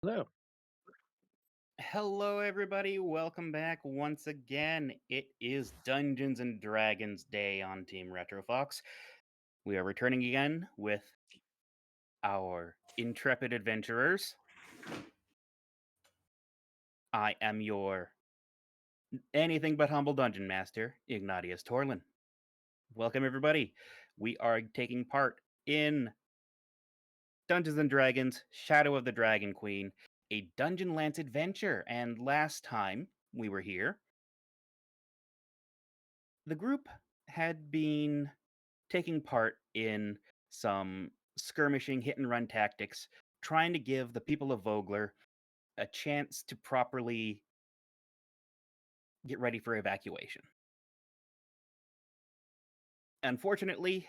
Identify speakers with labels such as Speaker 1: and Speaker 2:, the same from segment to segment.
Speaker 1: Hello.
Speaker 2: Hello, everybody. Welcome back once again. It is Dungeons and Dragons Day on Team RetroFox. We are returning again with our intrepid adventurers. I am your anything but humble dungeon master, Ignatius Torlin. Welcome, everybody. We are taking part in Dungeons and Dragons Shadow of the Dragon Queen, a Dragonlance adventure. And last time we were here, the group had been taking part in some skirmishing hit and run tactics, trying to give the people of Vogler a chance to properly get ready for evacuation. Unfortunately,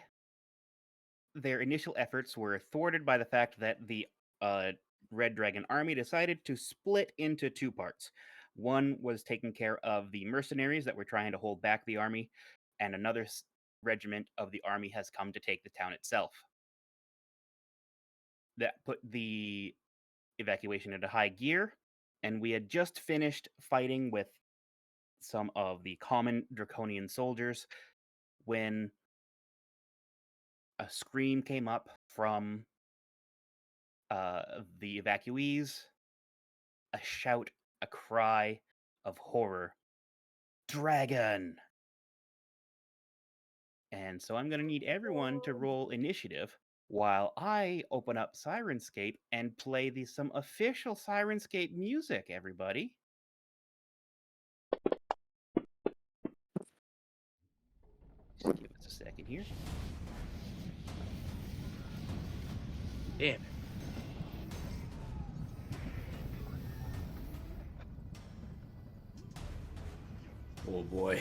Speaker 2: their initial efforts were thwarted by the fact that the Red Dragon army decided to split into two parts. One was taking care of the mercenaries that were trying to hold back the army, and another regiment of the army has come to take the town itself. That put the evacuation into high gear, and we had just finished fighting with some of the common draconian soldiers when a scream came up from the evacuees, a shout, a cry of horror. Dragon! And so I'm going to need everyone to roll initiative while I open up Sirenscape and play some official Sirenscape music, everybody. Just give us a second here.
Speaker 1: Damn it.
Speaker 3: Oh boy.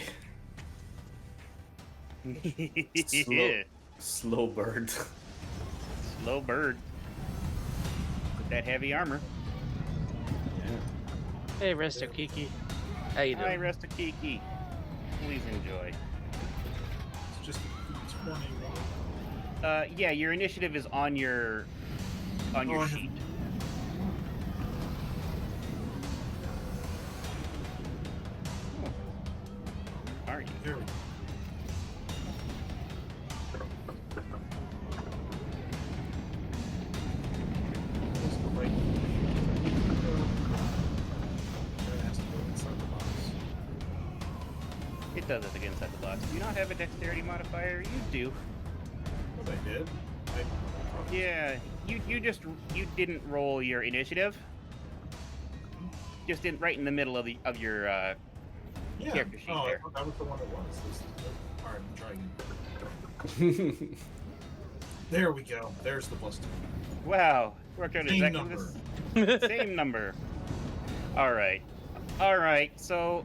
Speaker 2: Yeah.
Speaker 3: Slow bird.
Speaker 2: Slow bird. With that heavy armor.
Speaker 3: Yeah.
Speaker 1: Hey, Resto Kiki. How you doing?
Speaker 2: Hi, Restakiki. Please enjoy.
Speaker 4: It's just 20.
Speaker 2: Yeah, your initiative is on your sheet. Oh. Are you?
Speaker 4: Here we go. What's the right? It has to go inside the box.
Speaker 2: It does it inside the box. Do you not have a dexterity modifier? You do.
Speaker 4: What I did?
Speaker 2: Yeah, you didn't roll your initiative. Just in right in the middle of your character sheet there.
Speaker 4: I thought that was the one it was. This is the dragon. There we go. There's the plus 2.
Speaker 2: Wow, worked out
Speaker 4: Same
Speaker 2: exactly
Speaker 4: number.
Speaker 2: the same number. All right. So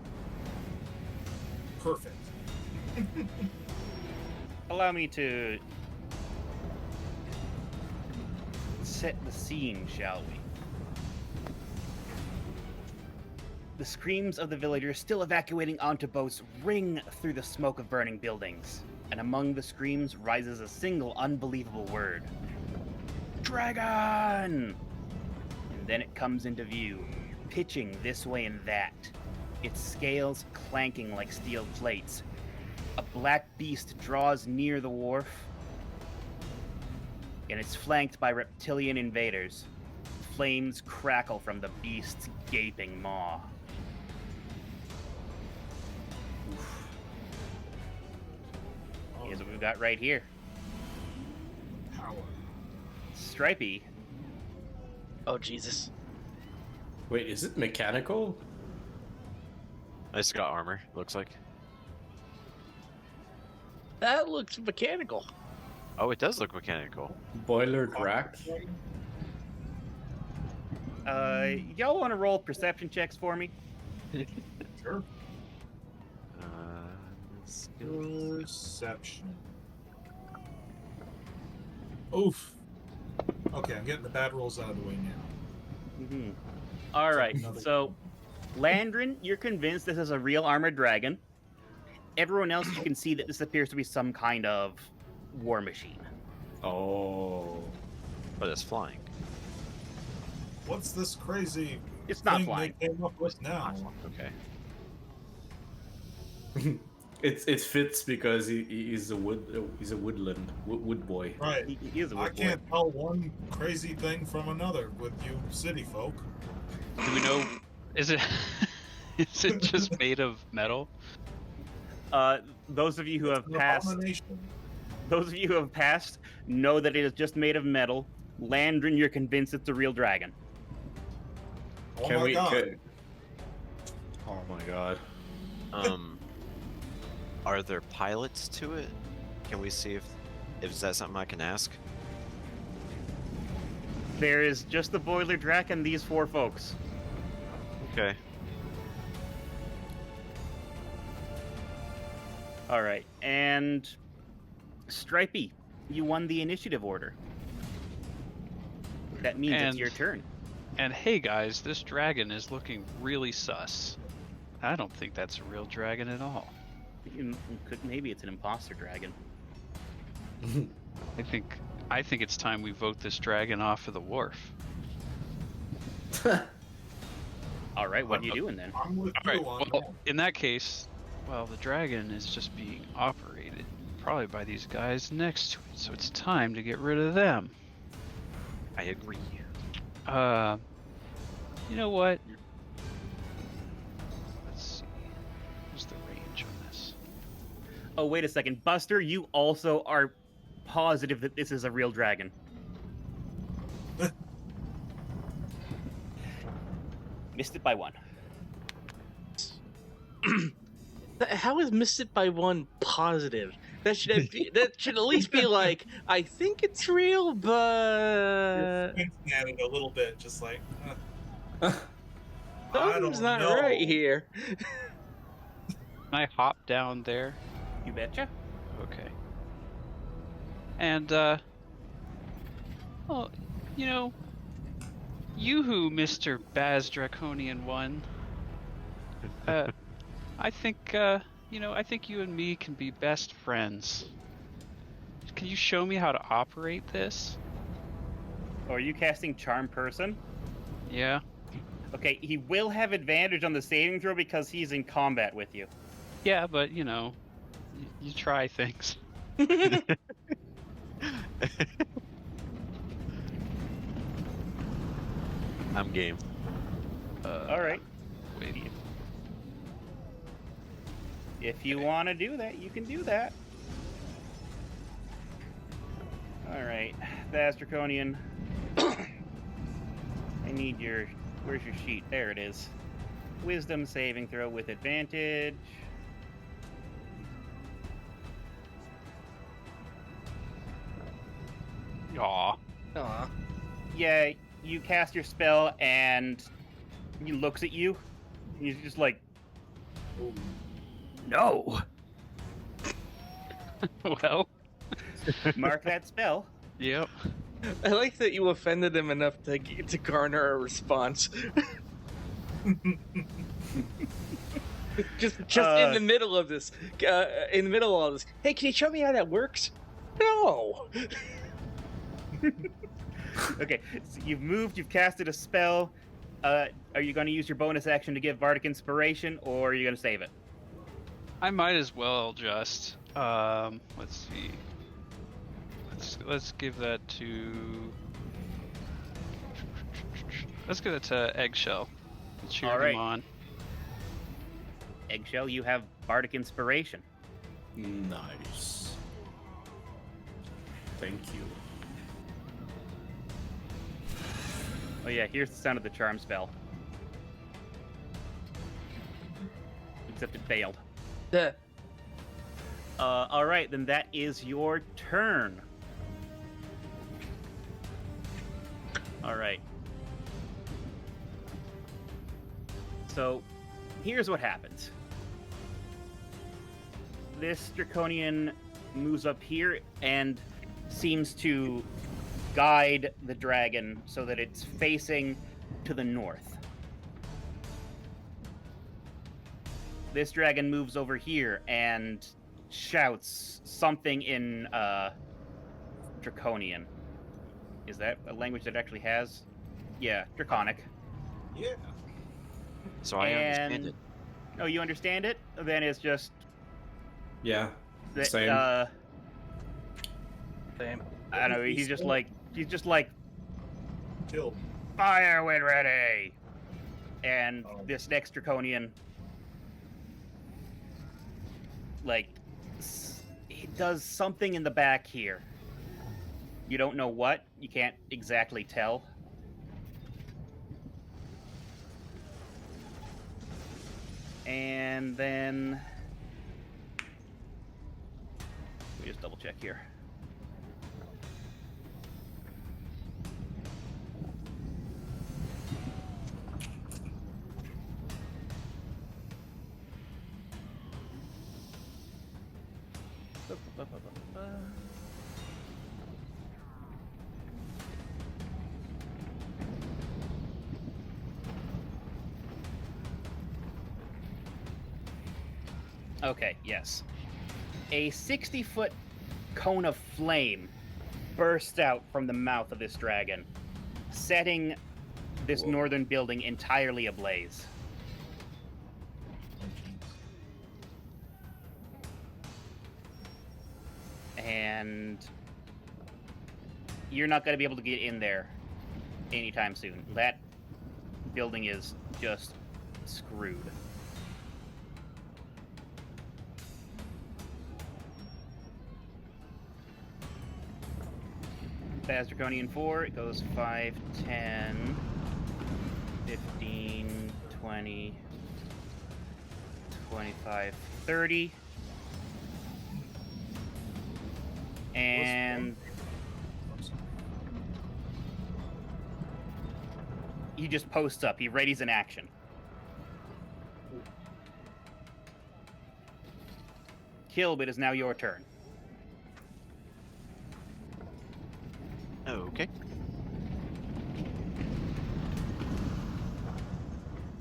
Speaker 4: Perfect.
Speaker 2: allow me to set the scene, shall we? The screams of the villagers still evacuating onto boats ring through the smoke of burning buildings, and among the screams rises a single unbelievable word. Dragon! And then it comes into view, pitching this way and that, its scales clanking like steel plates. A black beast draws near the wharf, and it's flanked by reptilian invaders. Flames crackle from the beast's gaping maw. Here's what we've got right here.
Speaker 4: Power.
Speaker 2: Stripey.
Speaker 1: Oh, Jesus.
Speaker 3: Wait, is it mechanical?
Speaker 5: It's got armor, looks like.
Speaker 1: That looks mechanical.
Speaker 5: Oh, it does look mechanical.
Speaker 3: Boiler crack?
Speaker 2: Y'all want to roll perception checks for me?
Speaker 4: Sure.
Speaker 5: Skills.
Speaker 4: Perception. Oof. Okay, I'm getting the bad rolls out of the way now.
Speaker 2: Mm-hmm. All right,
Speaker 4: Another-
Speaker 2: so Landrin, you're convinced this is a real armored dragon. Everyone else, you can see that this appears to be some kind of war machine.
Speaker 3: Oh.
Speaker 5: But it's flying.
Speaker 4: What's this crazy
Speaker 2: It's not
Speaker 4: thing
Speaker 2: flying.
Speaker 4: they came up with now?
Speaker 5: Okay.
Speaker 3: It fits because he's a wood boy.
Speaker 4: Right.
Speaker 2: He is a
Speaker 4: I
Speaker 2: wood boy.
Speaker 4: can't tell one crazy thing from another with you city folk.
Speaker 6: Do we know? Is it is it just made of metal?
Speaker 2: Those of you who
Speaker 4: It's
Speaker 2: have
Speaker 4: an
Speaker 2: passed,
Speaker 4: abomination.
Speaker 2: those of you who have passed, know that it is just made of metal. Landrin, you're convinced it's a real dragon.
Speaker 4: Oh
Speaker 3: Can
Speaker 4: my
Speaker 3: we?
Speaker 4: god.
Speaker 3: Oh my god.
Speaker 5: Are there pilots to it? Can we see if is that something I can ask?
Speaker 2: There is just the boiler drac and these 4 folks.
Speaker 5: Okay.
Speaker 2: All right, and Stripey, you won the initiative order. That means it's
Speaker 6: And-
Speaker 2: your turn.
Speaker 6: And hey guys, this dragon is looking really sus. I don't think that's a real dragon at all.
Speaker 2: Maybe it's an imposter dragon.
Speaker 6: I think it's time we vote this dragon off of the wharf.
Speaker 2: All right, what are you doing then?
Speaker 4: I'm with
Speaker 6: All
Speaker 4: you
Speaker 6: right.
Speaker 4: on
Speaker 6: Well,
Speaker 4: that.
Speaker 6: in that case, well, the dragon is just being operated probably by these guys next to it, so it's time to get rid of them.
Speaker 5: I agree.
Speaker 6: You know what? Let's see. What's the range on this?
Speaker 2: Oh, wait a second. Buster, you also are positive that this is a real dragon. Missed it by 1.
Speaker 1: How is missed it by 1 positive? That should at least be like, I think it's real,
Speaker 4: You're
Speaker 1: but
Speaker 4: squinting at it a little bit, just like, I
Speaker 1: something's
Speaker 4: don't
Speaker 1: not
Speaker 4: know.
Speaker 1: right here.
Speaker 6: Can I hop down there?
Speaker 2: You betcha.
Speaker 6: Okay. And, well, you know, yoo-hoo, Mr. Baz Draconian One. I think, I think you and me can be best friends. Can you show me how to operate this?
Speaker 2: Oh, are you casting Charm Person?
Speaker 6: Yeah.
Speaker 2: Okay, he will have advantage on the saving throw because he's in combat with you.
Speaker 6: Yeah, but, you know, you try things.
Speaker 5: I'm game.
Speaker 2: All right.
Speaker 6: Wait.
Speaker 2: If you want to do that, you can do that. All right, Vast Draconian. I need your... Where's your sheet? There it is. Wisdom saving throw with advantage.
Speaker 6: Aw.
Speaker 1: Aw.
Speaker 2: Yeah, you cast your spell and he looks at you. And he's just like, no.
Speaker 6: Well,
Speaker 2: Mark that spell.
Speaker 6: yep.
Speaker 1: I like that you offended him enough to garner a response. just in the middle of this, in the middle of all this. Hey, can you show me how that works? No.
Speaker 2: Okay, so you've moved, you've casted a spell. Are you going to use your bonus action to give Bardic Inspiration, or are you going to save it?
Speaker 6: I might as well just let's see. Let's give that to Eggshell. Cheer
Speaker 2: All right.
Speaker 6: him on.
Speaker 2: Eggshell, you have Bardic Inspiration.
Speaker 3: Nice. Thank you.
Speaker 2: Oh yeah, here's the sound of the charm spell. Except it failed.
Speaker 1: The
Speaker 2: All right, then that is your turn. All right. So, here's what happens. This Draconian moves up here and seems to guide the dragon so that it's facing to the north. This dragon moves over here and shouts something in Draconian. Is that a language that actually has? Yeah, Draconic.
Speaker 4: Yeah.
Speaker 5: So I understand
Speaker 2: And-
Speaker 5: it.
Speaker 2: Oh, you understand it? Then it's just
Speaker 3: Yeah.
Speaker 2: that.
Speaker 3: Same.
Speaker 1: Same.
Speaker 2: I don't know. He's just like
Speaker 4: Kill.
Speaker 2: fire when ready. And
Speaker 4: Oh.
Speaker 2: this next Draconian, like, it does something in the back here. You don't know what. You can't exactly tell. And then we just double check here. Okay, yes. A 60-foot cone of flame bursts out from the mouth of this dragon, setting this
Speaker 3: Whoa.
Speaker 2: northern building entirely ablaze. And you're not going to be able to get in there anytime soon. That building is just screwed. Fast Draconian 4, it goes 5, 10, 15, 20, 25, 30. And he just posts up. He readies an action. Kilb, it is now your turn.
Speaker 5: Okay.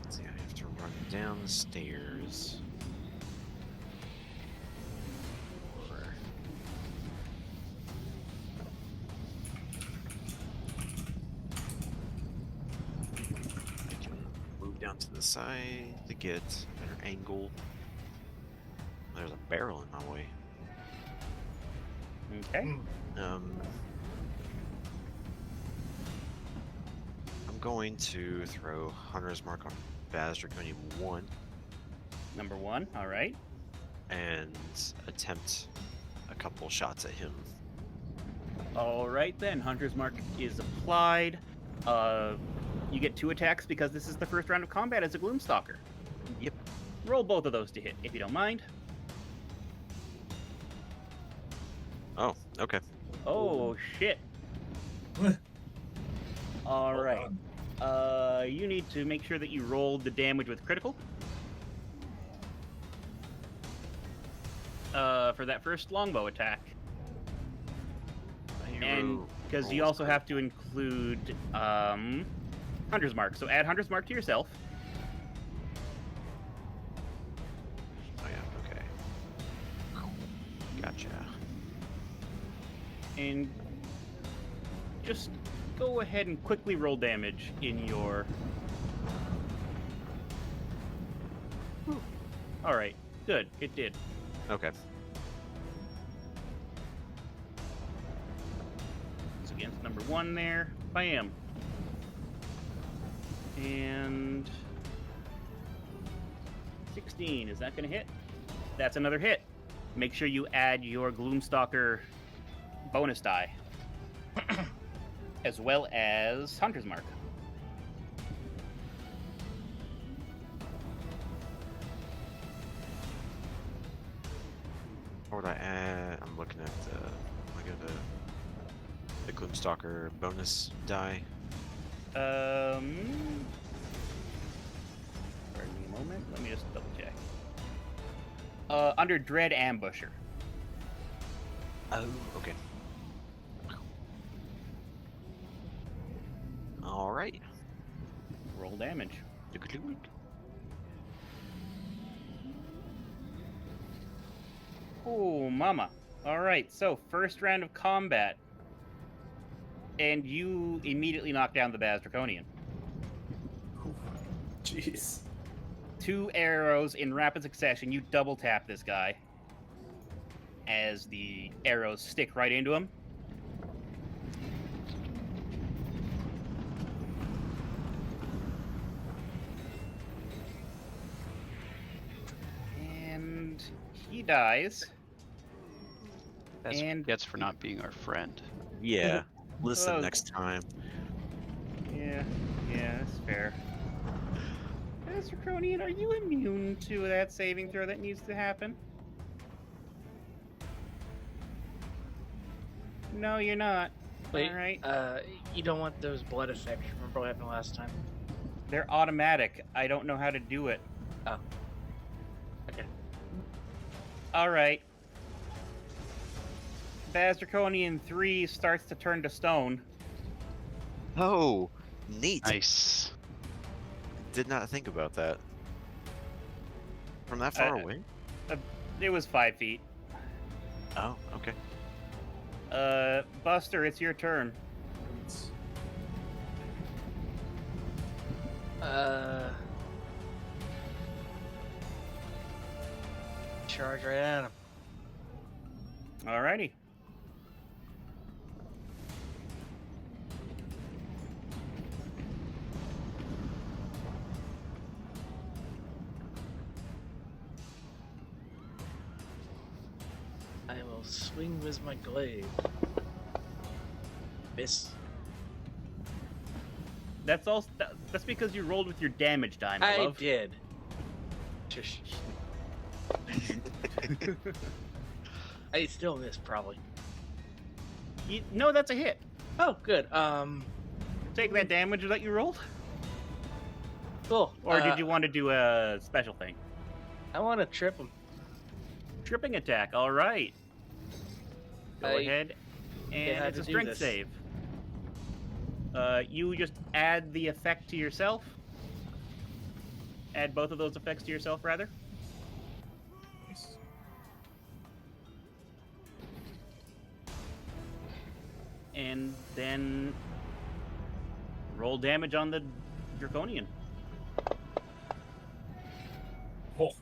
Speaker 5: Let's see, I have to run down the stairs. Or... I can move down to the side to get a better angle. There's a barrel in my way.
Speaker 2: Okay.
Speaker 5: I'm going to throw Hunter's Mark on Baz Draconian 1
Speaker 2: Number 1, all right.
Speaker 5: and attempt a couple shots at him.
Speaker 2: All right then, Hunter's Mark is applied. You get 2 attacks because this is the first round of combat as a Gloomstalker.
Speaker 5: Yep.
Speaker 2: Roll both of those to hit, if you don't mind.
Speaker 5: Oh, okay.
Speaker 2: Oh, shit. All
Speaker 4: Well
Speaker 2: right.
Speaker 4: done.
Speaker 2: You need to make sure that you roll the damage with critical. For that first longbow attack. And because you also have to include Hunter's Mark. So add Hunter's Mark to yourself.
Speaker 5: Oh yeah, okay. Gotcha.
Speaker 2: And just go ahead and quickly roll damage in your... Alright, good. It did.
Speaker 5: Okay.
Speaker 2: It's against number 1 there. Bam. And... 16. Is that going to hit? That's another hit. Make sure you add your Gloomstalker bonus die. As well as Hunter's Mark.
Speaker 5: What would I add? I'm looking at the Gloomstalker bonus die.
Speaker 2: Pardon me a moment. Let me just double check. Under Dread Ambusher.
Speaker 5: Oh, okay. All right.
Speaker 2: Roll damage. Oh, mama. All right, so first round of combat. and you immediately knock down the Baz Draconian.
Speaker 3: Jeez.
Speaker 2: 2 arrows in rapid succession. You double tap this guy as the arrows stick right into him. And he dies.
Speaker 6: That's what he
Speaker 2: And-
Speaker 6: gets for not being our friend.
Speaker 5: Yeah. Listen
Speaker 2: Oh.
Speaker 5: next time.
Speaker 2: Yeah, that's fair. Baz Draconian, are you immune to that saving throw that needs to happen? No, you're not.
Speaker 1: Wait,
Speaker 2: Alright.
Speaker 1: you don't want those blood effects. Remember what happened last time?
Speaker 2: They're automatic. I don't know how to do it.
Speaker 1: Oh. Okay.
Speaker 2: Alright. Baz Draconian 3 starts to turn to stone.
Speaker 5: Oh, neat.
Speaker 6: Nice.
Speaker 5: Did not think about that. From that far away?
Speaker 2: It was 5 feet.
Speaker 5: Oh, okay.
Speaker 2: Buster, it's your turn.
Speaker 1: Charge right at him.
Speaker 2: Alrighty.
Speaker 1: I will swing with my glaive. Miss.
Speaker 2: That's all. That's because you rolled with your damage die, my
Speaker 1: I
Speaker 2: love.
Speaker 1: did. Just. I still miss probably.
Speaker 2: No, that's a hit.
Speaker 1: Oh, good.
Speaker 2: Take that damage that you rolled.
Speaker 1: Cool.
Speaker 2: Or did you want to do a special thing?
Speaker 1: I want to trip him.
Speaker 2: Tripping attack. All right. Go
Speaker 1: I
Speaker 2: ahead. And
Speaker 1: how
Speaker 2: it's
Speaker 1: to
Speaker 2: a
Speaker 1: do
Speaker 2: strength
Speaker 1: this.
Speaker 2: save. You just add the effect to yourself. Add both of those effects to yourself, rather.
Speaker 4: Nice.
Speaker 2: And then roll damage on the Draconian.
Speaker 4: Oh,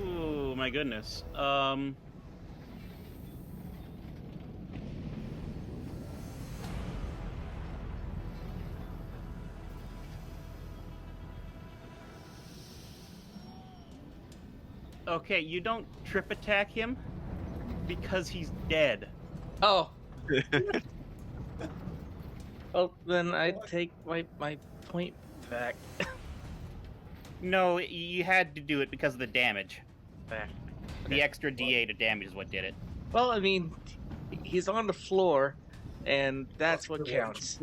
Speaker 2: Ooh, my goodness. Okay, you don't trip attack him because he's dead.
Speaker 1: Oh. Well, then I take my point back.
Speaker 2: No, you had to do it because of the damage.
Speaker 1: Back.
Speaker 2: The extra D8 of damage is what did it.
Speaker 1: Well, I mean, he's on the floor, and that's what counts.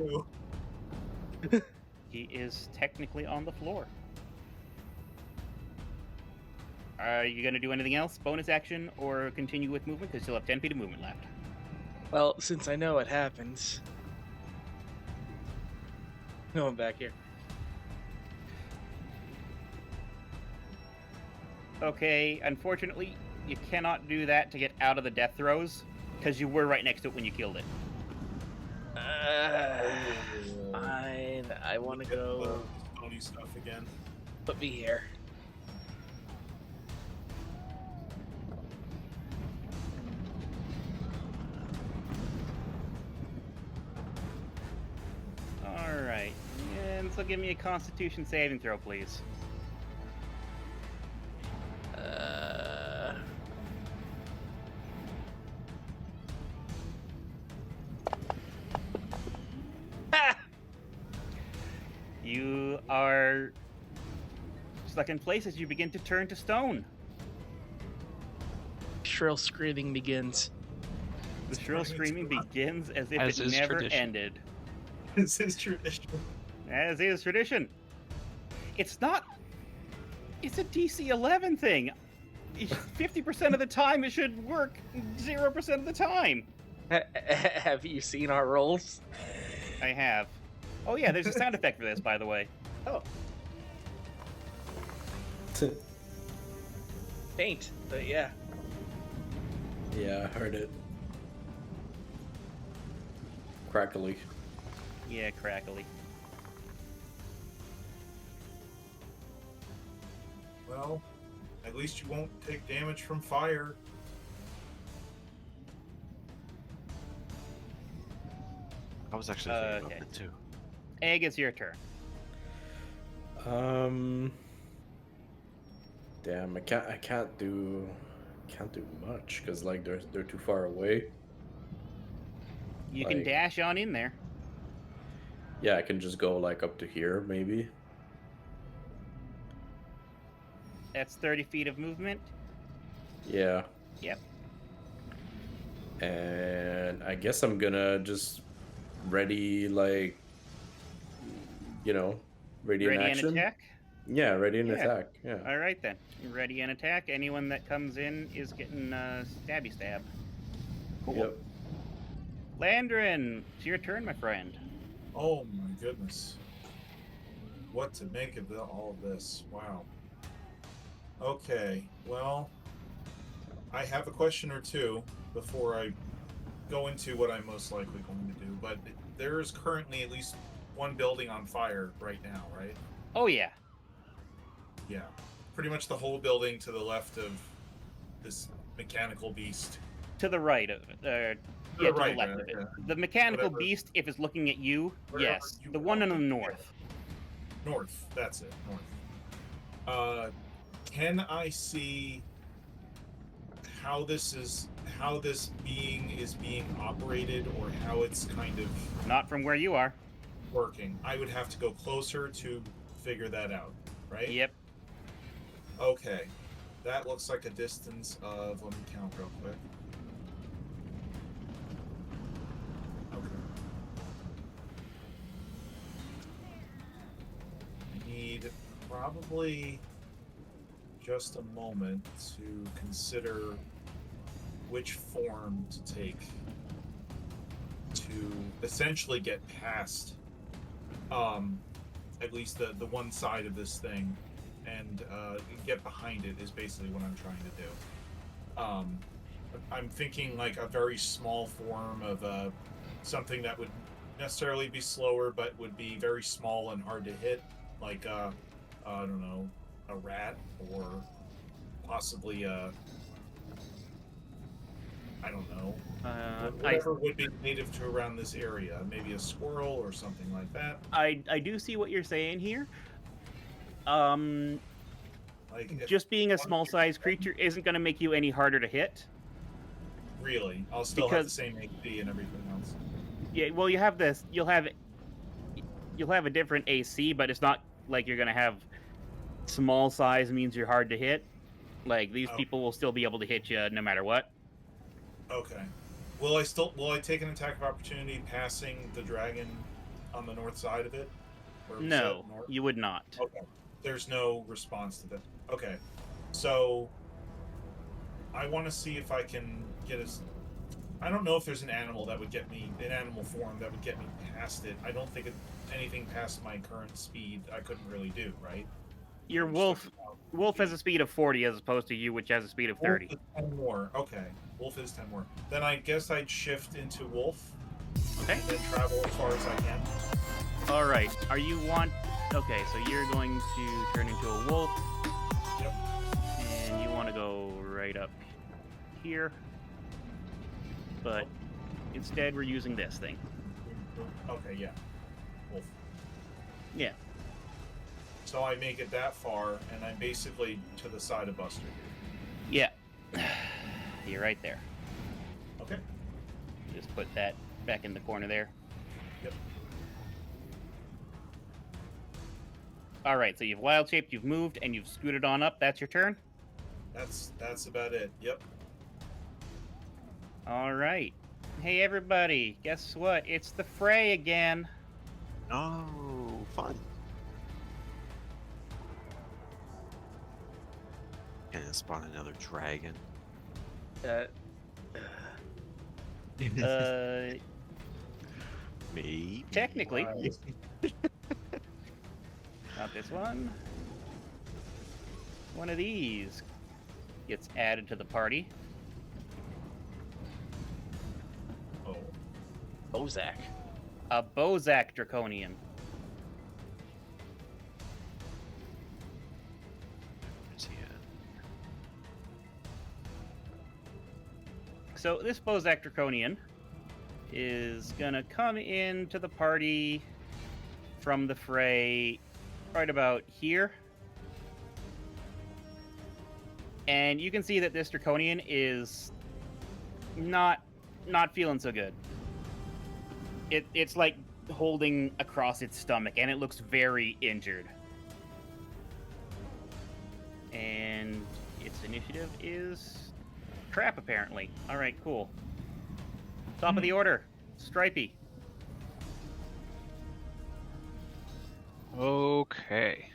Speaker 2: He is technically on the floor. Are you going to do anything else? Bonus action or continue with movement? Because you'll have 10 feet of movement left.
Speaker 1: Well, since I know what happens. No, I'm back here.
Speaker 2: Okay, unfortunately, you cannot do that to get out of the death throes, because you were right next to it when you killed it.
Speaker 1: Fine. I want to go.
Speaker 4: Stony stuff again.
Speaker 1: Put me here.
Speaker 2: Alright, and so give me a Constitution saving throw, please.
Speaker 1: Ah!
Speaker 2: You are stuck in place as you begin to turn to stone.
Speaker 1: Shrill screaming begins.
Speaker 2: The shrill screaming begins as if
Speaker 6: As
Speaker 2: it
Speaker 6: is
Speaker 2: never
Speaker 6: tradition.
Speaker 2: ended.
Speaker 4: This is tradition.
Speaker 2: As is tradition. It's not. It's a DC 11 thing. 50% of the time it should work. 0% of the time.
Speaker 1: Have you seen our rolls?
Speaker 2: I have. Oh yeah, there's a sound effect for this, by the way.
Speaker 1: Oh, faint, but yeah.
Speaker 3: Yeah, I heard it. Crackly.
Speaker 2: Yeah, crackly.
Speaker 4: Well, at least you won't take damage from fire.
Speaker 5: I was actually thinking about
Speaker 2: Okay.
Speaker 5: that too.
Speaker 2: Egg, it's your turn.
Speaker 3: Damn, I can't do much because like they're too far away.
Speaker 2: You can
Speaker 3: Like-
Speaker 2: dash on in there.
Speaker 3: Yeah, I can just go like up to here maybe.
Speaker 2: That's 30 feet of movement.
Speaker 3: Yeah.
Speaker 2: Yep.
Speaker 3: And I guess I'm gonna just ready like ready in
Speaker 2: Ready and
Speaker 3: action.
Speaker 2: attack.
Speaker 3: Yeah, ready and
Speaker 2: Yeah.
Speaker 3: attack. Yeah.
Speaker 2: All right then. Ready and attack. Anyone that comes in is getting stabby stab. Cool.
Speaker 3: Yep.
Speaker 2: Landrin, it's your turn, my friend.
Speaker 4: Oh my goodness. What to make of all of this? Wow. Okay, well, I have a question or two before I go into what I'm most likely going to do, but there is currently at least one building on fire right now, right?
Speaker 2: Oh yeah.
Speaker 4: Yeah. Pretty much the whole building to the left of this mechanical beast.
Speaker 2: To the right of
Speaker 4: the
Speaker 2: yeah, to
Speaker 4: right,
Speaker 2: the left
Speaker 4: right,
Speaker 2: of it.
Speaker 4: yeah.
Speaker 2: The mechanical
Speaker 4: Whatever.
Speaker 2: beast, if it's looking at you,
Speaker 4: Wherever
Speaker 2: yes.
Speaker 4: you
Speaker 2: The one in the
Speaker 4: want.
Speaker 2: north.
Speaker 4: North, that's it, north. Can I see how this being is being operated or how it's kind of
Speaker 2: Not from where you are.
Speaker 4: working? I would have to go closer to figure that out, right?
Speaker 2: Yep.
Speaker 4: Okay. That looks like a distance of, let me count real quick. Okay. I need probably just a moment to consider which form to take to essentially get past at least the one side of this thing and get behind it is basically what I'm trying to do. I'm thinking like a very small form of something that would necessarily be slower but would be very small and hard to hit, like I don't know, a rat or possibly I don't know, whatever would be native to around this area, maybe a squirrel or something like that.
Speaker 2: I do see what you're saying here.
Speaker 4: Like if
Speaker 2: Just being a
Speaker 4: one
Speaker 2: small sized creature isn't going to make you any harder to hit.
Speaker 4: really, I'll still have the
Speaker 2: because-
Speaker 4: same HP and everything else.
Speaker 2: Yeah, well, you have this. You'll have a different AC, but it's not like you're going to have small size means you're hard to hit. Like these
Speaker 4: Oh.
Speaker 2: people will still be able to hit you no matter what.
Speaker 4: Okay. Will I take an attack of opportunity passing the dragon on the north side of it? Or was
Speaker 2: No,
Speaker 4: that north?
Speaker 2: you would not.
Speaker 4: Okay. There's no response to that. Okay. So I want to see if I can get I don't know if there's an animal that would get me, an animal form that would get me past it. I don't think anything past my current speed I couldn't really do, right?
Speaker 2: Your
Speaker 4: I'm
Speaker 2: wolf
Speaker 4: just looking out.
Speaker 2: wolf has a speed of 40 as opposed to you, which has a speed of 30.
Speaker 4: Wolf is 10 more. Okay. Wolf is 10 more. Then I guess I'd shift into wolf.
Speaker 2: Okay.
Speaker 4: And then travel as far as I can.
Speaker 2: All right. Okay, so you're going to turn into a wolf.
Speaker 4: Yep.
Speaker 2: And you want to go right up here. But instead, we're using this thing.
Speaker 4: Okay, yeah. Wolf.
Speaker 2: Yeah.
Speaker 4: So I make it that far, and I'm basically to the side of Buster.
Speaker 2: Yeah. You're right there.
Speaker 4: Okay.
Speaker 2: Just put that back in the corner there.
Speaker 4: Yep.
Speaker 2: All right, so you've wild shaped, you've moved, and you've scooted on up. That's your turn.
Speaker 4: That's about it. Yep.
Speaker 2: All right. Hey, everybody. Guess what? It's the fray again.
Speaker 5: Oh, fun. And spawn another dragon. Maybe.
Speaker 2: Technically,
Speaker 4: Nice.
Speaker 2: not this one. One of these gets added to the party.
Speaker 1: Bozak.
Speaker 2: A Bozak Draconian.
Speaker 5: Where's he at?
Speaker 2: So this Bozak Draconian is gonna come into the party from the fray right about here. And you can see that this Draconian is not feeling so good. It's like holding across its stomach, and it looks very injured. And its initiative is crap, apparently. All right, cool. Top of the order, Stripey.
Speaker 6: Okay.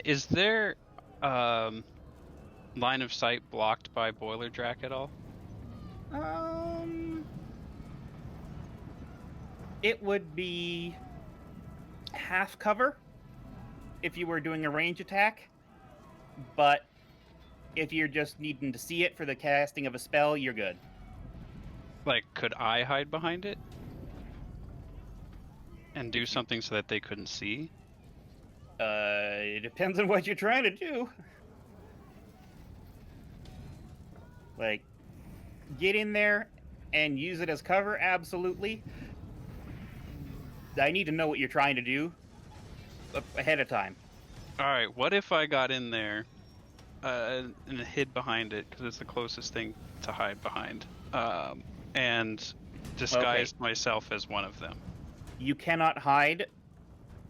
Speaker 6: Is there line of sight blocked by Boiler Drac at all?
Speaker 2: It would be half cover if you were doing a range attack, but if you're just needing to see it for the casting of a spell, you're good.
Speaker 6: Like, could I hide behind it? And do something so that they couldn't see?
Speaker 2: It depends on what you're trying to do. Like, get in there and use it as cover, absolutely. I need to know what you're trying to do ahead of time.
Speaker 6: Alright, what if I got in there and hid behind it, because it's the closest thing to hide behind, and disguised myself as one of them?
Speaker 2: You cannot hide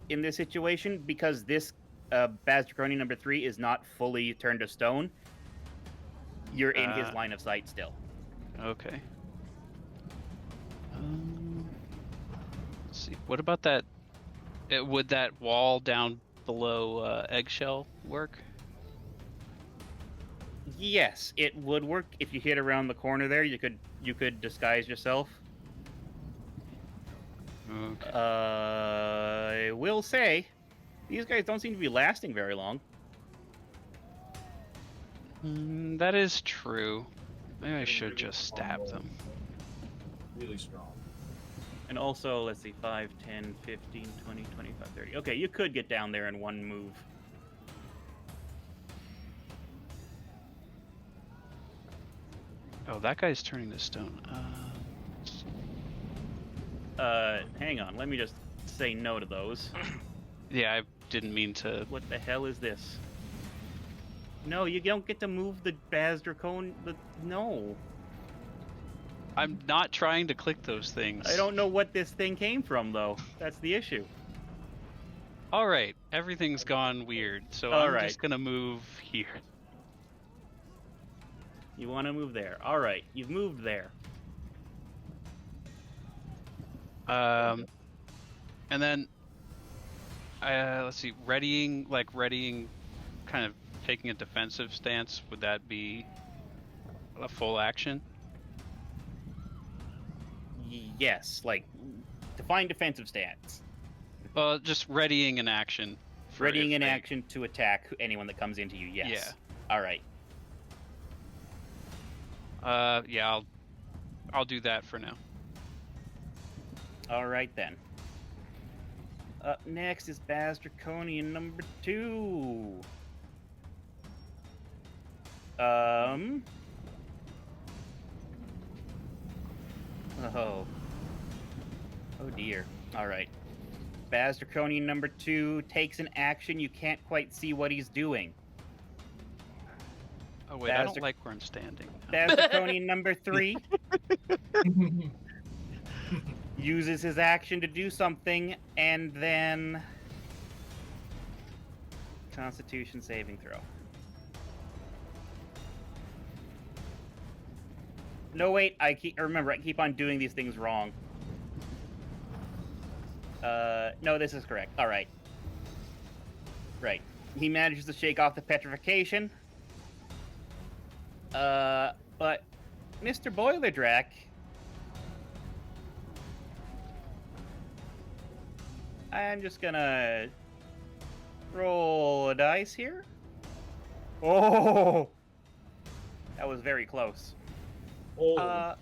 Speaker 2: in this situation because this Baz Draconian number 3 is not fully turned to stone. You're in his line of sight still.
Speaker 6: Okay. Let's see. What about that? Would that wall down below Eggshell work?
Speaker 2: Yes, it would work if you hit around the corner there. You could disguise yourself.
Speaker 6: Okay.
Speaker 2: I will say, these guys don't seem to be lasting very long.
Speaker 6: That is true. Maybe I should just stab them.
Speaker 4: Really strong.
Speaker 2: And also, let's see, 5, 10, 15, 20, 25, 30. Okay, you could get down there in one move.
Speaker 6: Oh, that guy's turning to stone.
Speaker 2: Hang on, let me just say no to those.
Speaker 6: Yeah, I didn't mean to.
Speaker 2: What the hell is this? No, you don't get to move the Baz Dracon. No.
Speaker 6: I'm not trying to click those things.
Speaker 2: I don't know what this thing came from, though. That's the issue.
Speaker 6: Alright, everything's gone weird, so
Speaker 2: All
Speaker 6: I'm
Speaker 2: right.
Speaker 6: just gonna move here.
Speaker 2: You want to move there. All right, you've moved there.
Speaker 6: And then, let's see, readying, kind of taking a defensive stance, would that be a full action?
Speaker 2: Yes, like, define defensive stance.
Speaker 6: Well, just readying an action.
Speaker 2: Readying an action to attack anyone that comes into you, yes.
Speaker 6: Yeah.
Speaker 2: All right.
Speaker 6: Yeah, I'll do that for now.
Speaker 2: All right, then. Up next is Baz Draconian number 2. Oh dear. All right. Baz Draconian number 2 takes an action. You can't quite see what he's doing.
Speaker 6: Oh wait, I don't like where I'm standing.
Speaker 2: Baz Draconian number 3 uses his action to do something, and then Constitution saving throw. No, wait. I keep on doing these things wrong. No, this is correct. All right. Right. He manages to shake off the petrification. But Mr. Boiler Drac, I'm just gonna roll a dice here. Oh, that was very close.
Speaker 4: Oh,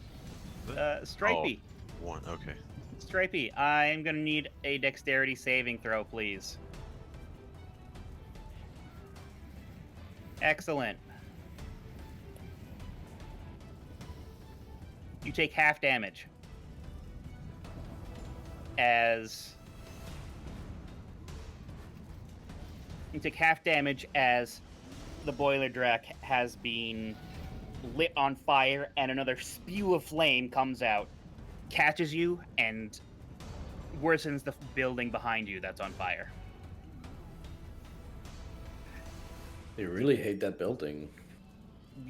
Speaker 2: Stripey,
Speaker 5: one. Okay.
Speaker 2: Stripey, I am gonna need a dexterity saving throw, please. Excellent. You take half damage as the boiler drac has been lit on fire, and another spew of flame comes out, catches you, and worsens the building behind you that's on fire.
Speaker 3: They really hate that building.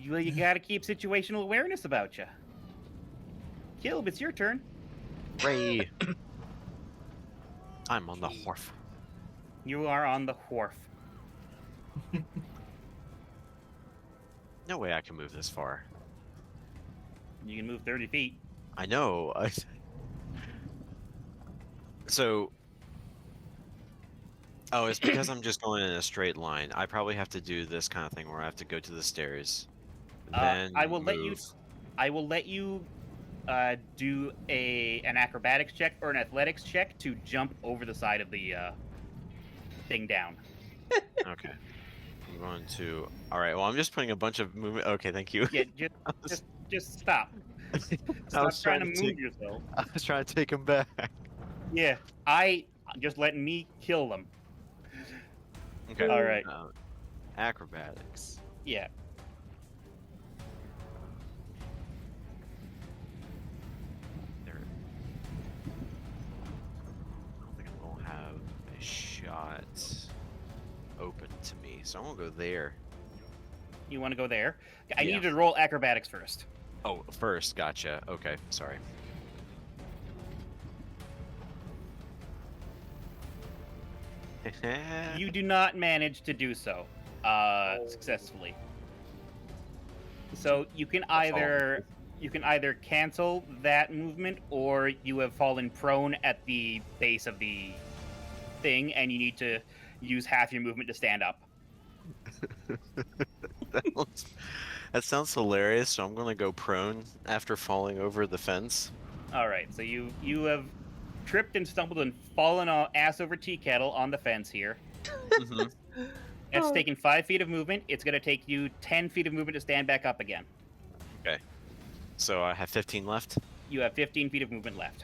Speaker 2: Well, you gotta keep situational awareness about you. Kilb, it's your turn.
Speaker 5: Ray. I'm on the wharf.
Speaker 2: You are on the wharf.
Speaker 5: No way I can move this far.
Speaker 2: You can move 30 feet.
Speaker 5: I know. So. Oh, it's because I'm just going in a straight line. I probably have to do this kind of thing where I have to go to the stairs. Then
Speaker 2: I will let you.
Speaker 5: move.
Speaker 2: I will let you do an acrobatics check or an athletics check to jump over the side of the thing down.
Speaker 5: Okay. I'm going to. All right. Well, I'm just putting a bunch of movement. Okay, thank you.
Speaker 2: Yeah, just stop. Stop
Speaker 5: was
Speaker 2: trying to
Speaker 5: trying to
Speaker 2: move
Speaker 5: take-
Speaker 2: yourself.
Speaker 5: I was trying to take him back.
Speaker 2: Yeah, just letting me kill them.
Speaker 5: Okay.
Speaker 2: All right.
Speaker 5: Acrobatics.
Speaker 2: Yeah.
Speaker 5: There. I don't think I'm gonna have a shot open to me, so I'm gonna go there.
Speaker 2: You want to go there? I
Speaker 5: Yeah.
Speaker 2: need you to roll acrobatics first.
Speaker 5: Oh, first, gotcha. Okay, sorry.
Speaker 2: You do not manage to do so successfully. So you can either cancel that movement, or you have fallen prone at the base of the thing, and you need to use half your movement to stand up.
Speaker 5: That sounds hilarious, so I'm gonna go prone after falling over the fence.
Speaker 2: All right, so you have tripped and stumbled and fallen ass over tea kettle on the fence here.
Speaker 5: Mhm.
Speaker 2: It's taken 5 feet of movement. It's going to take you 10 feet of movement to stand back up again.
Speaker 5: So I have 15 left.
Speaker 2: You have 15 feet of movement left.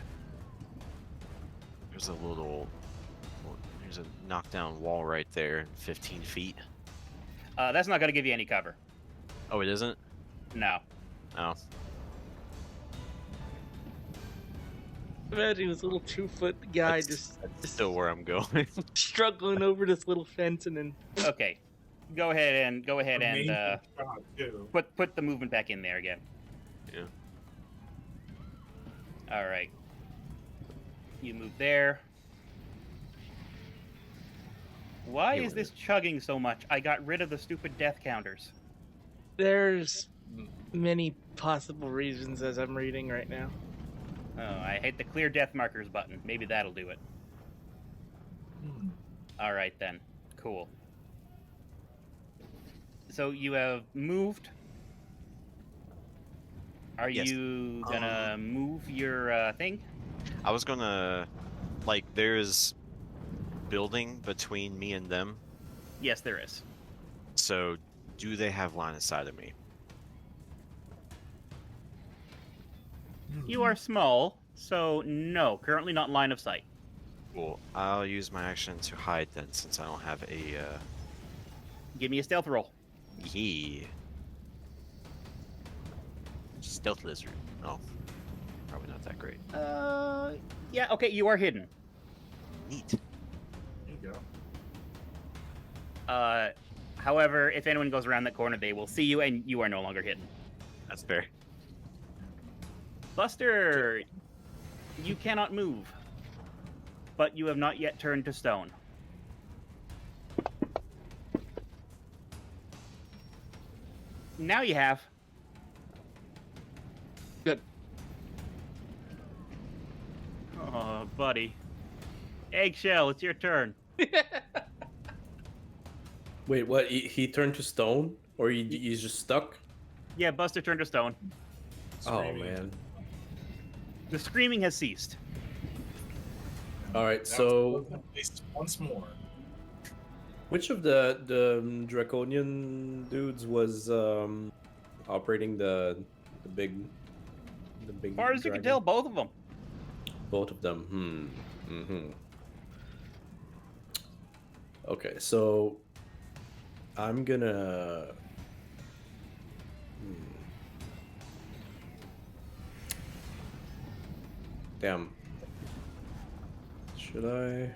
Speaker 5: There's there's a knockdown wall right there, 15 feet.
Speaker 2: That's not going to give you any cover.
Speaker 5: Oh, it isn't?
Speaker 2: No.
Speaker 5: Oh.
Speaker 1: Imagine this little 2-foot guy
Speaker 5: That's
Speaker 1: just
Speaker 5: still where I'm going.
Speaker 1: struggling over this little fence, and then
Speaker 2: Okay. Go ahead and
Speaker 4: Amazing shot, too.
Speaker 2: put the movement back in there again.
Speaker 5: Yeah.
Speaker 2: All right. You move there. Why
Speaker 5: Yeah,
Speaker 2: is this chugging so much? I got rid of the stupid death counters.
Speaker 1: there's many possible reasons as I'm reading right now.
Speaker 2: Oh, I hit the clear death markers button. Maybe that'll do it.
Speaker 4: Hmm.
Speaker 2: All right, then. Cool. So you have moved. Are
Speaker 5: Yes.
Speaker 2: you gonna move your thing?
Speaker 5: I was gonna, like, there's building between me and them.
Speaker 2: Yes, there is.
Speaker 5: So, do they have line of sight of me?
Speaker 2: You are small, so no. Currently not in line of sight.
Speaker 5: Cool. I'll use my action to hide then, since I don't have a.
Speaker 2: Give me a stealth roll.
Speaker 5: Yeah. Stealth lizard. Oh, probably not that great.
Speaker 2: Yeah, okay, you are hidden.
Speaker 5: Neat.
Speaker 4: There you go.
Speaker 2: However, if anyone goes around that corner, they will see you, and you are no longer hidden.
Speaker 5: That's fair.
Speaker 2: Buster, you cannot move, but you have not yet turned to stone. Now you have.
Speaker 1: Good.
Speaker 2: Oh, buddy. Eggshell, it's your turn.
Speaker 3: Wait, what? He turned to stone, or he's just stuck?
Speaker 2: Yeah, Buster turned to stone.
Speaker 3: Oh
Speaker 4: Screaming.
Speaker 3: man.
Speaker 2: The screaming has ceased.
Speaker 3: All right,
Speaker 4: That
Speaker 3: so
Speaker 4: was at least once more.
Speaker 3: which of the draconian dudes was operating the big
Speaker 2: As far as you can
Speaker 3: dragon?
Speaker 2: tell, both of them.
Speaker 3: Both of them. Mm-hmm. Okay, so I'm gonna. Damn. Should I?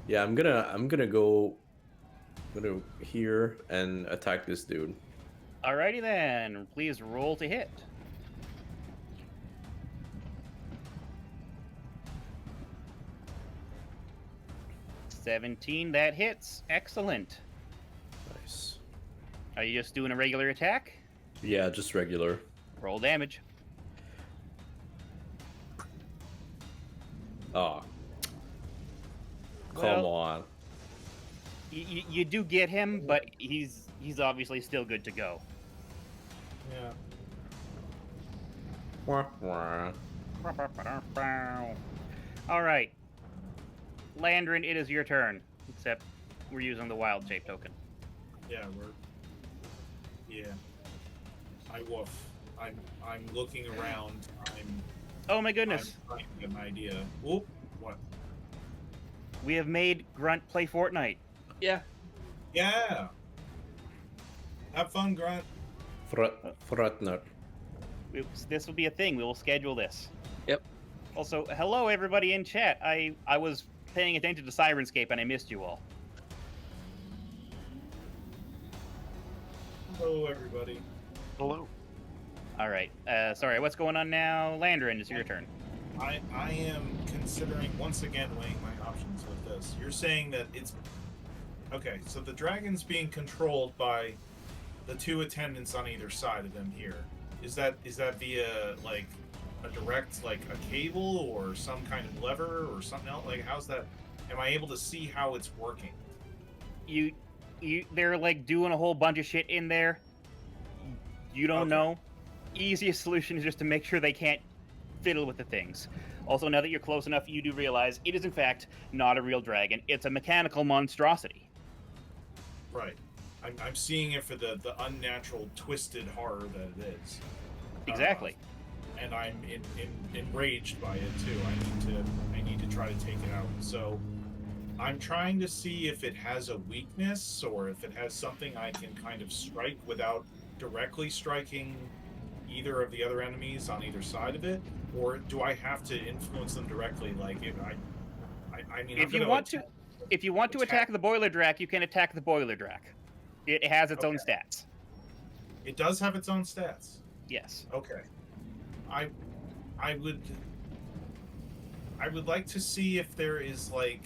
Speaker 3: Yeah, I'm gonna go. I'm gonna here and attack this dude.
Speaker 2: Alrighty then. Please roll to hit. $17, that hits. Excellent.
Speaker 3: Nice.
Speaker 2: Are you just doing a regular attack?
Speaker 3: Yeah, just regular.
Speaker 2: Roll damage.
Speaker 3: Ah. Come
Speaker 2: Well-
Speaker 3: on.
Speaker 2: You do get him, but he's obviously still good to go.
Speaker 4: Yeah.
Speaker 3: Wah, wah.
Speaker 2: All right, Landrin, it is your turn. Except we're using the wild shape token.
Speaker 4: Yeah, Yeah. I woof. I'm looking around.
Speaker 2: Oh my goodness,
Speaker 4: I'm trying to get an idea. Oop. What?
Speaker 2: we have made Grunt play Fortnite.
Speaker 1: Yeah.
Speaker 4: Yeah. Have fun, Grunt.
Speaker 3: Frutner.
Speaker 2: This will be a thing. We will schedule this.
Speaker 1: Yep.
Speaker 2: Also, hello everybody in chat. I was paying attention to Sirenscape and I missed you all.
Speaker 4: Hello, everybody.
Speaker 5: Hello.
Speaker 2: All right. Sorry, what's going on now? Landrin, it's your turn.
Speaker 4: I am considering once again weighing my options with this. You're saying that it's okay. So the dragon's being controlled by the two attendants on either side of them here. Is that via like a direct like a cable or some kind of lever or something else? Like how's that? Am I able to see how it's working?
Speaker 2: They're like doing a whole bunch of shit in there. You don't
Speaker 4: Okay.
Speaker 2: know. Easiest solution is just to make sure they can't fiddle with the things. Also, now that you're close enough, you do realize it is in fact not a real dragon. It's a mechanical monstrosity.
Speaker 4: Right. I'm seeing it for the unnatural, twisted horror that it is.
Speaker 2: Exactly.
Speaker 4: And I'm enraged by it too. I need to try to take it out. So I'm trying to see if it has a weakness or if it has something I can kind of strike without directly striking either of the other enemies on either side of it, or do I have to influence them directly? Like I mean,
Speaker 2: If you want to attack the boiler drac, you can attack the boiler drac. It has its own stats.
Speaker 4: It does have its own stats.
Speaker 2: Yes.
Speaker 4: Okay. I would like to see if there is like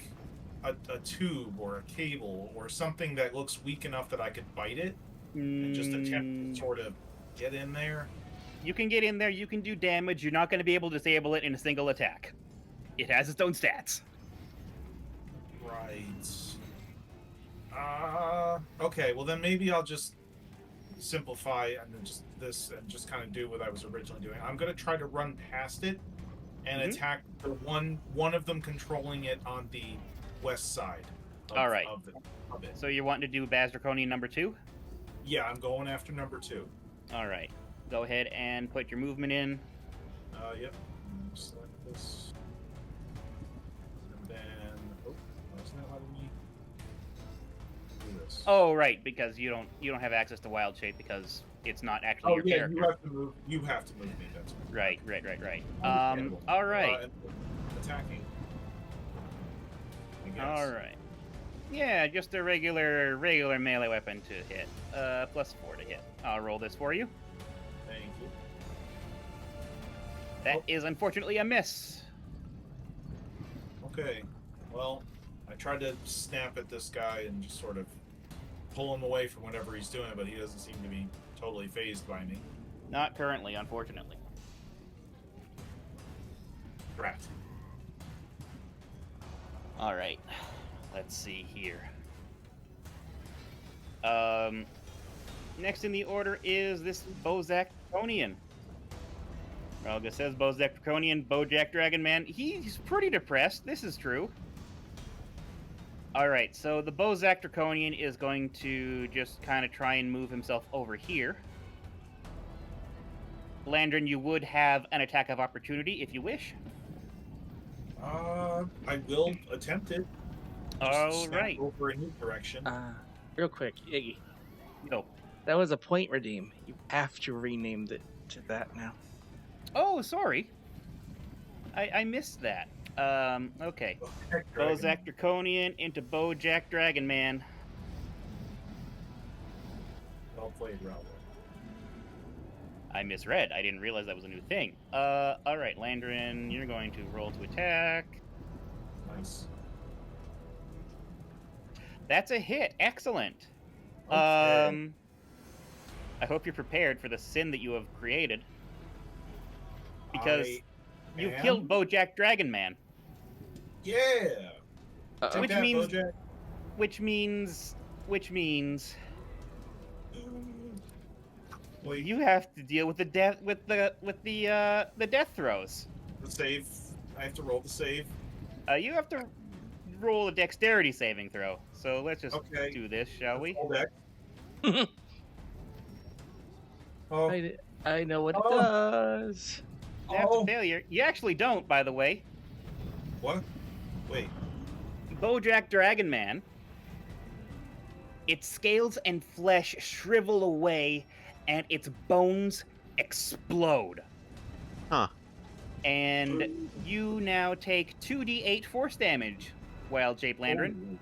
Speaker 4: a tube or a cable or something that looks weak enough that I could bite it and just attempt to sort of get in there.
Speaker 2: You can get in there, you can do damage, you're not going to be able to disable it in a single attack. It has its own stats.
Speaker 4: Right. Okay, well then maybe I'll just simplify and then just kind of do what I was originally doing. I'm going to try to run past it and attack the one of them controlling it on the west side
Speaker 2: All right.
Speaker 4: of it.
Speaker 2: So you're wanting to do Baz Draconian number 2?
Speaker 4: Yeah, I'm going after number 2.
Speaker 2: All right. Go ahead and put your movement in.
Speaker 4: Yep. Select this. And then... Oh, that's not letting me do this.
Speaker 2: Oh, right, because you don't have access to wild shape because it's not actually your character.
Speaker 4: You have to move me. That's
Speaker 2: Right.
Speaker 4: understandable.
Speaker 2: All right.
Speaker 4: And attacking. I guess.
Speaker 2: All right. Yeah, just a regular melee weapon to hit. Plus 4 to hit. I'll roll this for you.
Speaker 4: Thank you.
Speaker 2: That is unfortunately a miss.
Speaker 4: Okay. Well, I tried to snap at this guy and just sort of pull him away from whatever he's doing, but he doesn't seem to be totally fazed by me.
Speaker 2: Not currently, unfortunately.
Speaker 4: Rat.
Speaker 2: All right. Let's see here. Next in the order is this Bozak Draconian. Rowlga says Bojack Draconian, Bojack Dragon Man. He's pretty depressed. This is true. Alright, so the Bojack Draconian is going to just kind of try and move himself over here. Landrin, you would have an attack of opportunity if you wish.
Speaker 4: I will attempt it.
Speaker 2: All
Speaker 4: snap
Speaker 2: right.
Speaker 4: Over in his direction.
Speaker 1: Real quick, Iggy.
Speaker 2: Yo.
Speaker 1: That was a point redeem. You have to rename it to that now.
Speaker 2: Oh, sorry. I missed that. Okay. Bojack Draconian into Bojack Dragon Man.
Speaker 4: Well played, Rowlga.
Speaker 2: I misread. I didn't realize that was a new thing. Alright, Landrin, you're going to roll to attack.
Speaker 4: Nice.
Speaker 2: That's a hit. Excellent.
Speaker 4: Okay.
Speaker 2: I hope you're prepared for the sin that you have created. Because you
Speaker 4: am?
Speaker 2: killed Bojack Dragon Man.
Speaker 4: Yeah.
Speaker 1: Uh-oh.
Speaker 2: Which
Speaker 4: Take that,
Speaker 2: means-
Speaker 4: Bojack.
Speaker 2: Which means
Speaker 4: Wait,
Speaker 2: you have to deal with the death with the death throws.
Speaker 4: the save. I have to roll the save.
Speaker 2: You have to roll a dexterity saving throw. So let's just
Speaker 4: Okay.
Speaker 2: do this, shall we?
Speaker 4: Roll deck. Oh,
Speaker 1: I know what it
Speaker 4: Oh.
Speaker 1: does.
Speaker 2: That's
Speaker 4: oh.
Speaker 2: a failure. You actually don't, by the way.
Speaker 4: What? Wait.
Speaker 2: Bojack Dragon Man. Its scales and flesh shrivel away, and its bones explode.
Speaker 5: Huh.
Speaker 2: And you now take 2d8 force damage, Wild-Shaped Landrin.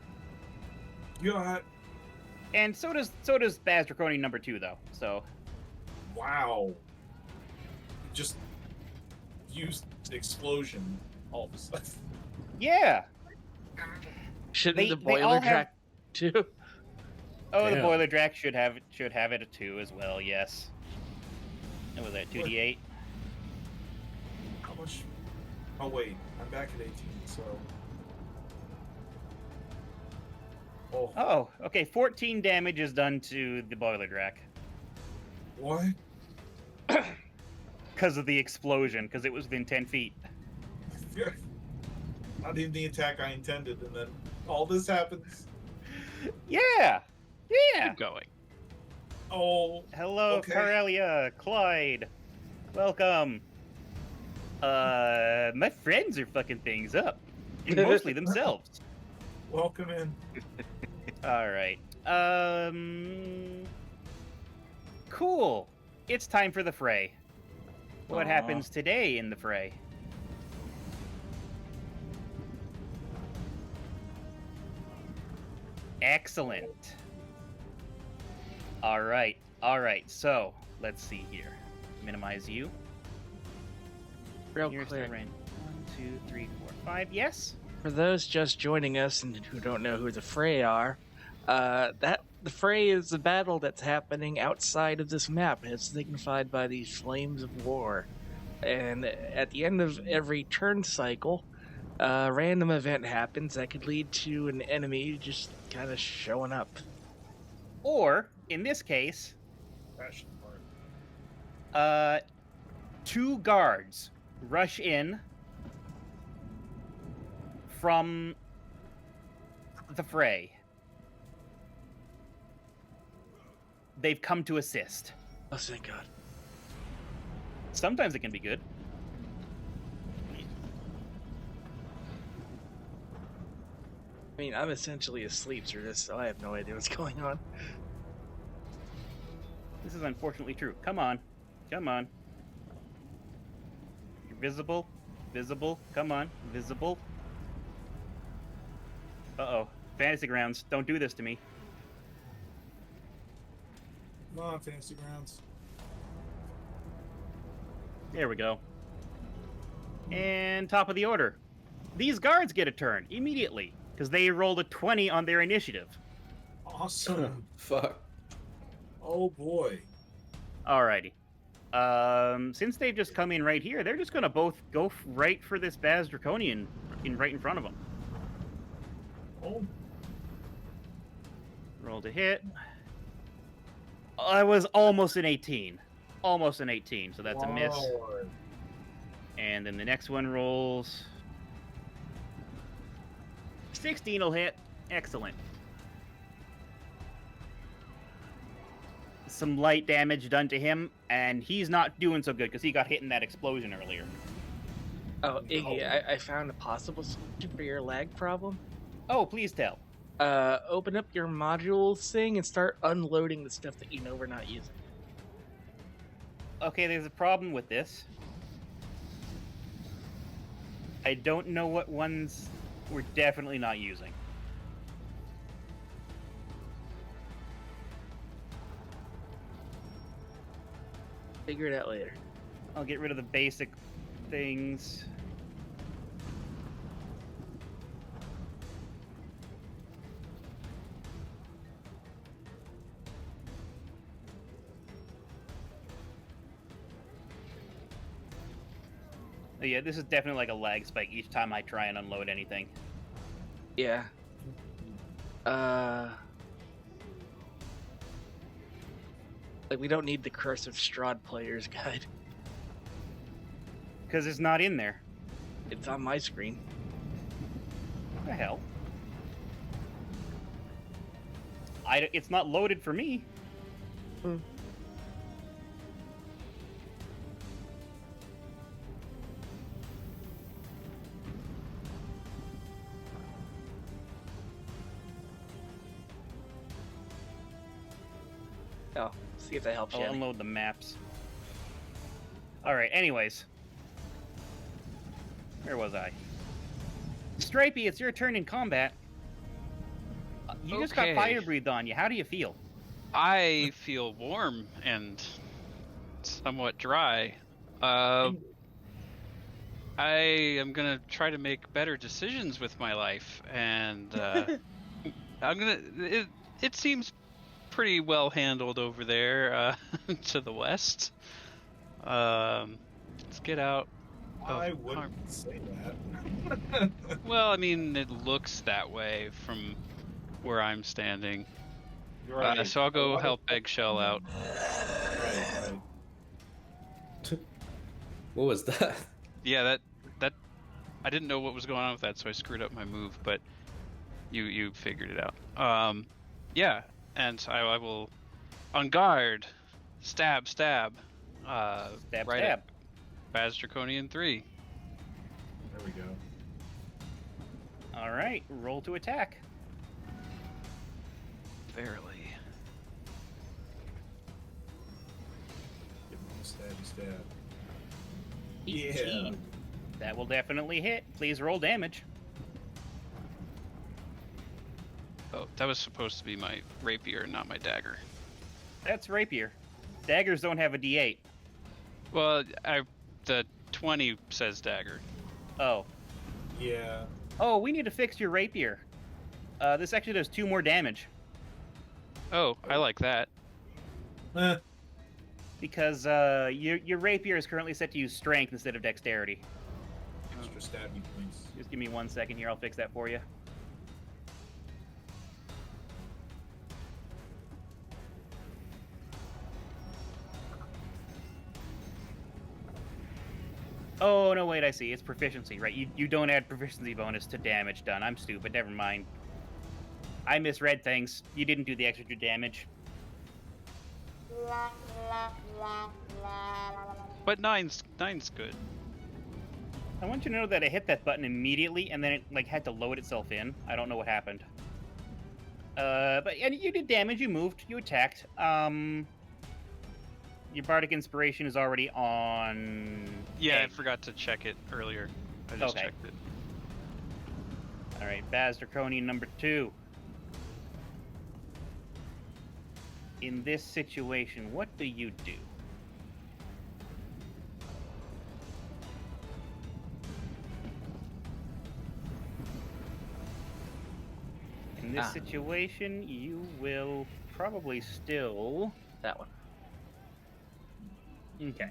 Speaker 4: God.
Speaker 2: And so does Baz Draconian number 2, though. So
Speaker 4: Wow. Just used explosion all of a sudden.
Speaker 2: yeah.
Speaker 1: Shouldn't
Speaker 2: They-
Speaker 1: the
Speaker 2: they
Speaker 1: boiler
Speaker 2: all have-
Speaker 1: track too?
Speaker 2: Oh, the
Speaker 3: Damn.
Speaker 2: Boiler Drac should have it a 2 as well. Yes. And was that 2d8?
Speaker 4: How much? Oh wait, I'm back at 18. So. Oh.
Speaker 2: Oh, okay. 14 damage is done to the Boiler Drac
Speaker 4: What?
Speaker 2: because of the explosion. Because it was within 10 feet.
Speaker 4: Not even the attack I intended, and then all this happens.
Speaker 2: Yeah. Yeah.
Speaker 6: Keep going.
Speaker 4: Oh.
Speaker 2: Hello,
Speaker 4: Okay.
Speaker 2: Corelia, Clyde. Welcome. My friends are fucking things up. And mostly themselves.
Speaker 4: Welcome in.
Speaker 2: Alright. Cool. It's time for the fray. What
Speaker 1: Aw.
Speaker 2: happens today in the fray? Excellent. Alright. Alright, so let's see here. Minimize you.
Speaker 1: Real
Speaker 2: Here's
Speaker 1: quick.
Speaker 2: the range. 1, 2, 3, 4, 5. Yes.
Speaker 1: For those just joining us and who don't know who the Fray are, the Fray is a battle that's happening outside of this map. It's signified by these flames of war. And at the end of every turn cycle, a random event happens that could lead to an enemy just kind of showing up.
Speaker 2: Or, in this case,
Speaker 4: Passion part.
Speaker 2: 2 guards rush in from the fray. They've come to assist.
Speaker 1: Oh, thank God.
Speaker 2: Sometimes it can be good.
Speaker 1: I mean, I'm essentially asleep through this, so I have no idea what's going on.
Speaker 2: This is unfortunately true. Come on. Come on. You're visible. Visible. Come on. Visible. Uh-oh. Fantasy Grounds. Don't do this to me.
Speaker 4: Come on, Fantasy Grounds.
Speaker 2: There we go. And top of the order. These guards get a turn immediately because they rolled a 20 on their initiative.
Speaker 4: Awesome.
Speaker 3: Fuck.
Speaker 4: Oh boy.
Speaker 2: Alrighty. Since they've just come in right here, they're just gonna both go right for this Baz Draconian right in front of them.
Speaker 4: Oh.
Speaker 2: Roll to hit. I was almost an 18. Almost an 18, so that's a miss.
Speaker 4: Lord.
Speaker 2: And then the next one rolls. 16 will hit. Excellent. Some light damage done to him, and he's not doing so good because he got hit in that explosion earlier.
Speaker 1: Oh, Iggy, I found a possible solution for your lag problem.
Speaker 2: Oh, please tell.
Speaker 1: Open up your modules thing and start unloading the stuff that you know we're not using.
Speaker 2: Okay, there's a problem with this. I don't know what ones we're definitely not using.
Speaker 1: Figure it out later.
Speaker 2: I'll get rid of the basic things. Oh, yeah, this is definitely like a lag spike each time I try and unload anything.
Speaker 1: Yeah. Like, we don't need the Curse of Strahd player's guide.
Speaker 2: Because it's not in there.
Speaker 1: It's on my screen.
Speaker 2: What the hell? It's not loaded for me.
Speaker 1: Oh, see if that helps you.
Speaker 2: I'll unload the maps. Alright, anyways. Where was I? Stripey, it's your turn in combat. You just got
Speaker 6: Okay.
Speaker 2: fire breathed on you. How do you feel?
Speaker 6: I feel warm and somewhat dry. I am gonna try to make better decisions with my life, and It seems pretty well handled over there to the west. Let's get out.
Speaker 4: I
Speaker 6: of harm.
Speaker 4: wouldn't say that.
Speaker 6: Well, I mean, it looks that way from where I'm standing.
Speaker 4: You're right.
Speaker 6: So I'll
Speaker 4: A
Speaker 6: go
Speaker 4: lot of-
Speaker 6: help Eggshell out.
Speaker 4: Right.
Speaker 3: What was that?
Speaker 6: Yeah, that I didn't know what was going on with that, so I screwed up my move, but you figured it out. Yeah, and I will on guard, stab,
Speaker 2: Stab,
Speaker 6: right
Speaker 2: stab.
Speaker 6: at Baz Draconian 3.
Speaker 4: There we go.
Speaker 2: Alright, roll to attack.
Speaker 6: Verily.
Speaker 4: Give him a stabby stab.
Speaker 1: 18.
Speaker 4: Yeah.
Speaker 2: That will definitely hit. Please roll damage.
Speaker 6: Oh, that was supposed to be my rapier, not my dagger.
Speaker 2: That's rapier. Daggers don't have a D8.
Speaker 6: Well, the 20 says dagger.
Speaker 2: Oh.
Speaker 4: Yeah.
Speaker 2: Oh, we need to fix your rapier. This actually does 2 more damage.
Speaker 6: Oh, I like that.
Speaker 2: Because your rapier is currently set to use strength instead of dexterity.
Speaker 4: Extra stabby points.
Speaker 2: Just give me 1 second here, I'll fix that for you. Oh, no, wait, I see. It's proficiency, right? You don't add proficiency bonus to damage done. I'm stupid. Never mind. I misread things. You didn't do the extra damage.
Speaker 6: But nine's good.
Speaker 2: I want you to know that I hit that button immediately, and then it had to load itself in. I don't know what happened. But and you did damage. You moved. You attacked. Your bardic inspiration is already on.
Speaker 6: Yeah,
Speaker 2: Egg.
Speaker 6: I forgot to check it earlier. I just
Speaker 2: Okay.
Speaker 6: checked it.
Speaker 2: All right, Baz Draconian number 2. In this situation, what do you do? In this situation, you will probably still...
Speaker 1: That one.
Speaker 2: Okay.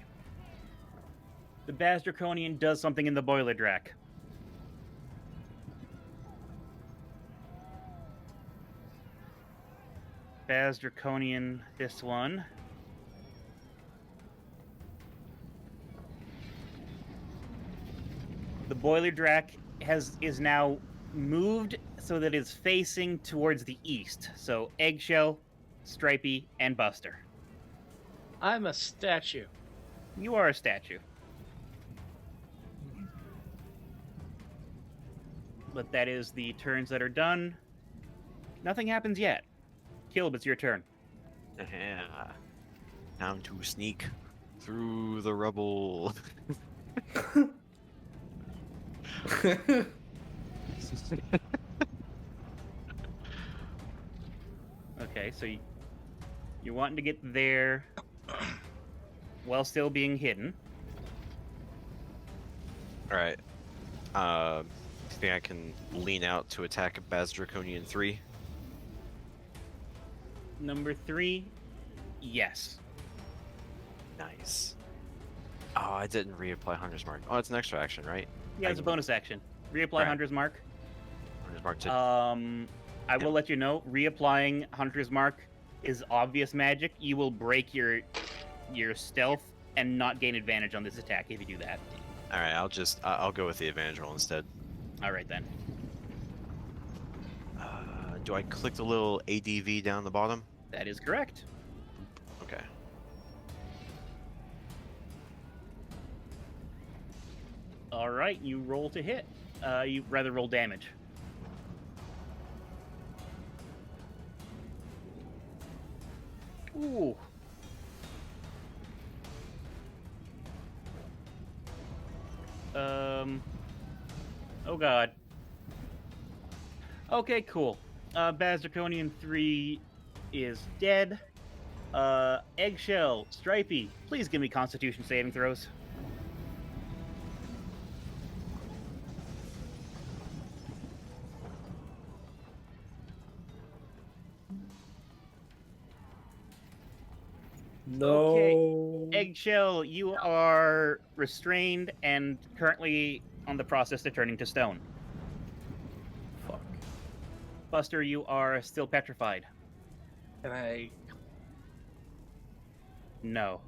Speaker 2: The Baz Draconian does something in the boiler drac. Baz Draconian, this one. boiler drac is now moved so that it's facing towards the east. So Eggshell, Stripey, and Buster.
Speaker 1: I'm a statue.
Speaker 2: You are a statue. But that is the turns that are done. Nothing happens yet. Kilb, it's your turn.
Speaker 5: Yeah. Time to sneak through the rubble.
Speaker 2: Okay, so you're wanting to get there while still being hidden.
Speaker 5: Alright. Think I can lean out to attack Baz Draconian 3?
Speaker 2: Number 3, yes.
Speaker 5: Nice. Oh, I didn't reapply Hunter's Mark. Oh, it's an extra action, right?
Speaker 2: Yeah, it's a bonus action. Reapply
Speaker 5: Right.
Speaker 2: Hunter's Mark.
Speaker 5: Hunter's Mark to
Speaker 2: I will let you know, reapplying Hunter's Mark is obvious magic. You will break your stealth and not gain advantage on this attack if you do that.
Speaker 5: Alright, I'll go with the advantage roll instead.
Speaker 2: All right, then.
Speaker 5: Do I click the little ADV down the bottom?
Speaker 2: That is correct.
Speaker 5: Okay.
Speaker 2: All right, you roll to hit. You rather roll damage. Ooh. Oh god. Okay, cool. Baz Draconian 3 is dead. Eggshell, Stripey, please give me Constitution saving throws.
Speaker 3: No.
Speaker 2: Eggshell, you are restrained and currently on the process of turning to stone.
Speaker 3: Fuck.
Speaker 2: Buster, you are still petrified.
Speaker 1: And I
Speaker 2: No.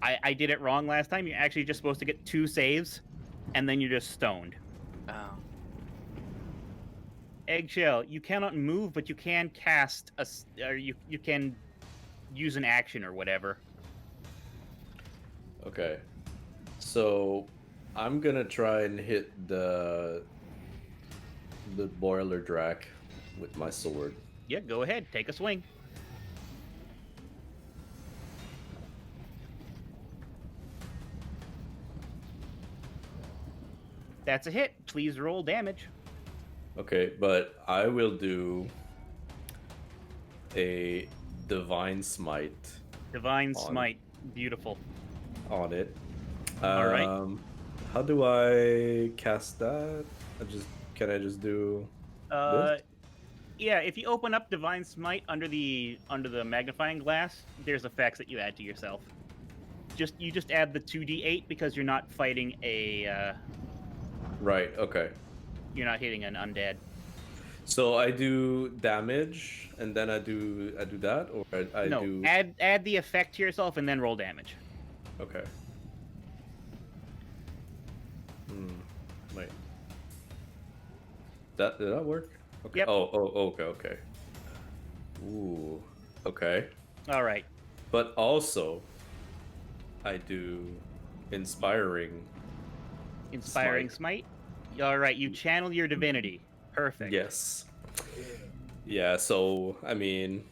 Speaker 2: I did it wrong last time. You're actually just supposed to get 2 saves, and then you're just stoned.
Speaker 1: oh.
Speaker 2: Eggshell, you cannot move, but you can cast or you can use an action or whatever.
Speaker 3: Okay. So I'm gonna try and hit the boiler drac with my sword.
Speaker 2: Yeah, go ahead, take a swing. That's a hit. Please roll damage.
Speaker 3: Okay, but I will do a divine smite
Speaker 2: Divine
Speaker 3: On.
Speaker 2: Smite. Beautiful.
Speaker 3: on it.
Speaker 2: All right.
Speaker 3: How do I cast that? Can I just do this?
Speaker 2: Yeah, if you open up Divine Smite under the magnifying glass, there's effects that you add to yourself. You just add the 2d8 because you're not fighting a
Speaker 3: Right, okay.
Speaker 2: you're not hitting an undead.
Speaker 3: So I do damage and then I do that, or I
Speaker 2: No,
Speaker 3: do
Speaker 2: add the effect to yourself and then roll damage.
Speaker 3: Okay. Wait. Did that work? Okay.
Speaker 2: Yep.
Speaker 3: Okay. Ooh. Okay.
Speaker 2: All right.
Speaker 3: But also, I do inspiring.
Speaker 2: Smite. All right, you channel your divinity. Perfect.
Speaker 3: Yes. Yeah. So I mean,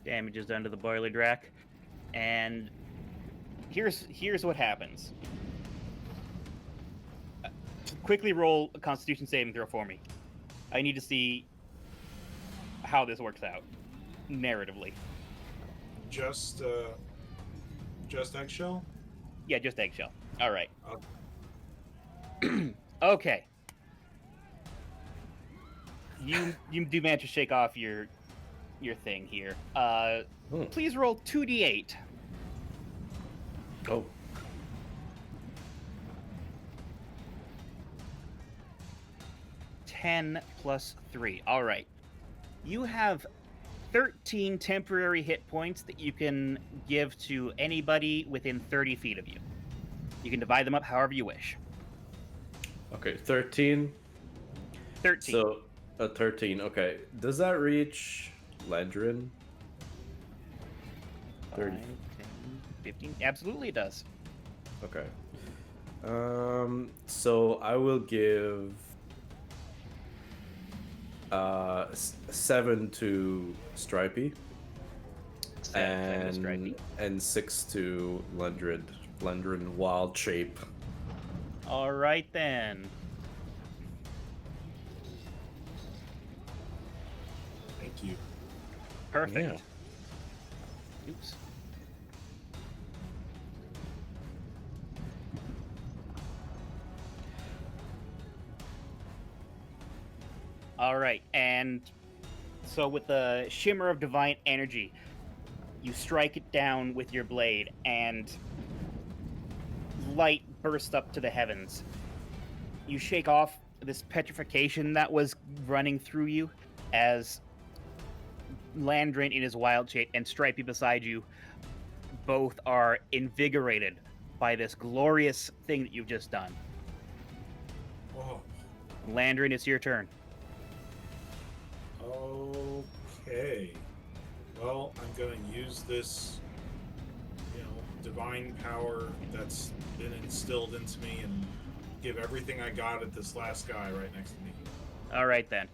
Speaker 2: Damage is done to the boiler drac, and here's what happens. Quickly roll a Constitution saving throw for me. I need to see how this works out narratively.
Speaker 4: Just eggshell?
Speaker 2: Yeah, just Eggshell. All right.
Speaker 4: Okay.
Speaker 2: Okay. You do manage to shake off your thing here. Please roll 2d8.
Speaker 3: Oh.
Speaker 2: +10 +3. All right. You have 13 temporary hit points that you can give to anybody within 30 feet of you. You can divide them up however you wish.
Speaker 3: Okay, 13.
Speaker 2: 13.
Speaker 3: So, 13. Okay. Does that reach Landrin? 30.
Speaker 2: 5, 10, 15. Absolutely it does.
Speaker 3: Okay. So I will give 7 to Stripey
Speaker 2: 7 to Stripey.
Speaker 3: and 6 to Lendrin Wild Shape.
Speaker 2: All right then.
Speaker 4: Thank you.
Speaker 2: Perfect. Oops. All right, and so with the shimmer of divine energy, you strike it down with your blade, and light bursts up to the heavens. You shake off this petrification that was running through you as Landrin in his wild shape and Stripey beside you both are invigorated by this glorious thing that you've just done.
Speaker 4: Oh,
Speaker 2: Landrin, it's your turn.
Speaker 4: okay. Well, I'm gonna use this, divine power that's been instilled into me and give everything I got at this last guy right next to me.
Speaker 2: All right then.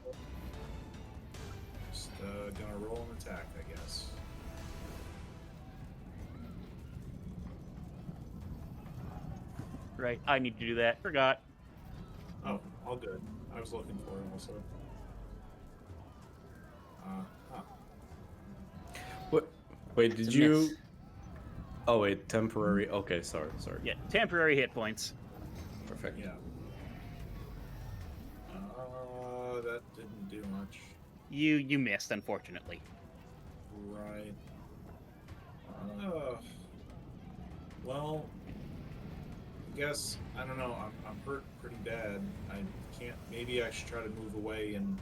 Speaker 4: Just gonna roll an attack, I guess.
Speaker 2: Right, I need to do that. Forgot.
Speaker 4: Oh, all good. I was looking for it also.
Speaker 3: What? Wait, did
Speaker 2: It's a
Speaker 3: you?
Speaker 2: miss.
Speaker 3: Oh wait, temporary. Okay, sorry.
Speaker 2: Yeah, temporary hit points.
Speaker 3: Perfect.
Speaker 4: Yeah. That didn't do much.
Speaker 2: You missed, unfortunately.
Speaker 4: Right. Well, I guess I don't know. I'm hurt pretty bad. I can't. Maybe I should try to move away and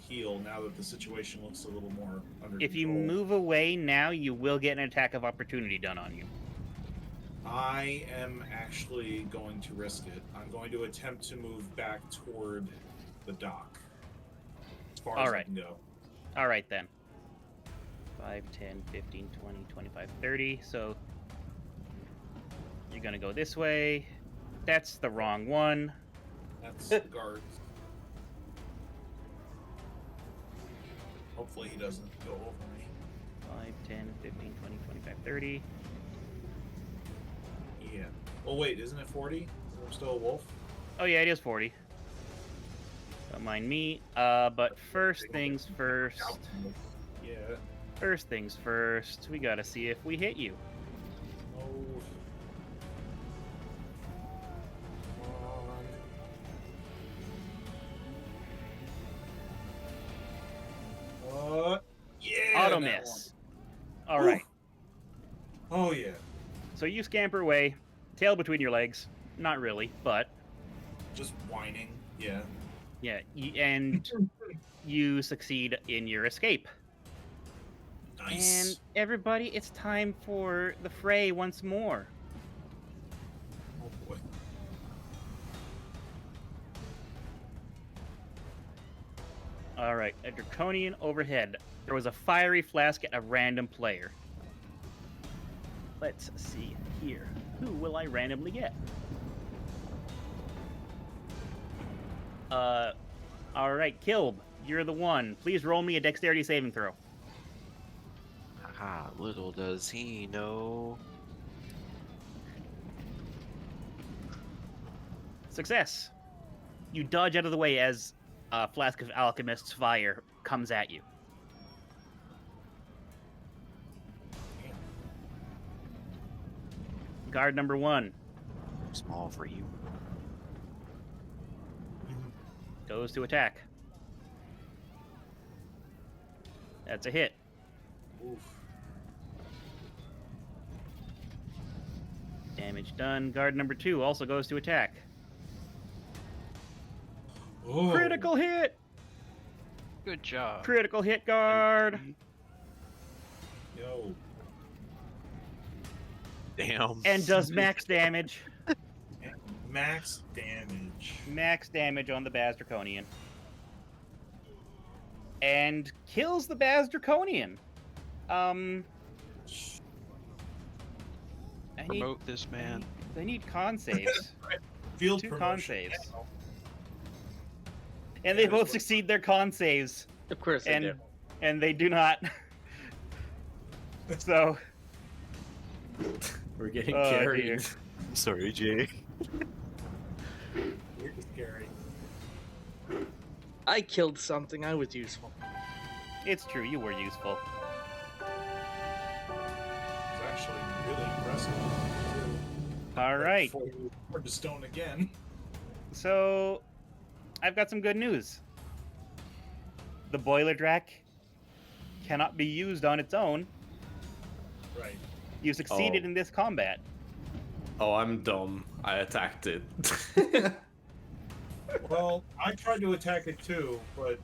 Speaker 4: heal now that the situation looks a little more under
Speaker 2: If you
Speaker 4: control.
Speaker 2: move away now, you will get an attack of opportunity done on you.
Speaker 4: I am actually going to risk it. I'm going to attempt to move back toward the dock. As far as I can go.
Speaker 2: All right then. 5, 10, 15, 20, 25, 30. So you're going to go this way. That's the wrong one.
Speaker 4: That's the guards. Hopefully he doesn't go over me.
Speaker 2: 5, 10, 15, 20, 25, 30.
Speaker 4: Yeah. Oh wait, isn't it 40? I'm still a wolf?
Speaker 2: Oh yeah, it is 40. Don't mind me. But first things first.
Speaker 4: Yeah.
Speaker 2: First things first. We gotta see if we hit you.
Speaker 4: Oh. Come on. Yeah.
Speaker 2: Auto
Speaker 4: that
Speaker 2: miss.
Speaker 4: one.
Speaker 2: All right.
Speaker 4: Oh yeah.
Speaker 2: So you scamper away, tail between your legs. Not really, but
Speaker 4: Just whining. Yeah.
Speaker 2: yeah. And you succeed in your escape.
Speaker 4: Nice.
Speaker 2: And everybody, it's time for the fray once more.
Speaker 4: Oh boy.
Speaker 2: All right, a draconian overhead. There was a fiery flask at a random player. Let's see here. Who will I randomly get? All right, Kilb, you're the one. Please roll me a dexterity saving throw.
Speaker 5: Ah, little does he know.
Speaker 2: Success. You dodge out of the way as a flask of alchemist's fire comes at you. Guard number 1
Speaker 5: Small for you.
Speaker 2: goes to attack. That's a hit.
Speaker 4: Oof.
Speaker 2: Damage done. Guard number 2 also goes to attack.
Speaker 4: Oh.
Speaker 2: Critical hit!
Speaker 6: Good job.
Speaker 2: Critical hit, guard!
Speaker 4: Yo.
Speaker 5: Damn.
Speaker 2: And does max damage.
Speaker 4: Max damage.
Speaker 2: Max damage on the Baz Draconian. And kills the Baz Draconian. I need,
Speaker 6: Promote this man.
Speaker 2: I need con saves.
Speaker 4: Field
Speaker 2: 2 con
Speaker 4: promotion.
Speaker 2: saves. And they both succeed their con saves.
Speaker 1: Of course they do.
Speaker 2: And they do not. So
Speaker 3: We're getting
Speaker 2: Oh,
Speaker 3: carried.
Speaker 2: dear.
Speaker 5: Sorry, Jay.
Speaker 4: You're just scary.
Speaker 1: I killed something. I was useful.
Speaker 2: it's true, you were useful.
Speaker 4: It's actually really impressive.
Speaker 2: All right.
Speaker 4: Before you poured the stone again.
Speaker 2: So I've got some good news. The boiler drac cannot be used on its own.
Speaker 4: Right.
Speaker 2: You succeeded
Speaker 3: Oh.
Speaker 2: in this combat.
Speaker 3: Oh, I'm dumb. I attacked it.
Speaker 4: Well, I tried to attack it too, but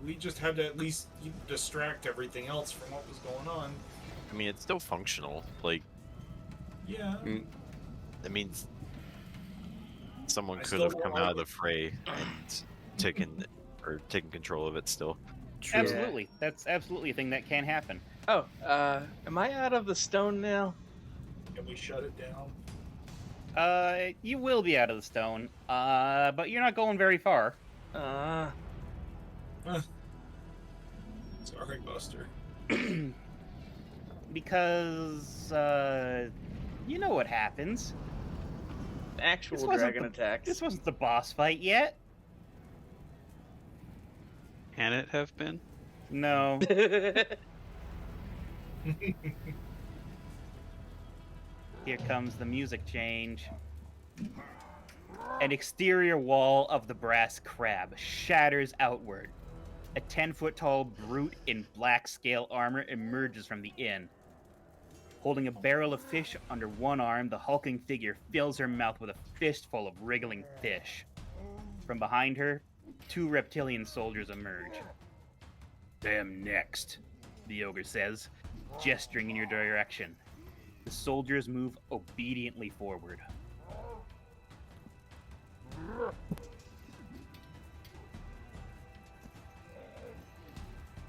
Speaker 4: we just had to at least distract everything else from what was going on.
Speaker 5: I mean, it's still functional. Like,
Speaker 4: Yeah.
Speaker 5: that means someone
Speaker 4: I
Speaker 5: could
Speaker 4: still
Speaker 5: have
Speaker 4: don't
Speaker 5: come
Speaker 4: like
Speaker 5: out of
Speaker 4: it.
Speaker 5: the fray and taken control of it still.
Speaker 3: True.
Speaker 2: Absolutely. That's absolutely a thing that can happen.
Speaker 1: Oh, am I out of the stone now?
Speaker 4: Can we shut it down?
Speaker 2: You will be out of the stone, but you're not going very far.
Speaker 4: Sorry, Buster.
Speaker 2: Because, you know what happens.
Speaker 1: Actual
Speaker 2: This wasn't
Speaker 1: dragon attacks.
Speaker 2: This wasn't the boss fight yet.
Speaker 6: Can it have been?
Speaker 2: No. Here comes the music change. An exterior wall of the brass crab shatters outward. A 10-foot-tall brute in black scale armor emerges from the inn. Holding a barrel of fish under one arm, the hulking figure fills her mouth with a fistful of wriggling fish. From behind her, 2 reptilian soldiers emerge. "Them next," the ogre says, gesturing in your direction. The soldiers move obediently forward.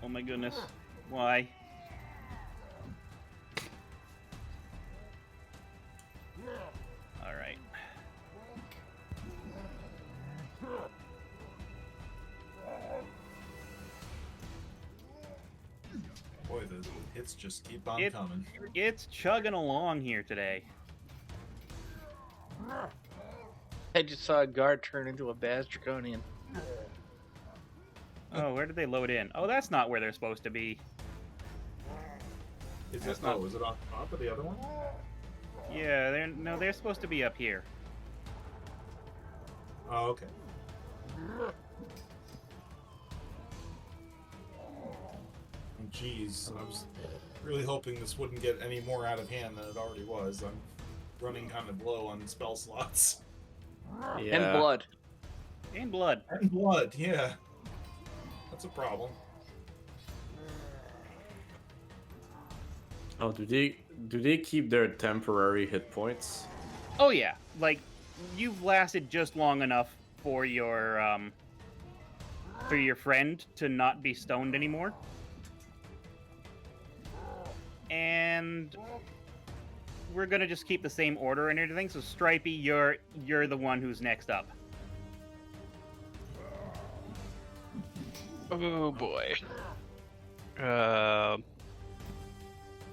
Speaker 2: Oh my goodness. Why? Alright.
Speaker 4: Boy, the hits just keep on
Speaker 2: It-
Speaker 4: coming.
Speaker 2: It's chugging along here today.
Speaker 1: I just saw a guard turn into a Baz Draconian.
Speaker 2: Oh, where did they load in? Oh, that's not where they're supposed to be.
Speaker 4: Is
Speaker 2: That's
Speaker 4: it?
Speaker 2: not-
Speaker 4: Oh, is it on top of the other one?
Speaker 2: Yeah, they're supposed to be up here.
Speaker 4: Oh, okay. Jeez, I was really hoping this wouldn't get any more out of hand than it already was. I'm running kind of low on spell slots.
Speaker 3: Yeah.
Speaker 1: And blood.
Speaker 2: And blood.
Speaker 4: And blood, yeah. That's a problem.
Speaker 3: Oh, do they keep their temporary hit points?
Speaker 2: Oh yeah, like you've lasted just long enough for your friend to not be stoned anymore. And we're gonna just keep the same order and everything. So Stripey, you're the one who's next up.
Speaker 6: Oh boy.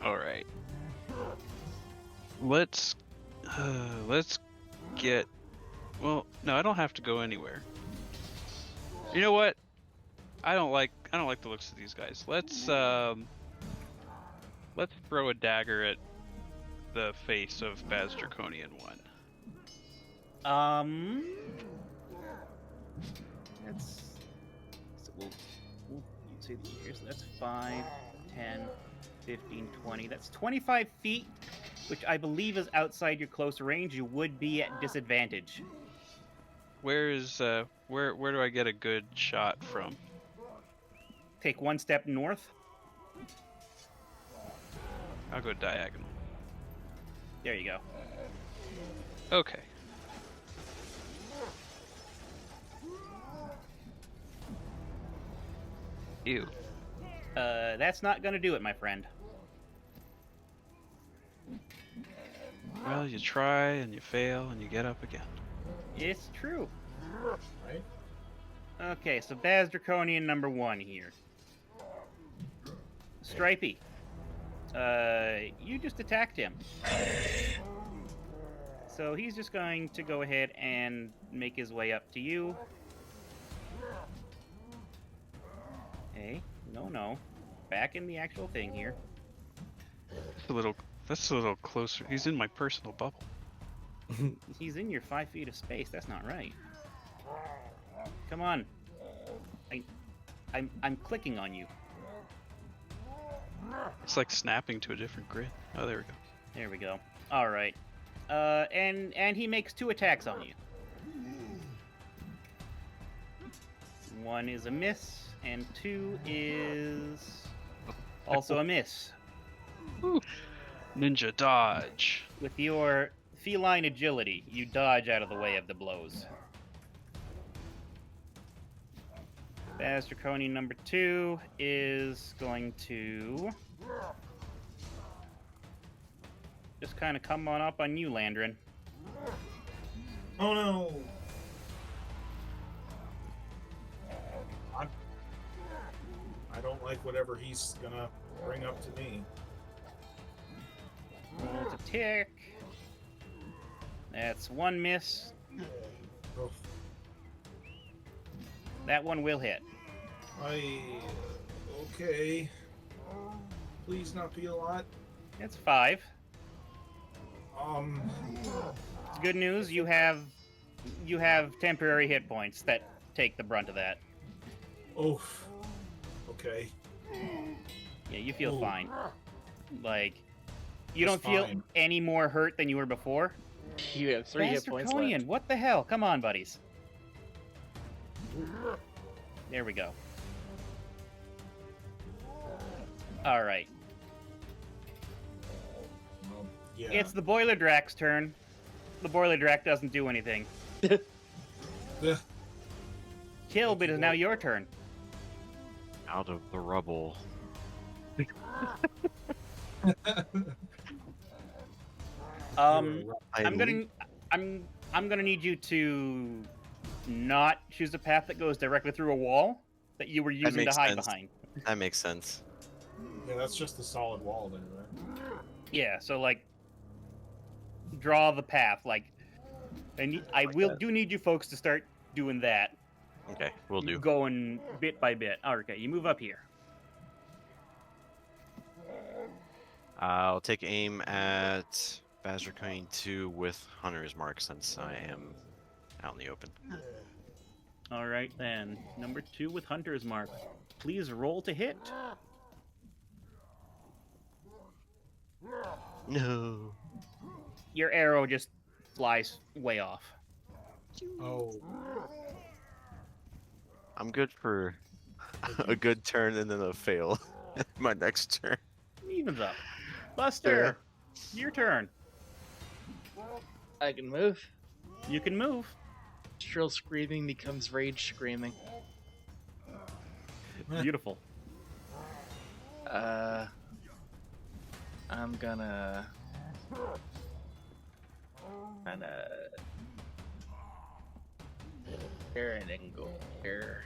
Speaker 6: All right. Let's get. Well, no, I don't have to go anywhere. You know what? I don't like the looks of these guys. Let's throw a dagger at the face of Baz Draconian 1.
Speaker 2: That's so we'll see the years. That's 5, 10, 15, 20. That's 25 feet, which I believe is outside your close range. You would be at disadvantage.
Speaker 6: Where do I get a good shot from?
Speaker 2: Take 1 step north.
Speaker 6: I'll go diagonal.
Speaker 2: There you go.
Speaker 6: Okay. Ew.
Speaker 2: That's not gonna do it, my friend.
Speaker 6: Well, you try and you fail and you get up again.
Speaker 2: It's true.
Speaker 4: Right?
Speaker 2: Okay, so Baz Draconian number 1 here. Stripey. You just attacked him. So he's just going to go ahead and make his way up to you. Hey, no. Back in the actual thing here.
Speaker 6: That's a little closer. He's in my personal bubble.
Speaker 2: He's in your 5 feet of space. That's not right. Come on. I'm clicking on you.
Speaker 6: It's like snapping to a different grid. Oh, there we go.
Speaker 2: There we go. All right. And he makes 2 attacks on you. One is a miss, and 2 is also a miss.
Speaker 6: Woo. Ninja dodge.
Speaker 2: With your feline agility, you dodge out of the way of the blows. Baz Draconian number 2 is going to just kind of come on up on you, Landrin.
Speaker 4: Oh no! I don't like whatever he's gonna bring up to me.
Speaker 2: Roll to tick. That's 1 miss.
Speaker 4: Oh,
Speaker 2: That one will hit.
Speaker 4: okay. Please not be a lot.
Speaker 2: That's 5.
Speaker 4: It's
Speaker 2: Good news, you have temporary hit points that take the brunt of that.
Speaker 4: Oh. Okay.
Speaker 2: Yeah, you feel
Speaker 4: Ooh.
Speaker 2: fine. Like, you
Speaker 4: Just
Speaker 2: don't feel
Speaker 4: fine.
Speaker 2: any more hurt than you were before.
Speaker 1: You have 3 hit points
Speaker 2: Draconian,
Speaker 1: left.
Speaker 2: what the hell? Come on, buddies. There we go. All right.
Speaker 4: Yeah.
Speaker 2: It's the Boiler Drak's turn. The Boiler Drak doesn't do anything.
Speaker 4: Ugh.
Speaker 2: Kilb, it is now your turn.
Speaker 5: Out of the rubble.
Speaker 2: I'm
Speaker 5: I
Speaker 2: gonna need you to not choose a path that goes directly through a wall that you were using to
Speaker 5: makes
Speaker 2: hide
Speaker 5: sense.
Speaker 2: behind.
Speaker 5: That makes sense.
Speaker 4: Yeah, that's just the solid wall there, right?
Speaker 2: Yeah, so like draw the path, like, and I do need you folks to start doing that.
Speaker 5: Okay, we'll do.
Speaker 2: Going bit by bit. Okay, you move up here.
Speaker 5: I'll take aim at Baz Draconian 2 with Hunter's Mark since I am out in the open.
Speaker 2: All right then, number 2 with Hunter's Mark. Please roll to hit.
Speaker 5: No.
Speaker 2: Your arrow just flies way off.
Speaker 4: Oh.
Speaker 5: I'm good for a good turn and then a fail. My next turn.
Speaker 2: Evens up. Buster, your turn.
Speaker 1: I can move.
Speaker 2: You can move.
Speaker 1: Shrill screaming becomes rage screaming.
Speaker 2: Beautiful.
Speaker 1: I'm gonna there an angle here.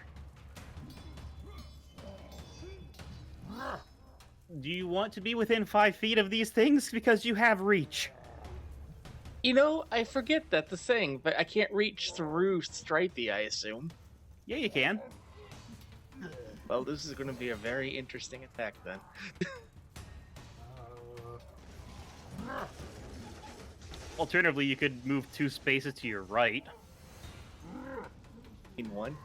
Speaker 2: Do you want to be within 5 feet of these things? Because you have reach.
Speaker 1: You know, I forget that's the thing, but I can't reach through Stripey, I assume.
Speaker 2: Yeah, you can.
Speaker 1: Well, this is going to be a very interesting attack then.
Speaker 2: Alternatively, you could move 2 spaces to your right.
Speaker 1: In one.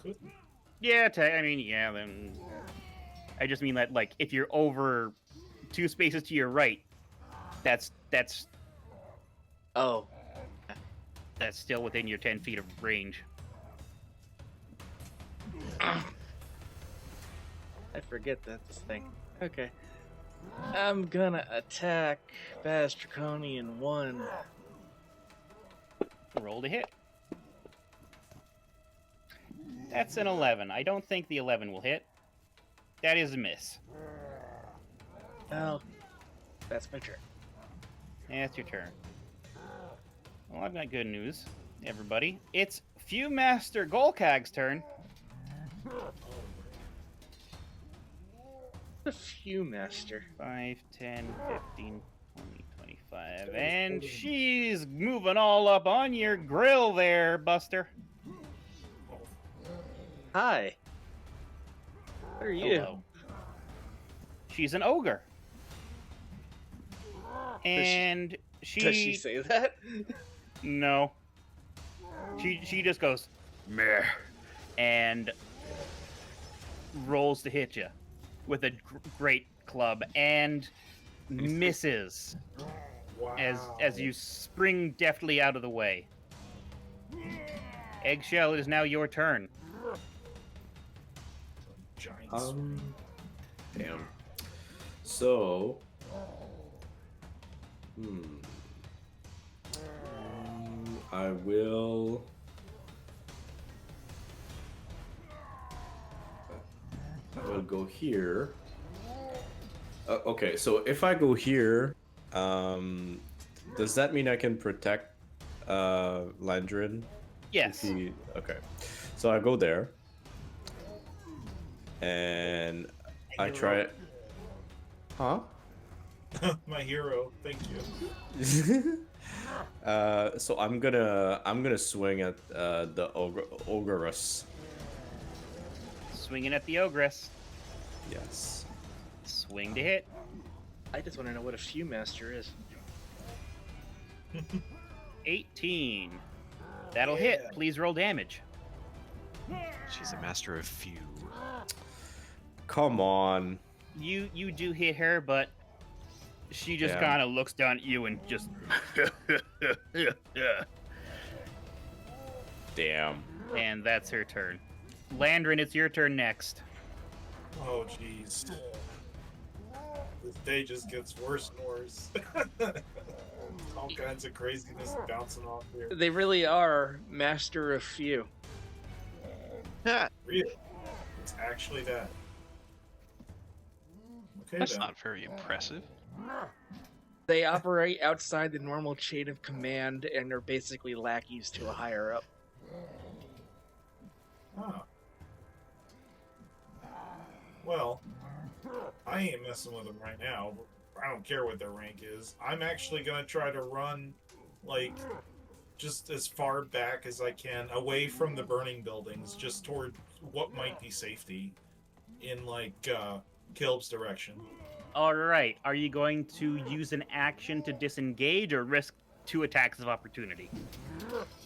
Speaker 4: Could
Speaker 2: Yeah, yeah, then... I just mean that, like, if you're over 2 spaces to your right, that's
Speaker 1: Oh,
Speaker 2: still within your 10 feet of range.
Speaker 1: I forget that's the thing. Okay. I'm gonna attack Baz Draconian 1.
Speaker 2: Roll to hit. That's an 11. I don't think the 11 will hit. That is a miss.
Speaker 1: Well, that's my turn.
Speaker 2: Yeah, it's your turn. Well, I've got good news, everybody. It's Viewmaster Golcag's turn.
Speaker 1: The Viewmaster.
Speaker 2: 5, 10, 15, 20, 25. And she's moving all up on your grill there, Buster.
Speaker 1: Hi. What are you?
Speaker 2: Hello. She's an ogre. And
Speaker 1: Does she say that?
Speaker 2: No. She just goes, meh, and rolls to hit you with a great club and misses
Speaker 4: Wow.
Speaker 2: as you spring deftly out of the way. Eggshell, it is now your turn.
Speaker 4: Giant
Speaker 3: Damn. So, I will. Go here. Okay, so if I go here, does that mean I can protect Landrin?
Speaker 2: Yes.
Speaker 3: Okay, so I go there, and I try it. Huh?
Speaker 4: My hero, thank you.
Speaker 3: So I'm gonna swing at the ogress.
Speaker 2: Swinging at the ogress.
Speaker 3: Yes.
Speaker 2: Swing to hit.
Speaker 1: I just want to know what a Viewmaster is.
Speaker 2: 18. That'll hit. Please roll damage.
Speaker 5: She's a master of few.
Speaker 3: Come on.
Speaker 2: You do hit her, but she just
Speaker 3: Yeah.
Speaker 2: kind of looks down at you and just
Speaker 3: Damn.
Speaker 2: and that's her turn. Landrin, it's your turn next.
Speaker 4: Oh, jeez. This day just gets worse and worse. All kinds of craziness bouncing off here.
Speaker 1: They really are master of few.
Speaker 4: Really? It's actually that. Okay,
Speaker 6: That's
Speaker 4: then.
Speaker 6: not very impressive.
Speaker 1: They operate outside the normal chain of command and are basically lackeys to a higher up.
Speaker 4: Ah. Well, I ain't messing with them right now. I don't care what their rank is. I'm actually gonna try to run, like, just as far back as I can, away from the burning buildings, just toward what might be safety, in, like, Kilb's direction.
Speaker 2: All right. Are you going to use an action to disengage or risk 2 attacks of opportunity?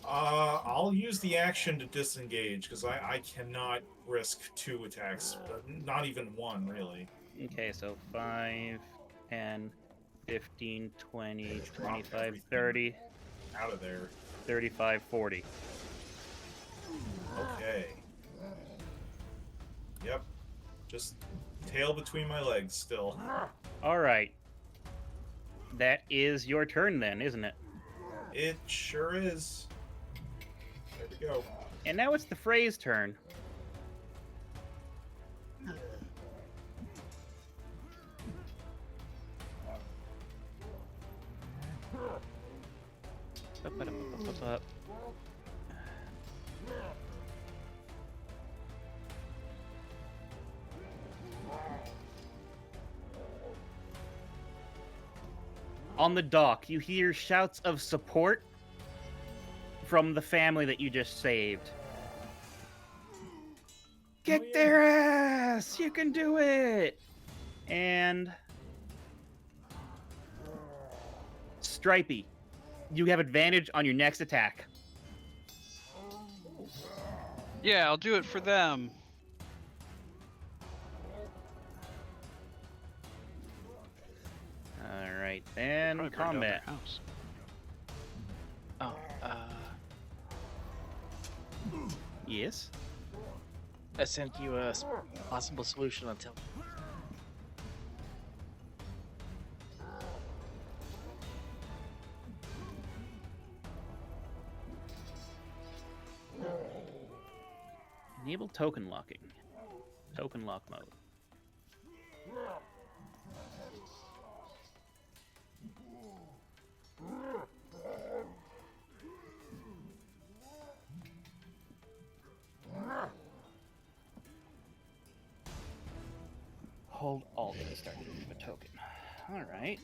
Speaker 4: I'll use the action to disengage, because I cannot risk 2 attacks, not even 1, really.
Speaker 2: Okay, so 5, 10, 15, 20,
Speaker 4: Drop
Speaker 2: 25,
Speaker 4: everything.
Speaker 2: 30,
Speaker 4: Out of there.
Speaker 2: 35, 40.
Speaker 4: Okay. Yep. Just tail between my legs still.
Speaker 2: All right. That is your turn then, isn't it?
Speaker 4: It sure is. There we go.
Speaker 2: And now it's the Frey's turn. On the dock, you hear shouts of support from the family that you just saved. Kick
Speaker 4: yeah.
Speaker 2: their ass! You can do it! And Stripey, you have advantage on your next attack.
Speaker 6: Yeah, I'll do it for them.
Speaker 2: All right, then
Speaker 6: Probably burned down their
Speaker 2: combat.
Speaker 6: house.
Speaker 1: Oh,
Speaker 2: Yes.
Speaker 1: I sent you a possible solution on tele.
Speaker 2: Enable token locking. Token lock mode. Hold Alt to start to move a token. All right.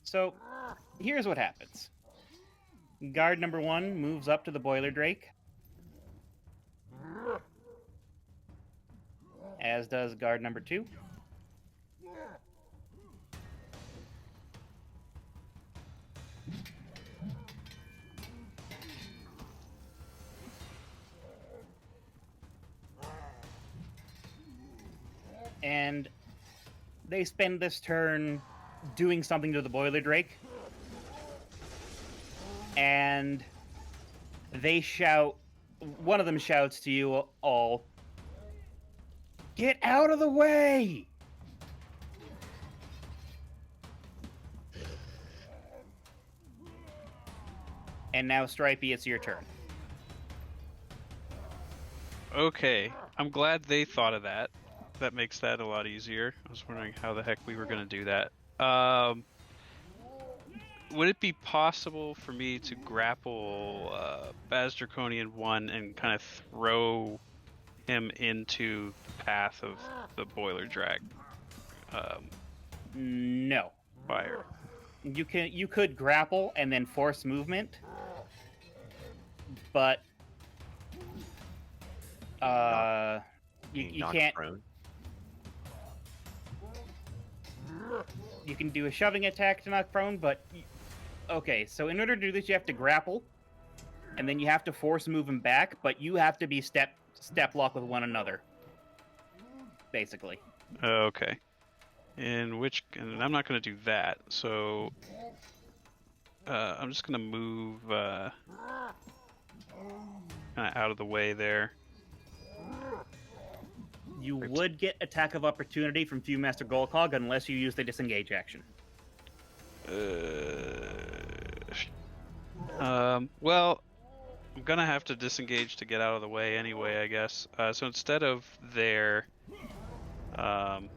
Speaker 2: So here's what happens. Guard number 1 moves up to the Boiler Drake, as does guard number 2. And they spend this turn doing something to the Boiler Drake. And they shout, one of them shouts to you all, "Get out of the way!" And now, Stripey, it's your turn.
Speaker 6: Okay, I'm glad they thought of that. That makes that a lot easier. I was wondering how the heck we were going to do that. Would it be possible for me to grapple Baz Draconian 1 and kind of throw him into the path of the Boiler Drag
Speaker 2: No.
Speaker 6: fire?
Speaker 2: You could grapple and then force movement, but you
Speaker 5: Knocked
Speaker 2: can't.
Speaker 5: prone.
Speaker 2: You can do a shoving attack to knock prone, but okay. So in order to do this, you have to grapple, and then you have to force move him back. But you have to be step lock with one another, basically.
Speaker 6: Okay. And I'm not going to do that. So I'm just going to move kind of out of the way there.
Speaker 2: You would get attack of opportunity from Viewmaster Golcog unless you use the disengage action.
Speaker 6: Well, I'm gonna have to disengage to get out of the way anyway, I guess. So instead of there, I'll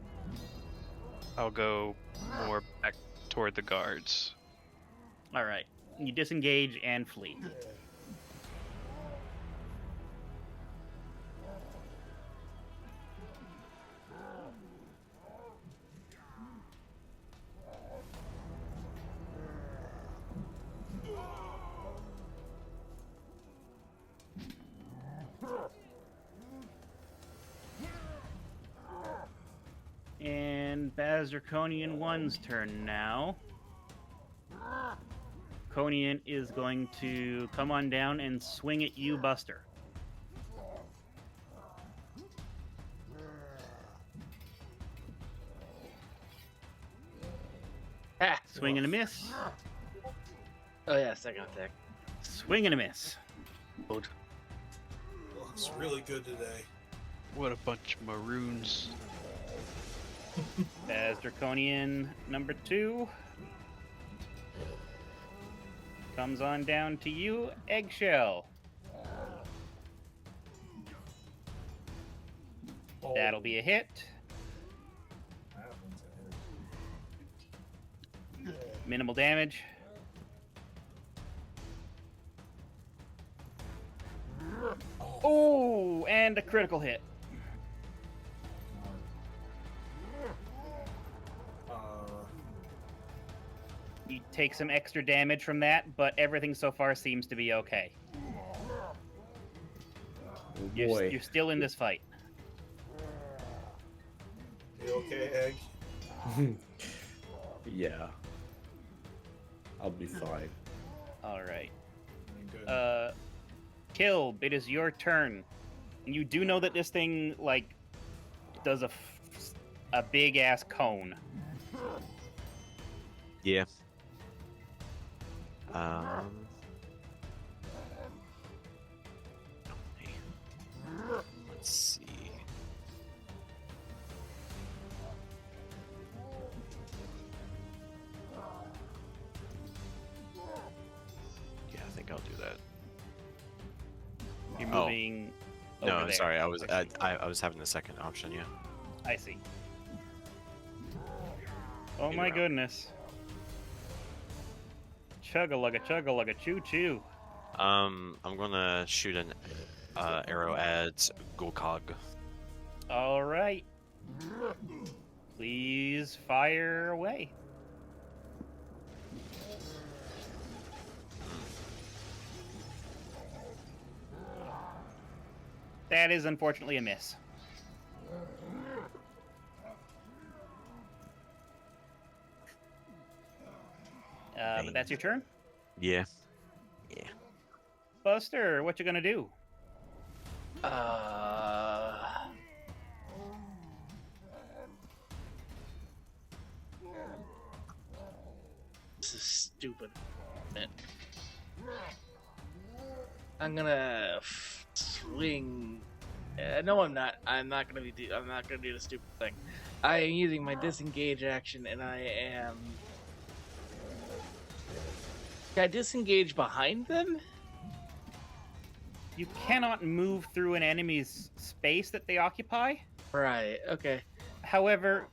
Speaker 6: go more back toward the guards.
Speaker 2: All right. You disengage and flee. And Baz Draconian 1's turn now. Draconian is going to come on down and swing at you, Buster.
Speaker 1: Ah,
Speaker 2: Swing and a miss.
Speaker 1: Oh yeah, second attack.
Speaker 2: Swing and a miss.
Speaker 1: Good.
Speaker 4: Looks really good today.
Speaker 6: What a bunch of maroons.
Speaker 2: Baz Draconian number 2 comes on down to you, Eggshell.
Speaker 4: Oh,
Speaker 2: That'll be a hit.
Speaker 4: that one's a hit.
Speaker 2: Minimal damage. Oh, and a critical hit. You take some extra damage from that, but everything so far seems to be okay.
Speaker 3: Oh boy.
Speaker 2: You're still in this fight.
Speaker 4: You okay, Egg?
Speaker 3: Yeah. I'll be fine.
Speaker 2: All right.
Speaker 4: I'm good.
Speaker 2: Kilb, it is your turn. And you do know that this thing, like, does a big-ass cone.
Speaker 5: Yeah. Let's see. Yeah, I think I'll do that.
Speaker 2: You're
Speaker 5: Oh.
Speaker 2: moving.
Speaker 5: No,
Speaker 2: over there.
Speaker 5: sorry. I was
Speaker 2: see.
Speaker 5: I was having the second option. Yeah.
Speaker 2: I see. Oh
Speaker 5: Either
Speaker 2: my
Speaker 5: route.
Speaker 2: goodness. Chugga-lugga, choo-choo.
Speaker 5: I'm gonna shoot an arrow at Golcog.
Speaker 2: All right. Please fire away. That is unfortunately a miss. But that's your turn.
Speaker 5: Yeah. Yeah.
Speaker 2: Buster, what you gonna do?
Speaker 1: This is stupid. I'm gonna swing. No, I'm not. I'm not gonna do the stupid thing. I am using my disengage action, and I am. Can I disengage behind them?
Speaker 2: You cannot move through an enemy's space that they occupy.
Speaker 1: Right. Okay.
Speaker 2: However,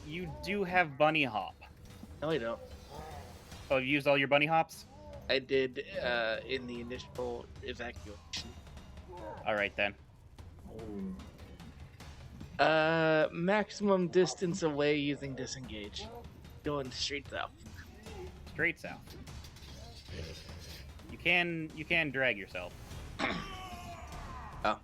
Speaker 2: you do have bunny hop.
Speaker 1: No, I don't.
Speaker 2: Oh, you used all your bunny hops?
Speaker 1: I did in the initial evacuation.
Speaker 2: All right then.
Speaker 1: Maximum distance away using disengage. Going straight south.
Speaker 2: Straight south. You can drag yourself.
Speaker 1: Oh.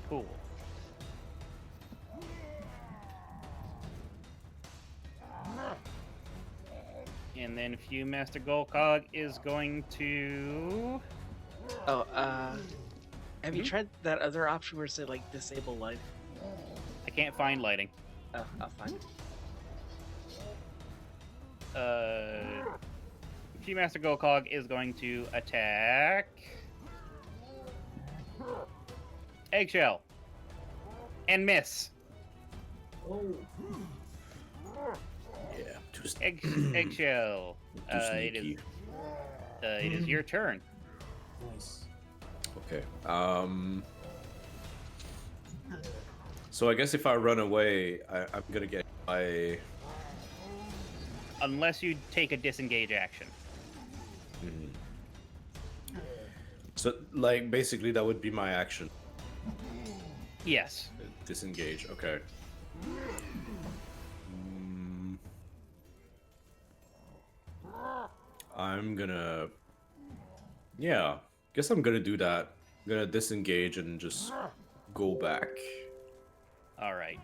Speaker 2: Cool. And then Master Golcog is going to...
Speaker 1: Oh, have you tried that other option where it said, like, disable light?
Speaker 2: I can't find lighting.
Speaker 1: Oh, I'll find it.
Speaker 2: Master Golcog is going to attack... Eggshell. And miss.
Speaker 3: Yeah. Too
Speaker 2: Eggshell.
Speaker 3: sneaky.
Speaker 2: It is your turn.
Speaker 4: Nice.
Speaker 3: Okay. So I guess if I run away, I'm gonna get my.
Speaker 2: Unless you take a disengage action.
Speaker 3: So like basically that would be my action.
Speaker 2: Yes.
Speaker 3: Disengage. Okay. I'm gonna. Yeah. Guess I'm gonna do that. I'm gonna disengage and just go back.
Speaker 2: All right.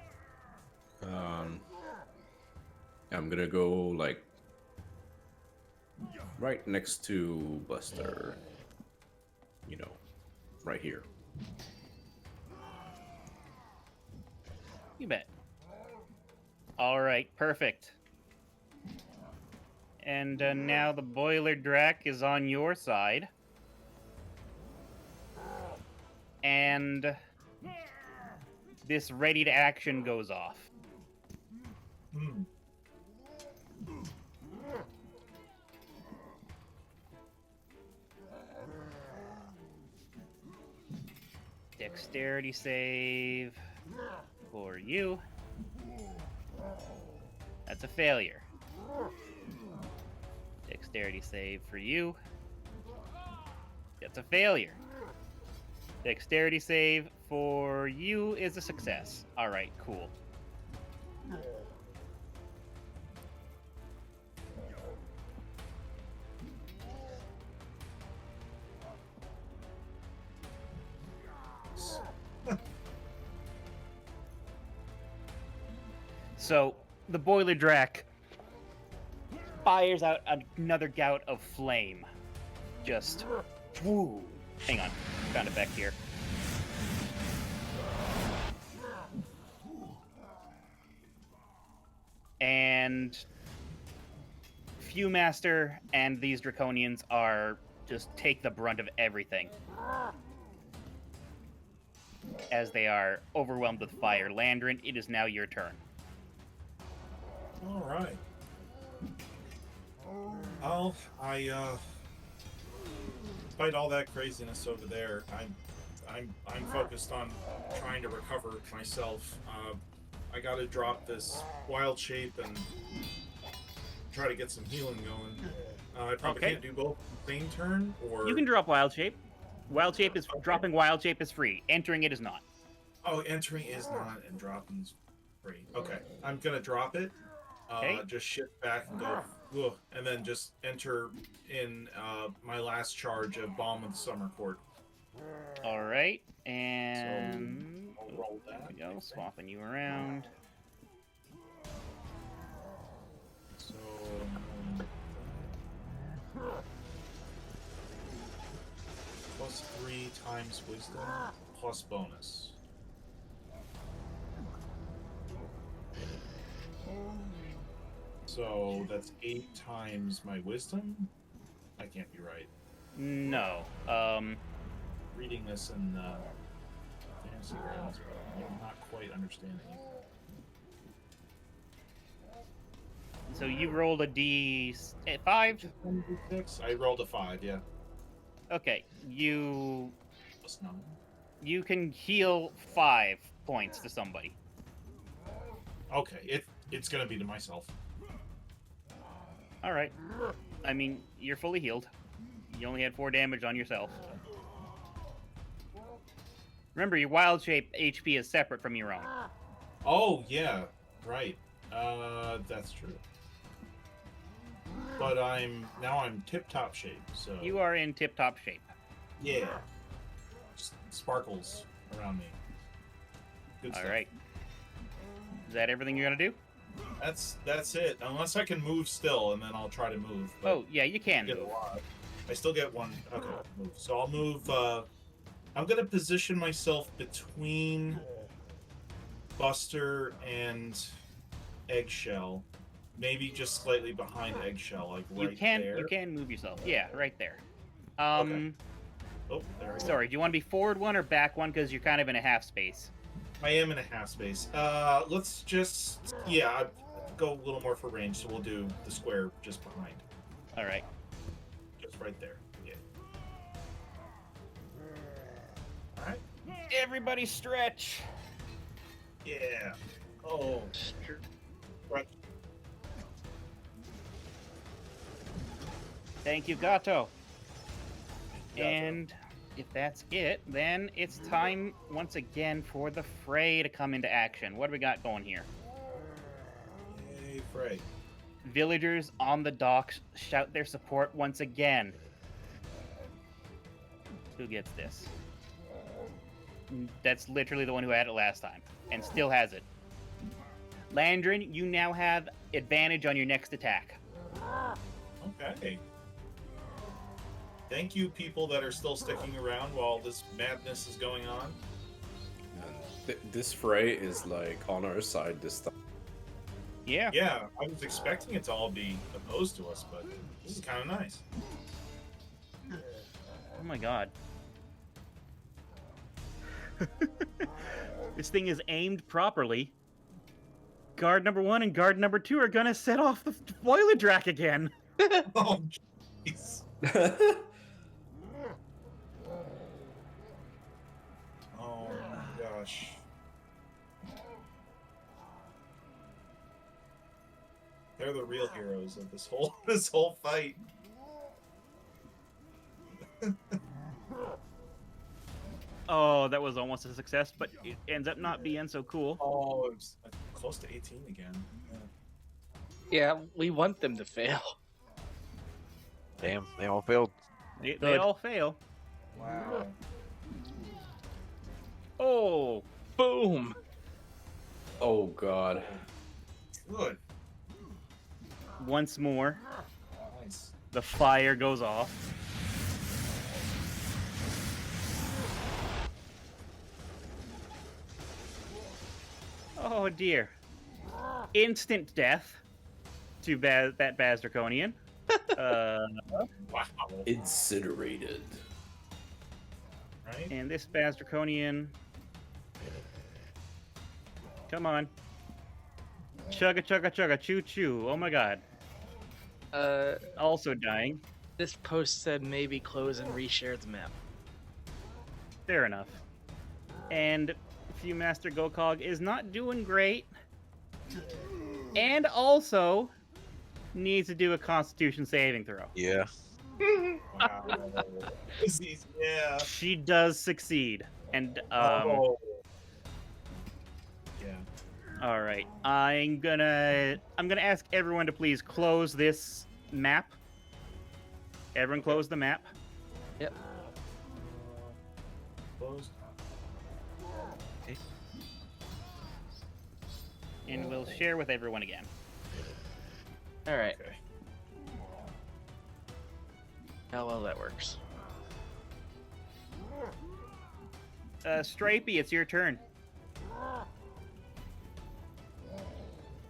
Speaker 3: I'm gonna go like right next to Buster. You know, right here.
Speaker 2: You bet. All right, perfect. And now the Boiler Drac is on your side. And this ready to action goes off.
Speaker 4: Hmm.
Speaker 2: Dexterity save for you. That's a failure. Dexterity save for you. That's a failure. Dexterity save for you is a success. All right, cool. So, the Boiler Drac fires out another gout of flame. Just, woo. Hang on, found it back here. And Viewmaster and these Draconians are just take the brunt of everything. as they are overwhelmed with fire. Landrin, it is now your turn.
Speaker 4: All right. Despite all that craziness over there, I'm focused on trying to recover myself. I got to drop this wild shape and try to get some healing going. I probably can't do both at the same turn, or
Speaker 2: You can drop Wild Shape. Wild Shape is dropping Wild Shape is free. Entering it is not.
Speaker 4: Oh, entering is not and dropping is free. Okay, I'm gonna drop it.
Speaker 2: Okay.
Speaker 4: Just shift back and go, ugh, and then just enter in my last charge of Balm of the Summer Court.
Speaker 2: All right, and
Speaker 4: I'll roll that.
Speaker 2: there we go. Swapping you around.
Speaker 4: So +3 times wisdom plus bonus. So that's 8 times my wisdom. I can't be right.
Speaker 2: No.
Speaker 4: Reading this in Fantasy Grounds, but I'm not quite understanding it.
Speaker 2: So you rolled a D5.
Speaker 4: I rolled a 5, yeah.
Speaker 2: Okay, you
Speaker 4: +9.
Speaker 2: you can heal 5 points to somebody.
Speaker 4: Okay, it's gonna be to myself.
Speaker 2: All right. I mean, you're fully healed. You only had 4 damage on yourself. Remember, your wild shape HP is separate from your own.
Speaker 4: Oh yeah, right. That's true. But I'm tip-top shape, so
Speaker 2: You are in tip-top shape.
Speaker 4: yeah. Just sparkles around me. Good
Speaker 2: All
Speaker 4: stuff.
Speaker 2: right. Is that everything you're gonna do?
Speaker 4: That's it. Unless I can move still, and then I'll try to move. But
Speaker 2: Oh, yeah, you can
Speaker 4: I get a
Speaker 2: move.
Speaker 4: lot. I still get one. Okay, move. So I'll move. I'm gonna position myself between Buster and Eggshell. Maybe just slightly behind Eggshell, like right there.
Speaker 2: You can move yourself. Yeah, right there.
Speaker 4: Okay. Oh, there we go.
Speaker 2: Sorry, do you want to be forward one or back one? Because you're kind of in a half space.
Speaker 4: I am in a half space. Let's just I'd go a little more for range, so we'll do the square just behind,
Speaker 2: All right.
Speaker 4: just right there. Yeah. All right.
Speaker 2: Everybody stretch.
Speaker 4: Yeah. Oh. Right.
Speaker 2: Thank you, Gato.
Speaker 4: Gato.
Speaker 2: And if that's it, then it's time once again for the fray to come into action. What do we got going here?
Speaker 4: Yay, Frey.
Speaker 2: Villagers on the docks shout their support once again. Who gets this? That's literally the one who had it last time, and still has it. Landrin, you now have advantage on your next attack.
Speaker 4: Okay. Thank you, people that are still sticking around while this madness is going on.
Speaker 3: And this fray is like on our side this time.
Speaker 2: Yeah.
Speaker 4: Yeah, I was expecting it to all be opposed to us, but this is kind of nice.
Speaker 2: Oh my god. This thing is aimed properly. Guard number 1 and guard number 2 are gonna set off the boiler drac again.
Speaker 4: Oh, jeez. Oh my gosh. They're the real heroes of this whole fight.
Speaker 2: Oh, that was almost a success, but it ends up not being so cool.
Speaker 4: Oh, it's close to 18 again.
Speaker 1: Yeah, we want them to fail.
Speaker 5: Damn, they all failed.
Speaker 2: They
Speaker 1: Good.
Speaker 2: all fail.
Speaker 4: Wow.
Speaker 2: Oh,
Speaker 1: Boom!
Speaker 3: Oh god.
Speaker 4: Good.
Speaker 2: once more,
Speaker 4: Nice.
Speaker 2: the fire goes off. Oh dear. Instant death to that Baz Draconian.
Speaker 4: Wow.
Speaker 3: Incinerated.
Speaker 4: Right?
Speaker 2: And this Baz Draconian Come on. Chugga chugga chugga choo choo. Oh my god. Also dying.
Speaker 1: This post said maybe close and reshare the map.
Speaker 2: Fair enough. And Viewmaster Gokog is not doing great. And also needs to do a Constitution saving throw.
Speaker 5: Yeah.
Speaker 4: Wow. Yeah.
Speaker 2: She does succeed. And
Speaker 4: Oh. Yeah.
Speaker 2: all right. I'm gonna ask everyone to please close this map. Everyone close the map.
Speaker 1: Yep.
Speaker 4: Closed.
Speaker 2: And we'll share with everyone again.
Speaker 1: All right.
Speaker 4: Okay.
Speaker 1: How well that works.
Speaker 2: Stripey, it's your turn.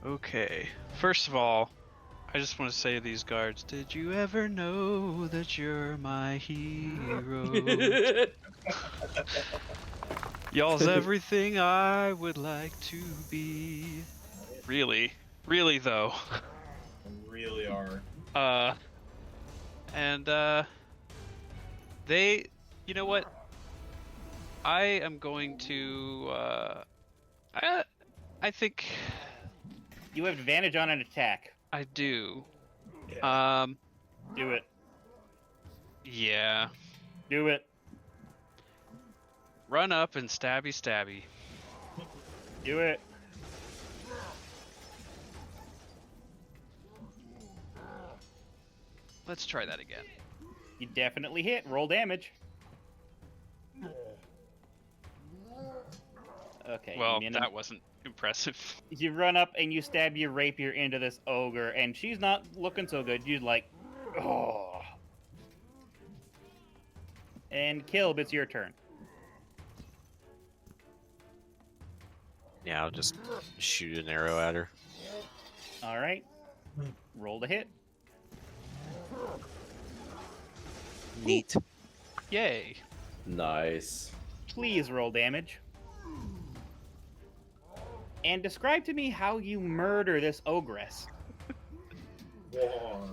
Speaker 6: Okay. First of all, I just want to say to these guards, did you ever know that you're my hero? Y'all's everything I would like to be. Really? Really though.
Speaker 4: They really are.
Speaker 6: They, you know what? I am going to, I think
Speaker 2: You have advantage on an attack.
Speaker 6: I do.
Speaker 4: Yeah.
Speaker 2: Do it.
Speaker 6: Yeah.
Speaker 2: Do it.
Speaker 6: Run up and stabby stabby.
Speaker 2: Do it.
Speaker 6: Let's try that again.
Speaker 2: You definitely hit. Roll damage. Okay.
Speaker 6: Well,
Speaker 2: Minna,
Speaker 6: that wasn't impressive.
Speaker 2: you run up and you stab your rapier into this ogre, and she's not looking so good. You're like, oh. And Kilb, it's your turn.
Speaker 5: Yeah, I'll just shoot an arrow at her.
Speaker 2: All right. Roll to hit.
Speaker 5: Neat.
Speaker 6: Yay.
Speaker 3: Nice.
Speaker 2: Please roll damage. And describe to me how you murder this ogress.
Speaker 4: Whoa.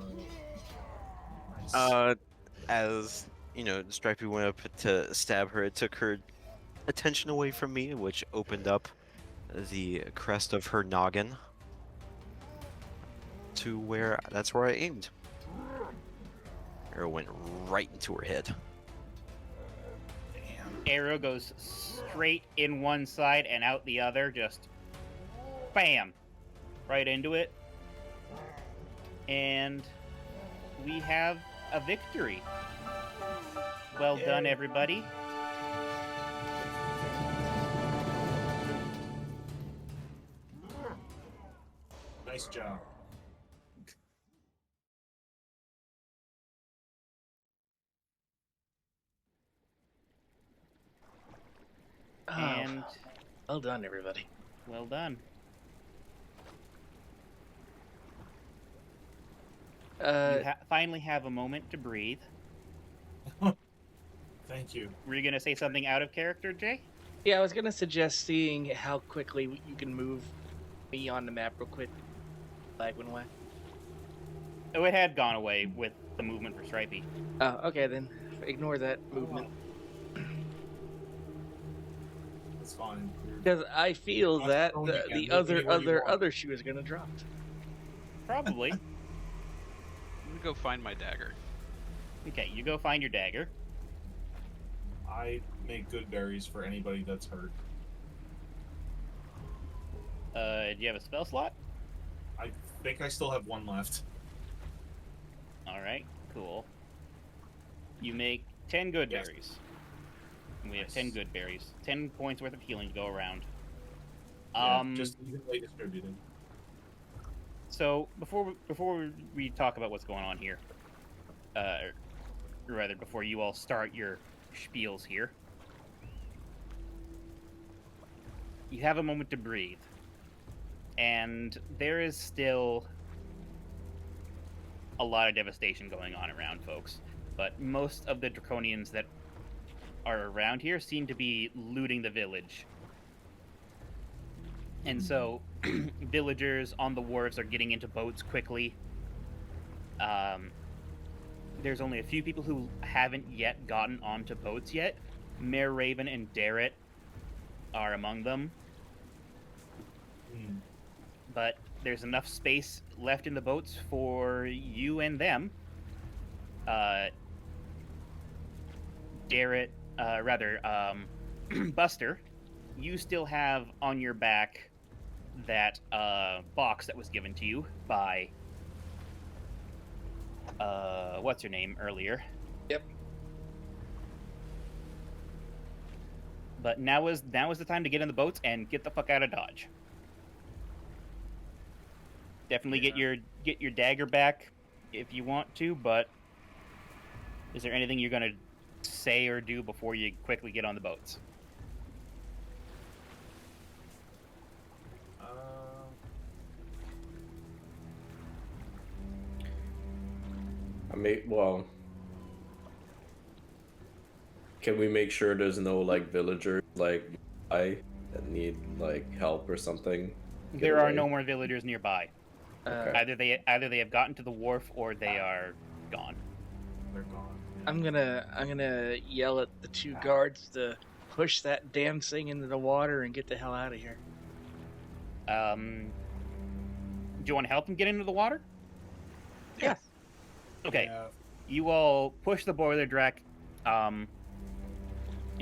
Speaker 5: As you know, Stripey went up to stab her, it took her attention away from me, which opened up the crest of her noggin to where that's where I aimed. Arrow went right into her head.
Speaker 2: Arrow goes straight in one side and out the other, just bam, right into it. And we have a victory. Well done,
Speaker 4: Yay.
Speaker 2: everybody.
Speaker 4: Nice job.
Speaker 1: Oh,
Speaker 2: And
Speaker 1: well done, everybody.
Speaker 2: well done. You finally have a moment to breathe.
Speaker 4: Thank you.
Speaker 2: Were you going to say something out of character, Jay?
Speaker 1: Yeah, I was gonna suggest seeing how quickly you can move me on the map real quick. Flag went away.
Speaker 2: Oh, it had gone away with the movement for Stripey.
Speaker 1: Oh, okay then. Ignore that movement.
Speaker 4: It's fine.
Speaker 1: Because I feel
Speaker 4: Not
Speaker 1: that
Speaker 4: thrown
Speaker 1: the
Speaker 4: again. Look
Speaker 1: other
Speaker 4: anywhere you want.
Speaker 1: other shoe is gonna drop.
Speaker 2: Probably.
Speaker 6: I'm gonna go find my dagger.
Speaker 2: Okay, you go find your dagger.
Speaker 4: I make good berries for anybody that's hurt.
Speaker 2: Do you have a spell slot?
Speaker 4: I think I still have one left.
Speaker 2: All right, cool. You make 10 good
Speaker 4: Yes.
Speaker 2: berries. And we have
Speaker 4: Nice.
Speaker 2: 10 good berries. 10 points worth of healing to go around.
Speaker 4: Yeah, just evenly distributed.
Speaker 2: So before we talk about what's going on here, or rather before you all start your spiels here, you have a moment to breathe, and there is still a lot of devastation going on around, folks. But most of the draconians that are around here seem to be looting the village. And so villagers on the wharves are getting into boats quickly. There's only a few people who haven't yet gotten onto boats yet. Mare Raven and Darrett are among them.
Speaker 4: Hmm.
Speaker 2: But there's enough space left in the boats for you and them. Darrett, Buster, you still have on your back that box that was given to you by what's her name earlier.
Speaker 1: Yep.
Speaker 2: But now is the time to get in the boats and get the fuck out of Dodge. Definitely get your dagger back if you want to, but is there anything you're gonna say or do before you quickly get on the boats?
Speaker 3: Well, can we make sure there's no like villagers like I that need like help or something? Get
Speaker 2: There are
Speaker 3: away?
Speaker 2: no more villagers nearby.
Speaker 3: Okay.
Speaker 2: Either they have gotten to the wharf or they are gone.
Speaker 4: They're gone.
Speaker 1: I'm gonna yell at the two guards to push that damn thing into the water and get the hell out of here.
Speaker 2: Do you want to help them get into the water?
Speaker 1: Yes.
Speaker 2: Okay.
Speaker 4: Yeah.
Speaker 2: You all push the boiler drac, and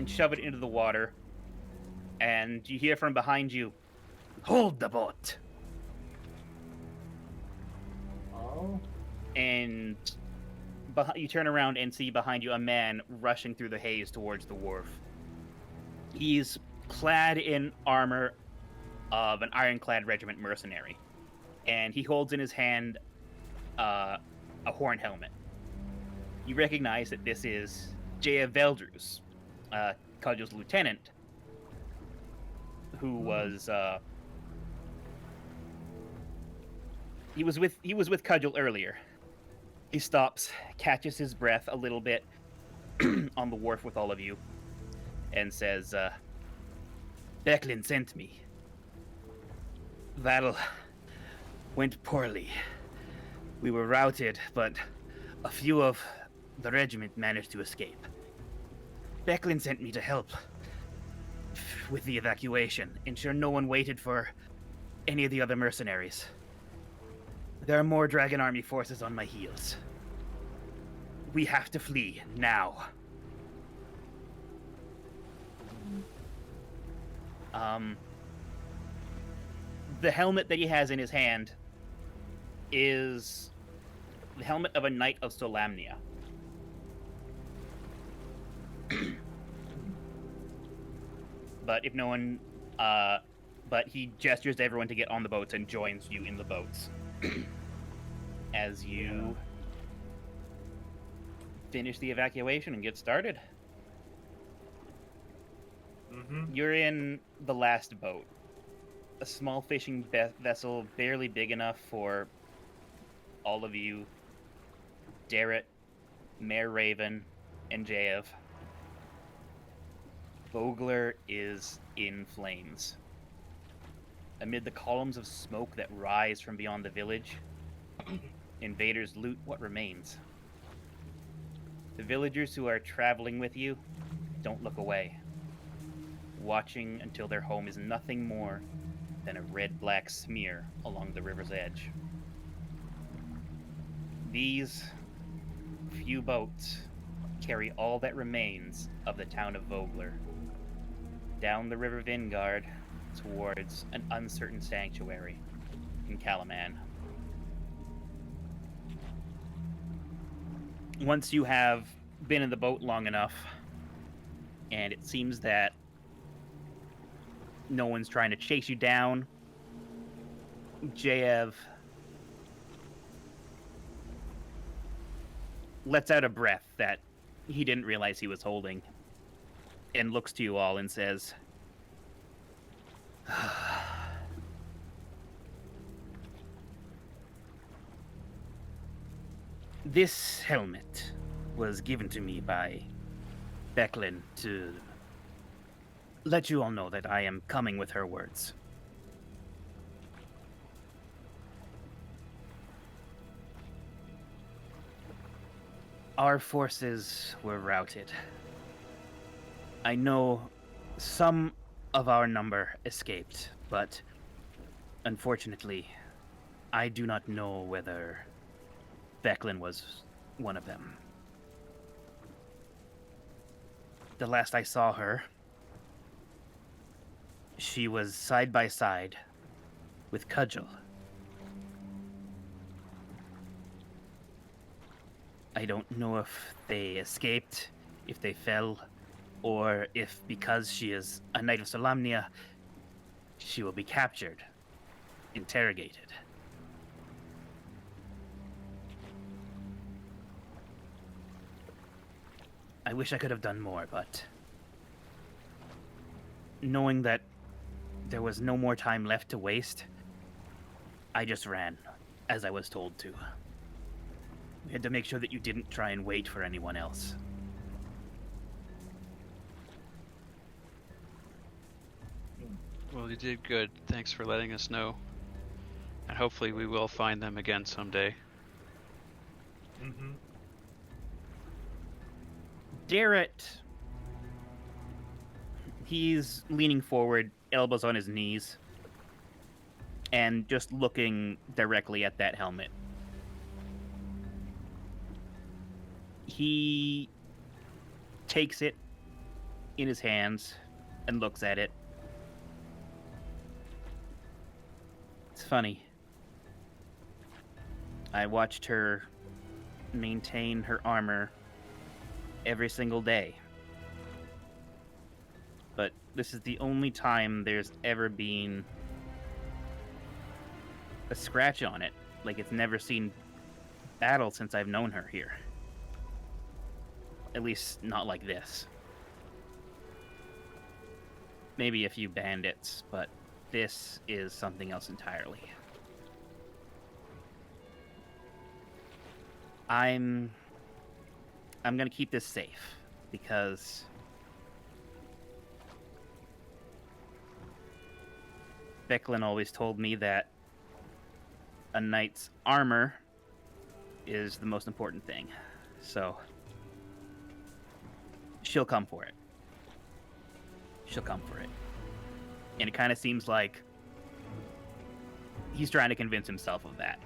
Speaker 2: shove it into the water, and you hear from behind you, "Hold the boat!"
Speaker 4: Oh.
Speaker 2: And you turn around and see behind you a man rushing through the haze towards the wharf. He's clad in armor of an ironclad regiment mercenary, and he holds in his hand a horn helmet. You recognize that this is Jaye Veldrus, Cudgel's lieutenant, who was he was with Cudgel earlier. He stops, catches his breath a little bit on the wharf with all of you, and says, "Becklin sent me. Battle went poorly. We were routed, but a few of the regiment managed to escape. Becklin sent me to help with the evacuation, ensure no one waited for any of the other mercenaries. There are more Dragon Army forces on my heels. We have to flee now." The helmet that he has in his hand is the helmet of a knight of Solamnia. But if no one, but he gestures to everyone to get on the boats and joins you in the boats. As you finish the evacuation and get started.
Speaker 4: Mm-hmm.
Speaker 2: You're in the last boat. A small fishing vessel, barely big enough for all of you. Darrett, Mare Raven, and Jayev. Vogler is in flames. Amid the columns of smoke that rise from beyond the village, invaders loot what remains. The villagers who are traveling with you don't look away, watching until their home is nothing more than a red-black smear along the river's edge. These few boats carry all that remains of the town of Vogler down the River Vingard towards an uncertain sanctuary in Kalaman. Once you have been in the boat long enough, and it seems that no one's trying to chase you down, Jayev lets out a breath that he didn't realize he was holding, and looks to you all and says, "This helmet was given to me by Becklin to let you all know that I am coming with her words. Our forces were routed. I know some of our number escaped, but unfortunately, I do not know whether Becklin was one of them. The last I saw her, she was side by side with Cudgel. I don't know if they escaped, if they fell, or if because she is a Knight of Solamnia, she will be captured, interrogated. I wish I could have done more, but knowing that there was no more time left to waste, I just ran, as I was told to. We had to make sure that you didn't try and wait for anyone else.
Speaker 6: Well, you did good. Thanks for letting us know. And hopefully we will find them again someday.
Speaker 4: Mm-hmm.
Speaker 2: Darrett, he's leaning forward, elbows on his knees, and just looking directly at that helmet. He takes it in his hands and looks at it. It's funny. I watched her maintain her armor every single day. But this is the only time there's ever been a scratch on it. Like it's never seen battle since I've known her here. At least not like this. Maybe a few bandits, but this is something else entirely. I'm gonna keep this safe because Becklin always told me that a knight's armor is the most important thing. So she'll come for it. She'll come for it. And it kind of seems like he's trying to convince himself of that.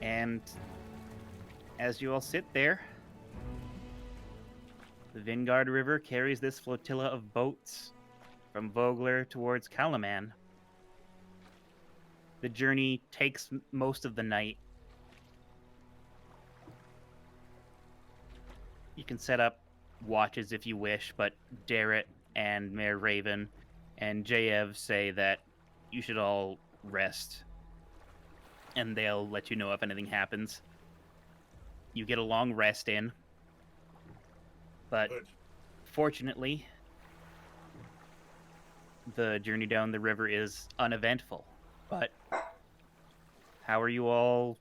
Speaker 2: And as you all sit there, the Vingard River carries this flotilla of boats from Vogler towards Kalaman. The journey takes most of the night. You can set up watches if you wish, but Darrett and Mayor Raven and Jayev say that you should all rest, and they'll let you know if anything happens. You get a long rest in, but
Speaker 4: Good.
Speaker 2: fortunately, the journey down the river is uneventful. But how are you all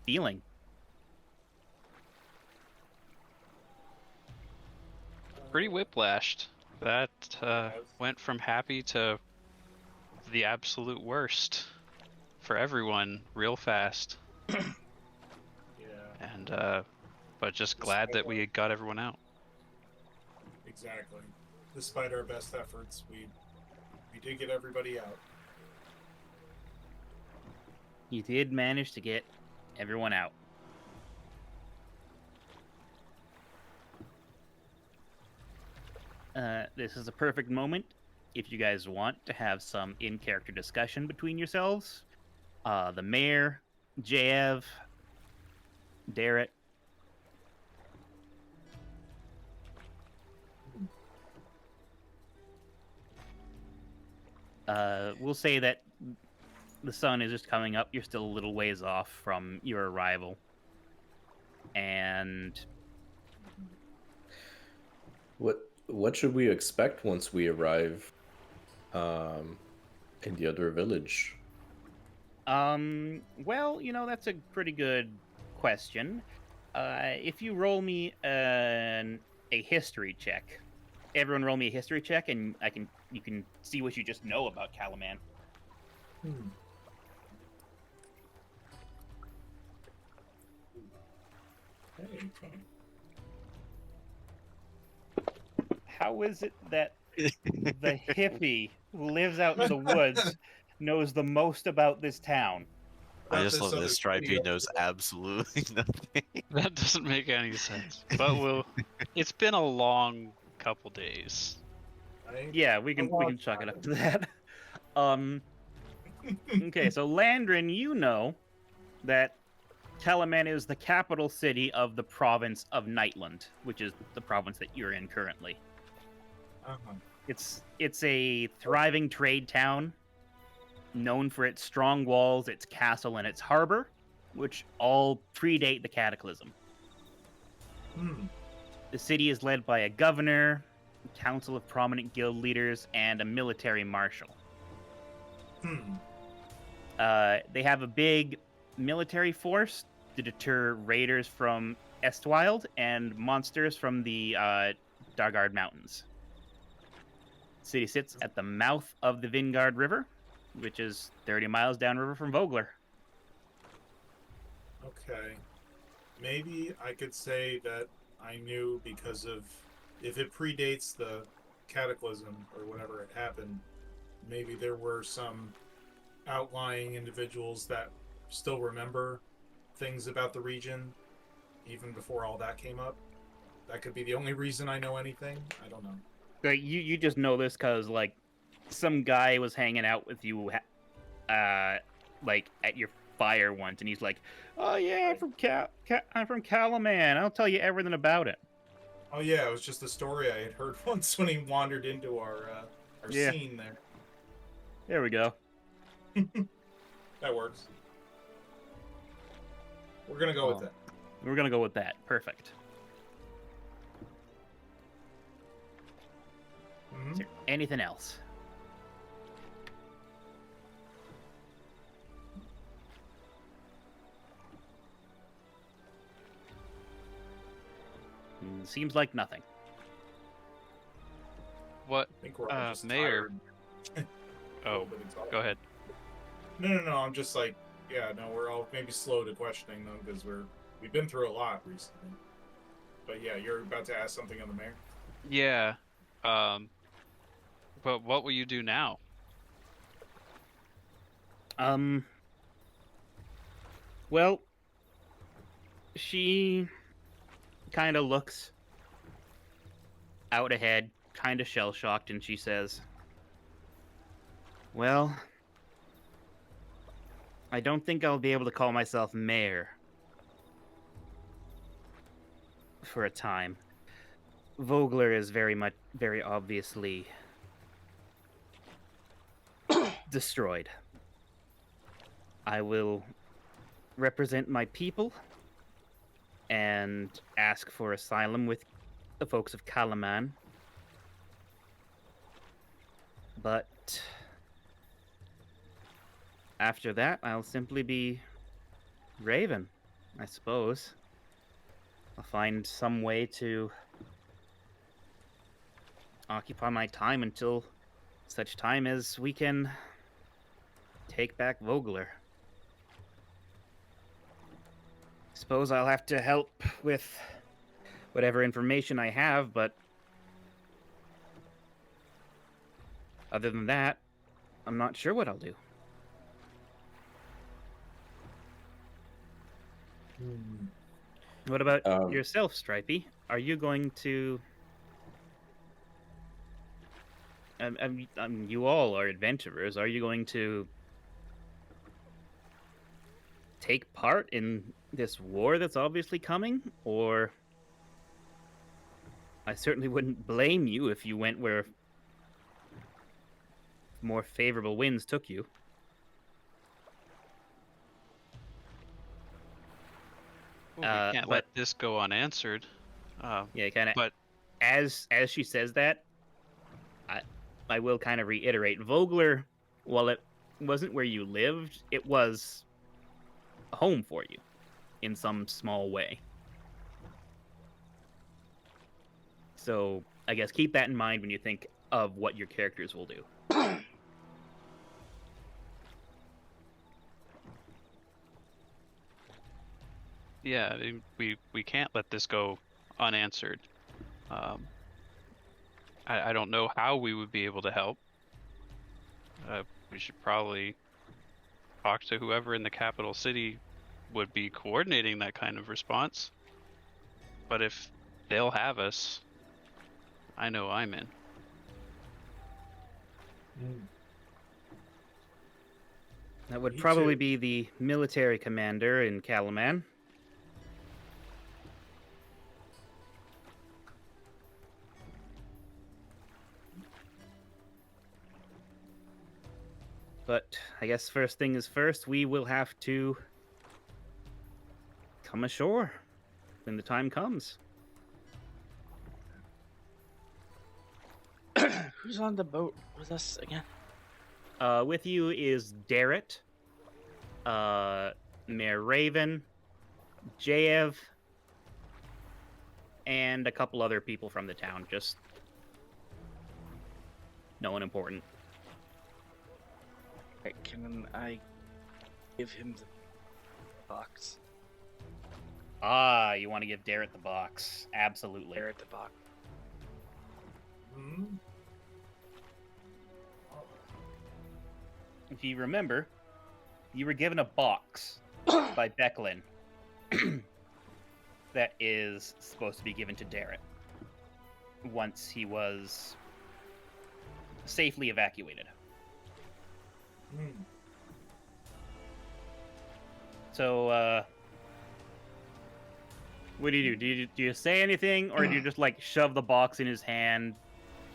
Speaker 2: feeling?
Speaker 6: Pretty whiplashed. That went from happy to the absolute worst for everyone real fast.
Speaker 4: Yeah.
Speaker 6: And but just glad that we got everyone out.
Speaker 4: Exactly. Despite our best efforts, we did get everybody out.
Speaker 2: You did manage to get everyone out. This is a perfect moment if you guys want to have some in-character discussion between yourselves. The mayor, Jayev, Darrett. We'll say that the sun is just coming up. You're still a little ways off from your arrival. And
Speaker 3: What should we expect once we arrive in the other village?
Speaker 2: well, that's a pretty good question. If you roll me a history check, everyone roll me a history check, and you can see what you just know about Kalaman.
Speaker 4: Hmm. Hey, okay.
Speaker 2: How is it that the hippie who lives out in the woods knows the most about this town?
Speaker 5: I
Speaker 4: About
Speaker 5: just
Speaker 4: this
Speaker 5: love that
Speaker 4: other
Speaker 5: Stripey
Speaker 4: city
Speaker 5: knows absolutely nothing.
Speaker 6: That doesn't make any sense. But it's been a long couple days.
Speaker 4: right?
Speaker 2: Yeah, we
Speaker 4: A
Speaker 2: can
Speaker 4: long
Speaker 2: chalk it up
Speaker 4: time.
Speaker 2: to that. Okay, so Landrin, you know that Teleman is the capital city of the province of Nightland, which is the province that you're in currently.
Speaker 4: Uh-huh.
Speaker 2: It's a thriving trade town, known for its strong walls, its castle, and its harbor, which all predate the Cataclysm.
Speaker 4: Hmm.
Speaker 2: The city is led by a governor, a council of prominent guild leaders, and a military marshal.
Speaker 4: Hmm.
Speaker 2: They have a big military force to deter raiders from Estwild and monsters from the Dargard Mountains. The city sits at the mouth of the Vingard River, which is 30 miles downriver from Vogler.
Speaker 4: Okay. Maybe I could say that I knew because of if it predates the cataclysm or whatever had happened, maybe there were some outlying individuals that still remember things about the region even before all that came up. That could be the only reason I know anything. I don't know.
Speaker 2: Like you just know this because like some guy was hanging out with you, like at your fire once, and he's like, "Oh yeah, I'm from Calaman. I'll tell you everything about it."
Speaker 4: Oh yeah, it was just a story I had heard once when he wandered into our
Speaker 2: Yeah.
Speaker 4: scene there.
Speaker 2: There we go.
Speaker 4: That works. We're gonna go with that.
Speaker 2: We're gonna go with that. Perfect.
Speaker 4: Mhm.
Speaker 2: Is there anything else? Seems like nothing.
Speaker 6: What?
Speaker 4: I think we're all just
Speaker 6: Mayor.
Speaker 4: tired. A
Speaker 6: Oh,
Speaker 4: little bit exhausted.
Speaker 6: go ahead.
Speaker 4: No. I'm just like, yeah, no, we're all maybe slow to questioning them because we've been through a lot recently. But yeah, you're about to ask something on the mayor.
Speaker 6: Yeah. But what will you do now?
Speaker 2: Well, she kind of looks out ahead, kind of shell shocked, and she says, "Well, I don't think I'll be able to call myself mayor for a time. Vogler is very obviously destroyed. I will represent my people and ask for asylum with the folks of Kalaman. But after that, I'll simply be Raven, I suppose. I'll find some way to occupy my time until such time as we can take back Vogler. Suppose I'll have to help with whatever information I have, but other than that, I'm not sure what I'll do. What about yourself, Stripey? Are you going to... you all are adventurers. Are you going to take part in this war that's obviously coming? Or I certainly wouldn't blame you if you went where more favorable winds took you.
Speaker 6: Well, we can't let this go unanswered.
Speaker 2: Yeah, kind of.
Speaker 6: But
Speaker 2: As she says that, I will kind of reiterate. Vogler, while it wasn't where you lived, it was a home for you in some small way. So I guess keep that in mind when you think of what your characters will do.
Speaker 6: Yeah, we can't let this go unanswered. I don't know how we would be able to help. We should probably talk to whoever in the capital city would be coordinating that kind of response. But if they'll have us, I know I'm in.
Speaker 2: That would
Speaker 4: Me
Speaker 2: probably
Speaker 4: too.
Speaker 2: be the military commander in Kalaman. But I guess first thing is first, we will have to come ashore when the time comes.
Speaker 1: Who's on the boat with us again?
Speaker 2: With you is Darrett, Mayor Raven, Jayev, and a couple other people from the town. Just no one important.
Speaker 1: Right, can I give him the box?
Speaker 2: Ah, you want to give Darrett the box? Absolutely.
Speaker 1: There at the box.
Speaker 4: Hmm?
Speaker 2: If you remember, you were given a box by Becklin that is supposed to be given to Darrett once he was safely evacuated.
Speaker 4: Hmm.
Speaker 2: So, what do you do? Do you say anything, or do you just like shove the box in his hand?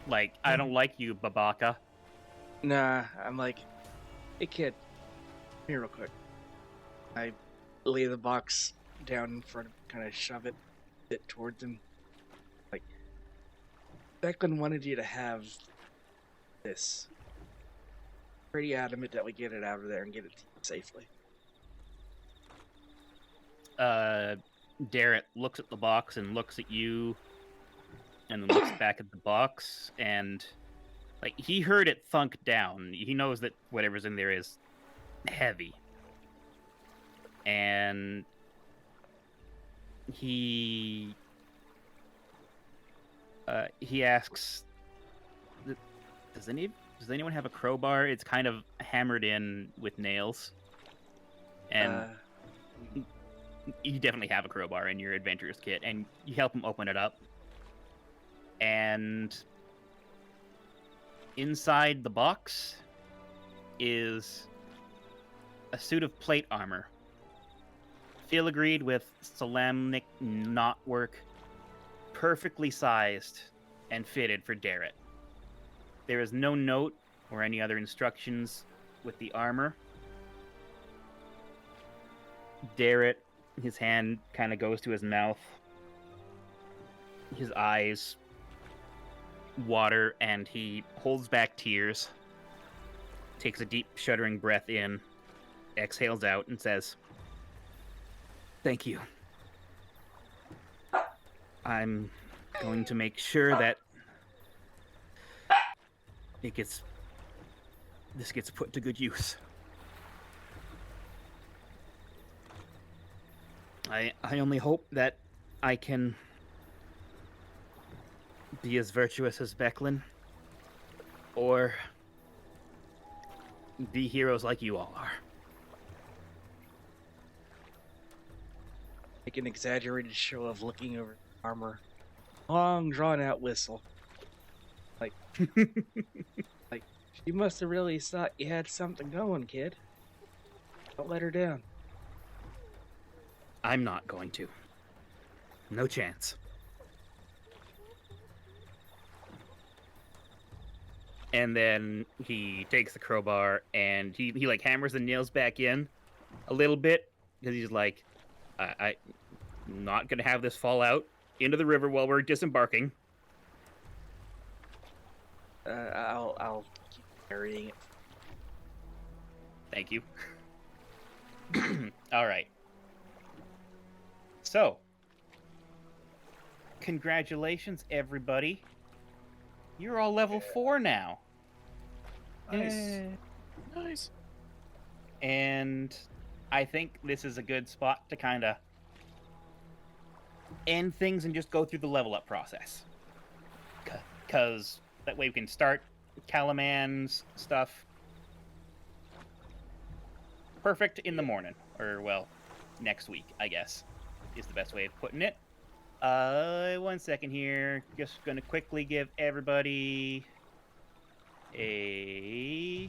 Speaker 2: Like, I don't like you, Babaka.
Speaker 1: Nah, I'm like, hey kid, come here real quick. I lay the box down in front of him, kind of shove it towards him. Like, Becklin wanted you to have this. Pretty adamant that we get it out of there and get it to you safely.
Speaker 2: Darrett looks at the box and looks at you, and then looks back at the box, and like he heard it thunk down. He knows that whatever's in there is heavy, and he asks, does anyone have a crowbar? It's kind of hammered in with nails, and you definitely have a crowbar in your adventurer's kit, and you help him open it up. And inside the box is a suit of plate armor, filigreed with Solamnic knotwork, perfectly sized and fitted for Darrett. There is no note or any other instructions with the armor. Darrett, his hand kind of goes to his mouth. His eyes water, and he holds back tears. Takes a deep, shuddering breath in, exhales out, and says, "Thank you. I'm going to make sure that this gets put to good use. I only hope that I can be as virtuous as Becklin, or be heroes like you all are."
Speaker 1: Make an exaggerated show of looking over armor. Long drawn out whistle. Like, like you must have really thought you had something going, kid. Don't let her down.
Speaker 2: I'm not going to. No chance. And then he takes the crowbar and he like hammers the nails back in a little bit, because he's like, I'm not gonna have this fall out into the river while we're disembarking.
Speaker 1: I'll keep carrying it.
Speaker 2: Thank you. All right. So, congratulations, everybody. You're all level 4 now.
Speaker 4: Nice.
Speaker 2: Yay.
Speaker 5: Nice.
Speaker 2: And I think this is a good spot to kind of end things and just go through the level up process. Because that way we can start Calaman's stuff perfect in the morning. Or, well, next week, I guess, is the best way of putting it. 1 second here. Just going to quickly give everybody a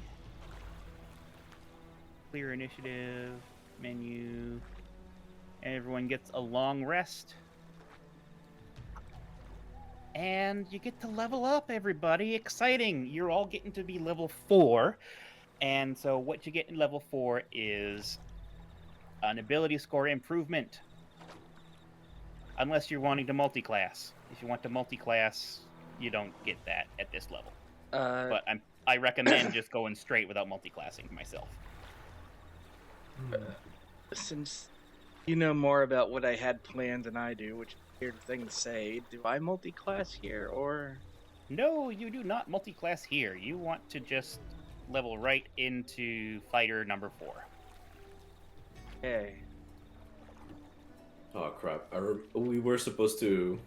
Speaker 2: clear initiative menu. Everyone gets a long rest. And you get to level up, everybody. Exciting. You're all getting to be level 4. And so what you get in level 4 is an ability score improvement. Unless you're wanting to multi-class. If you want to multi-class, you don't get that at this level. But I recommend just going straight without multi-classing myself.
Speaker 1: Since you know more about what I had planned than I do, which is a weird thing to say, do I multi-class here, or...?
Speaker 2: No, you do not multi-class here. You want to just level right into fighter number 4.
Speaker 1: Okay.
Speaker 3: Oh crap! We were supposed to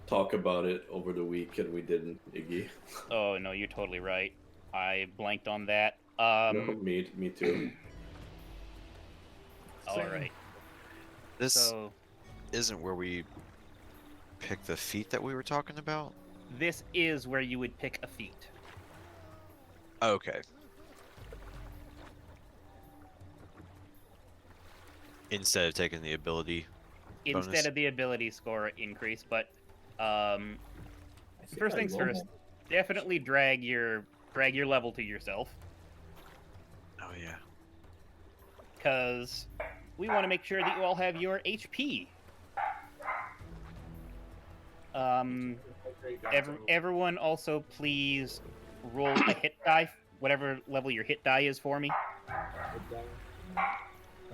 Speaker 3: talk about it over the week and we didn't, Iggy.
Speaker 2: Oh no, you're totally right. I blanked on that.
Speaker 3: No, me too.
Speaker 2: All right.
Speaker 5: This
Speaker 2: So
Speaker 5: isn't where we pick the feat that we were talking about?
Speaker 2: this is where you would pick a feat.
Speaker 5: Okay. Instead of taking the ability bonus.
Speaker 2: Instead of the ability score increase, but
Speaker 4: I think
Speaker 2: first
Speaker 4: I
Speaker 2: things
Speaker 4: will.
Speaker 2: first, definitely drag your level to yourself,
Speaker 5: Oh yeah.
Speaker 2: because we want to make sure that you all have your HP. Everyone also please roll a hit die, whatever level your hit die is for me.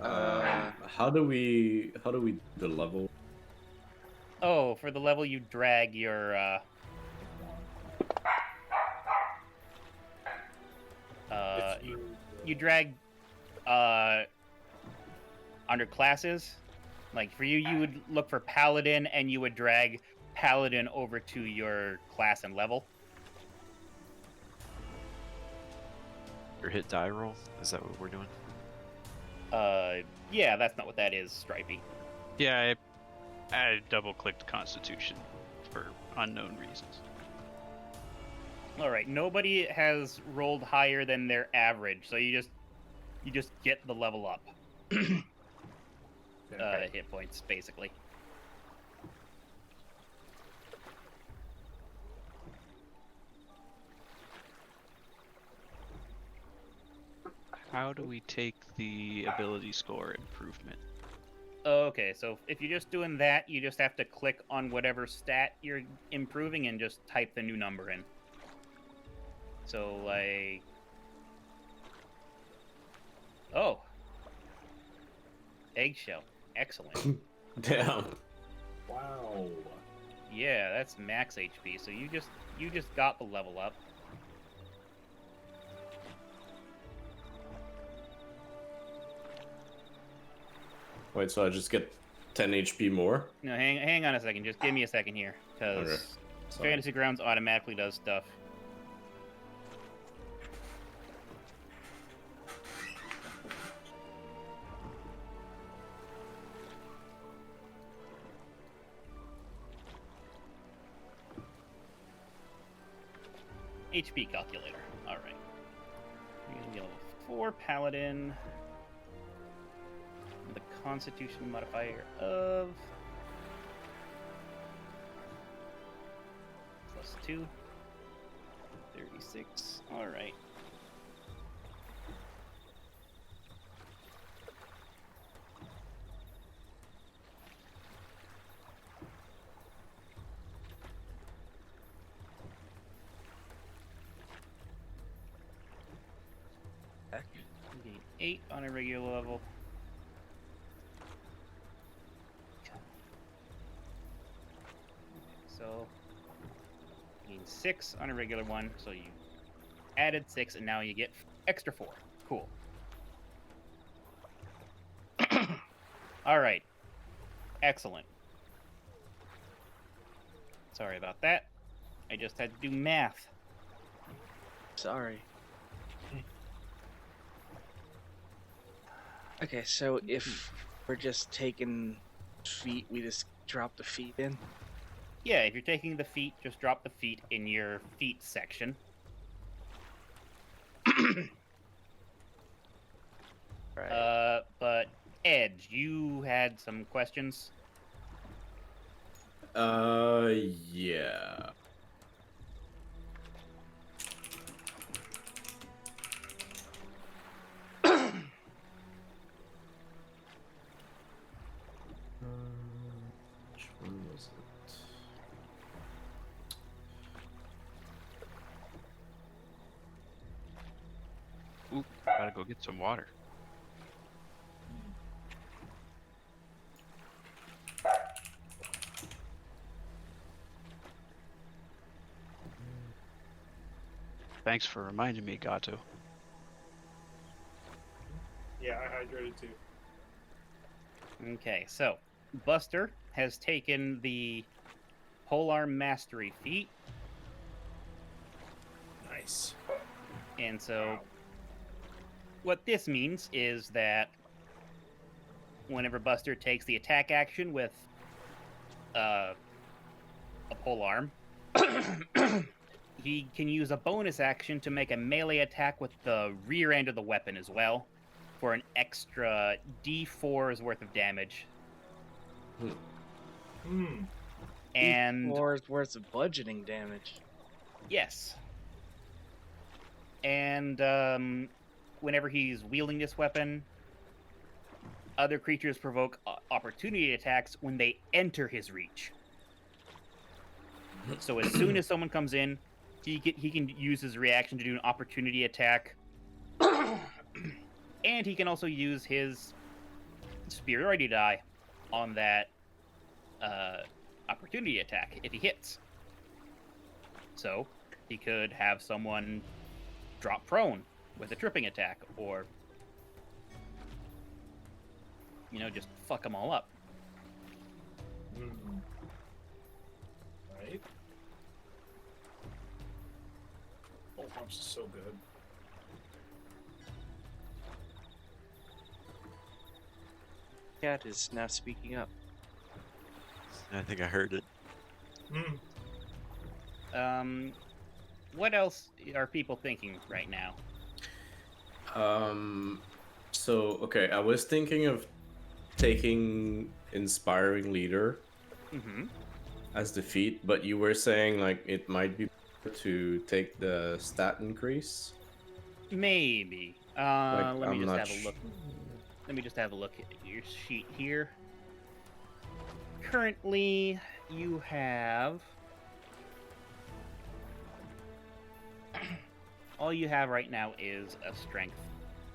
Speaker 3: How do we the level?
Speaker 2: Oh, for the level you drag your you drag under classes. Like for you, you would look for Paladin, and you would drag Paladin over to your class and level.
Speaker 5: Your hit die roll? Is that what we're doing?
Speaker 2: Yeah, that's not what that is, Stripey.
Speaker 6: Yeah, I double-clicked Constitution for unknown reasons.
Speaker 2: All right, nobody has rolled higher than their average, so you just get the level up. Hit points, basically.
Speaker 6: How do we take the ability score improvement?
Speaker 2: Okay, so if you're just doing that, you just have to click on whatever stat you're improving and just type the new number in. So, like... Oh. Eggshell. Excellent.
Speaker 3: Damn.
Speaker 4: Wow.
Speaker 2: Yeah, that's max HP, so you just got the level up.
Speaker 3: Wait, so I just get 10 HP more?
Speaker 2: No, hang on a second. Just give me a second here, because
Speaker 3: Okay. Sorry.
Speaker 2: Fantasy Grounds automatically does stuff. HP calculator. All right. You're gonna be level 4 Paladin. The Constitution modifier of +2. 36. All right. You gain 8 on a regular level. So you gain 6 on a regular one, so you added 6, and now you get extra 4. Cool. All right. Excellent. Sorry about that. I just had to do math.
Speaker 1: Sorry. Okay, so if we're just taking feet, we just drop the feet in.
Speaker 2: Yeah, if you're taking the feet, just drop the feet in your feet section.
Speaker 1: Right.
Speaker 2: But Edge, you had some questions.
Speaker 3: Yeah. Which one was it?
Speaker 6: Oop, gotta go get some water. Thanks for reminding me, Gato.
Speaker 4: Yeah, I hydrated too.
Speaker 2: Okay, so Buster has taken the Polearm Mastery feat,
Speaker 4: Nice.
Speaker 2: and so what this means is that whenever Buster takes the attack action with a polearm, he can use a bonus action to make a melee attack with the rear end of the weapon as well, for an extra D4's worth of damage.
Speaker 4: Hmm.
Speaker 2: And
Speaker 1: D4's worth of bludgeoning damage.
Speaker 2: yes. And whenever he's wielding this weapon, other creatures provoke opportunity attacks when they enter his reach. So as soon as someone comes in, he can use his reaction to do an opportunity attack. And he can also use his superiority die on that opportunity attack if he hits. So he could have someone drop prone with a tripping attack, or just fuck them all up.
Speaker 4: Hmm. Right. Oh, Pumps is so good.
Speaker 1: Cat is now speaking up.
Speaker 5: I think I heard it.
Speaker 4: Hmm.
Speaker 2: What else are people thinking right now?
Speaker 3: So okay, I was thinking of taking Inspiring Leader
Speaker 2: Mm-hmm.
Speaker 3: as the feat, but you were saying like it might be better to take the stat increase.
Speaker 2: Maybe.
Speaker 3: Like
Speaker 2: Let me
Speaker 3: I'm
Speaker 2: just
Speaker 3: not
Speaker 2: have a look. Let me just have a look at your sheet here. Currently, you have... all you have right now is a strength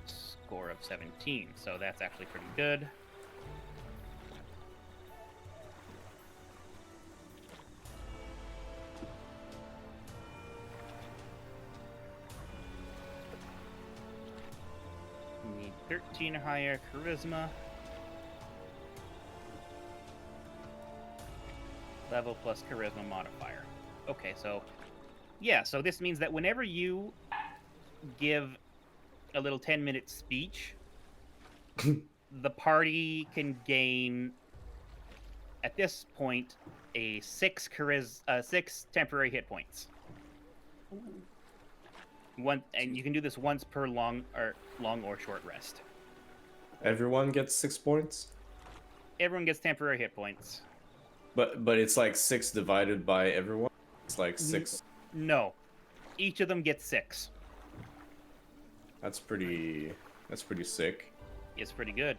Speaker 2: score of 17, so that's actually pretty good. You need 13 or higher charisma. Level plus charisma modifier. Okay, so yeah, so this means that whenever you give a little 10-minute speech, the party can gain, at this point, a 6 temporary hit points. And you can do this once per long or short rest.
Speaker 3: Everyone gets 6 points,
Speaker 2: Everyone gets temporary hit points.
Speaker 3: but it's like 6 divided by everyone. It's like 6.
Speaker 2: No, each of them gets 6.
Speaker 3: That's pretty sick.
Speaker 2: It's pretty good.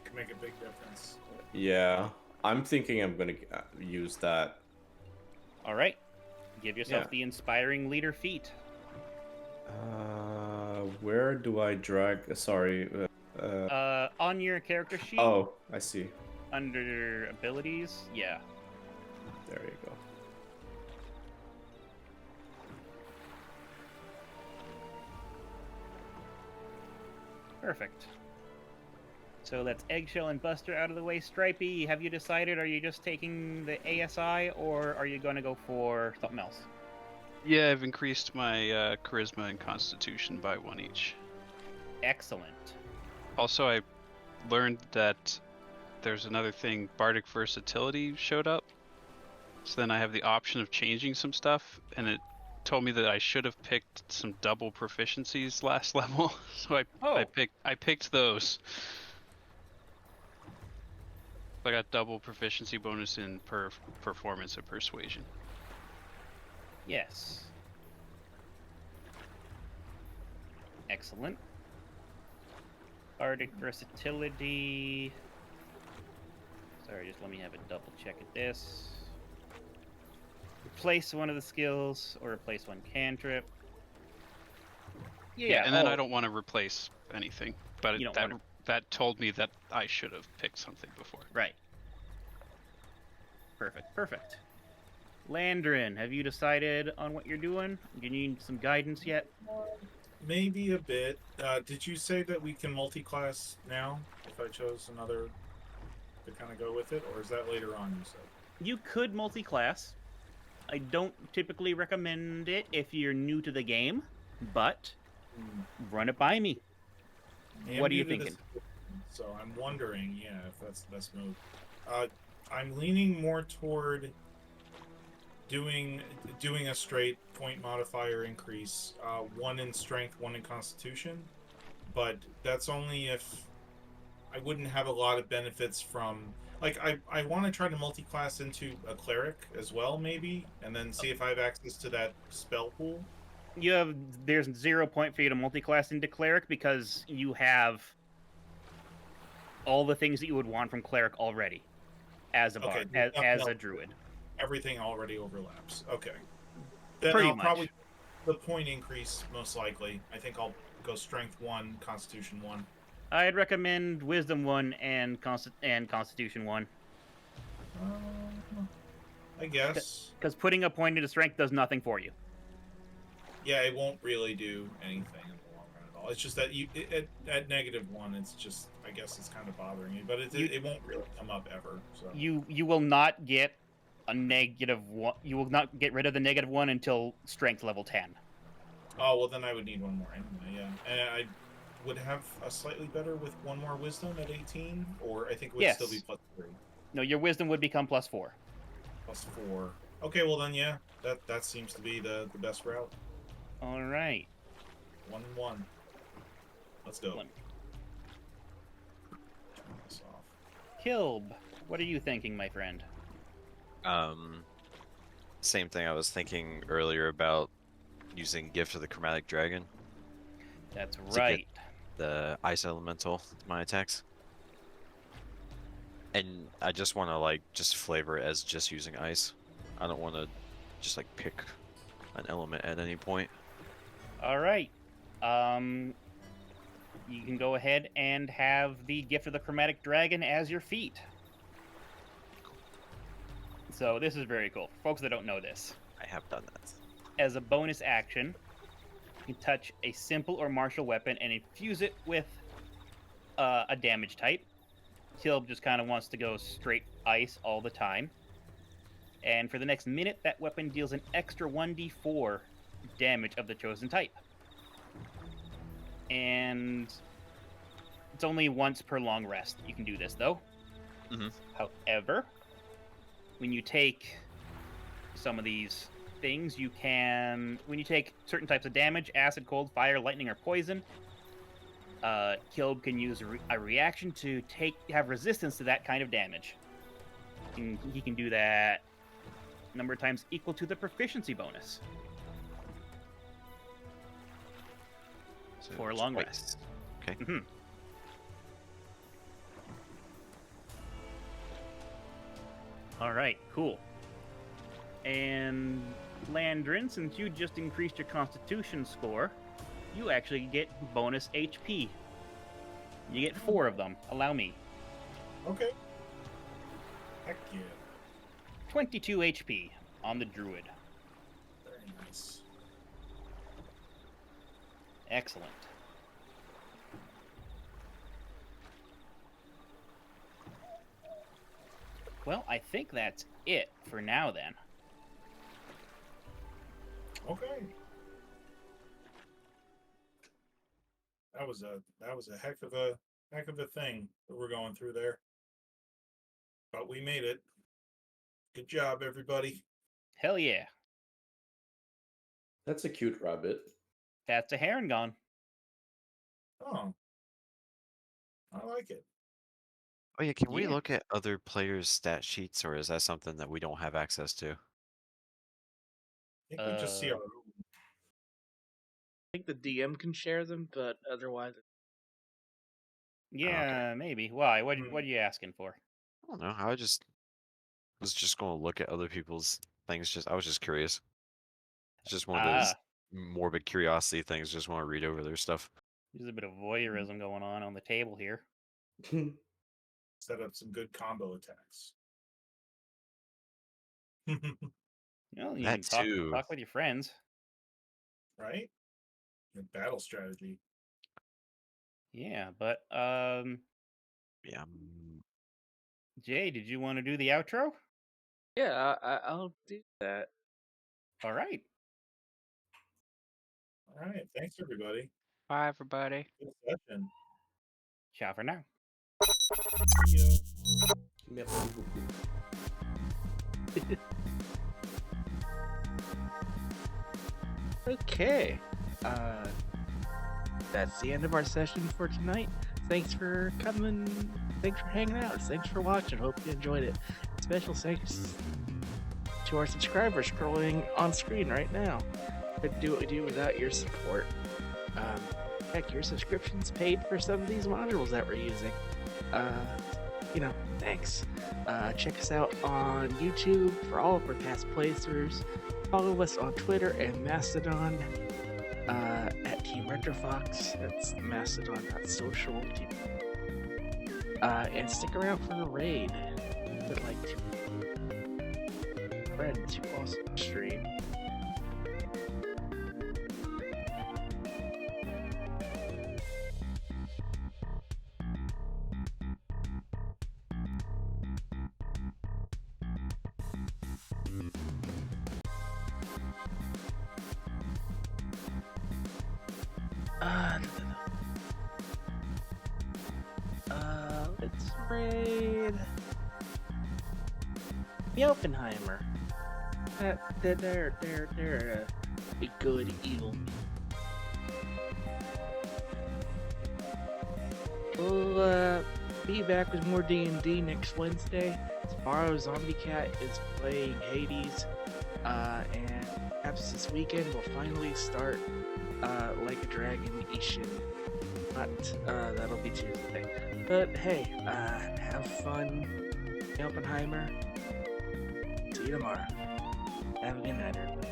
Speaker 4: Can make a big difference.
Speaker 3: Yeah, I'm thinking I'm gonna use that.
Speaker 2: All right, give yourself
Speaker 3: Yeah.
Speaker 2: the inspiring leader feat.
Speaker 3: Where do I drag? Sorry.
Speaker 2: On your character sheet,
Speaker 3: Oh, I see.
Speaker 2: under abilities, yeah.
Speaker 3: There you go.
Speaker 2: Perfect. So that's Eggshell and Buster out of the way. Stripey, have you decided? Are you just taking the ASI, or are you going to go for something else?
Speaker 6: Yeah, I've increased my charisma and constitution by 1 each.
Speaker 2: Excellent.
Speaker 6: Also, I learned that there's another thing, Bardic Versatility showed up. So then I have the option of changing some stuff, and it told me that I should have picked some double proficiencies last level. So I picked those. I got double proficiency bonus in performance and persuasion.
Speaker 2: Yes. Excellent. Bardic Versatility. Sorry, just let me have a double check at this. Replace one of the skills or replace one cantrip.
Speaker 6: Yeah, and then I don't want to replace anything, but that told me that I should have picked something before.
Speaker 2: Right. Perfect. Landrin, have you decided on what you're doing? Do you need some guidance yet?
Speaker 4: Maybe a bit. Did you say that we can multi-class now if I chose another to kind of go with it, or is that later on, you said?
Speaker 2: You could multi-class. I don't typically recommend it if you're new to the game, but run it by me. What are you thinking?
Speaker 4: So I'm wondering, if that's the best move. I'm leaning more toward doing a straight point modifier increase, 1 in strength, 1 in constitution, but that's only if I wouldn't have a lot of benefits from, like, I want to try to multi-class into a cleric as well, maybe, and then see if I have access to that spell pool.
Speaker 2: There's 0 point for you to multi-class into cleric because you have all the things that you would want from cleric already as a bard, as a druid.
Speaker 4: Everything already overlaps. Okay. Then
Speaker 2: Pretty
Speaker 4: I'll
Speaker 2: much.
Speaker 4: probably the point increase most likely. I think I'll go strength 1, constitution 1.
Speaker 2: I'd recommend wisdom 1 and constitution 1.
Speaker 4: I guess.
Speaker 2: Because putting a point into strength does nothing for you.
Speaker 4: Yeah, it won't really do anything in the long run at all. It's just that at -1, it's just, I guess it's kind of bothering me, but it won't really come up ever. So
Speaker 2: You will not get a -1. You will not get rid of the -1 until strength level 10.
Speaker 4: Oh well, then I would need 1 more anyway. Yeah, and I would have a slightly better with 1 more wisdom at 18, or I think it would still be +3.
Speaker 2: No, your wisdom would become +4.
Speaker 4: +4. Okay, well then, yeah, that seems to be the best route.
Speaker 2: All right.
Speaker 4: 1 and 1. Let's go.
Speaker 2: Turn
Speaker 4: this off.
Speaker 2: Kilb, what are you thinking, my friend?
Speaker 5: Same thing I was thinking earlier about using Gift of the Chromatic Dragon.
Speaker 2: That's right.
Speaker 5: The ice elemental to my attacks. And I just want to just flavor it as just using ice. I don't want to just pick an element at any point.
Speaker 2: All right. You can go ahead and have the Gift of the Chromatic Dragon as your feat. So this is very cool. For folks that don't know this,
Speaker 5: I have done that.
Speaker 2: as a bonus action, you can touch a simple or martial weapon and infuse it with a damage type. Kilb just kind of wants to go straight ice all the time. And for the next minute, that weapon deals an extra 1d4 damage of the chosen type. And it's only once per long rest you can do this, though.
Speaker 5: Mm-hmm.
Speaker 2: However, when you take some of these things, you can... When you take certain types of damage, acid, cold, fire, lightning, or poison, Kilb can use a reaction to have resistance to that kind of damage. He can do that number of times equal to the proficiency bonus.
Speaker 5: So
Speaker 2: For a long rest.
Speaker 5: Okay.
Speaker 2: Mm-hmm. All right, cool. And Landrin, since you just increased your Constitution score, you actually get bonus HP. You get 4 of them. Allow me.
Speaker 4: Okay. Heck yeah.
Speaker 2: 22 HP on the Druid.
Speaker 4: Very nice.
Speaker 2: Excellent. Well, I think that's it for now then.
Speaker 4: Okay. That was a heck of a thing that we're going through there. But we made it. Good job, everybody.
Speaker 2: Hell yeah.
Speaker 3: That's a cute rabbit.
Speaker 2: That's a Herringon.
Speaker 4: Oh. I like it.
Speaker 5: Oh yeah, can we
Speaker 2: Yeah.
Speaker 5: look at other players' stat sheets, or is that something that we don't have access to?
Speaker 4: I think we just see our own.
Speaker 1: I think the DM can share them, but otherwise,
Speaker 2: Yeah, maybe. Why? What
Speaker 4: Hmm.
Speaker 2: are you asking for?
Speaker 5: I don't know. I was just going to look at other people's things. I was just curious. It's just one of those morbid curiosity things. Just want to read over their stuff.
Speaker 2: There's a bit of voyeurism going on the table here.
Speaker 4: Set up some good combo attacks.
Speaker 2: Well, you
Speaker 5: That
Speaker 2: can
Speaker 5: too.
Speaker 2: talk with your friends.
Speaker 4: Right? Your battle strategy.
Speaker 2: Yeah, but
Speaker 5: Yeah.
Speaker 2: Jay, did you want to do the outro?
Speaker 1: yeah, I'll do that.
Speaker 2: All right.
Speaker 4: All right. Thanks, everybody.
Speaker 6: Bye, everybody.
Speaker 4: Good session.
Speaker 2: Ciao for now.
Speaker 4: See ya.
Speaker 3: Merci beaucoup.
Speaker 1: Okay. That's the end of our session for tonight. Thanks for coming. Thanks for hanging out. Thanks for watching. Hope you enjoyed it. Special thanks to our subscribers scrolling on screen right now. Couldn't do what we do without your support. Heck, your subscriptions paid for some of these modules that we're using. Thanks. Check us out on YouTube for all of our past playthroughs. Follow us on Twitter and Mastodon at Team RetroFox. That's mastodon.social. And stick around for the raid. Would like to friend to also stream. Let's raid the Oppenheimer. They're a good evil. We'll be back with more D&D next Wednesday. Tomorrow, Zombie Cat is playing Hades, and perhaps this weekend we'll finally start Like a Dragon Ishin. That'll be Tuesday. But hey, have fun, Oppenheimer. See you tomorrow. Have a good night, everybody.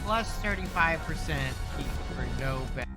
Speaker 7: Plus 35% for no bet.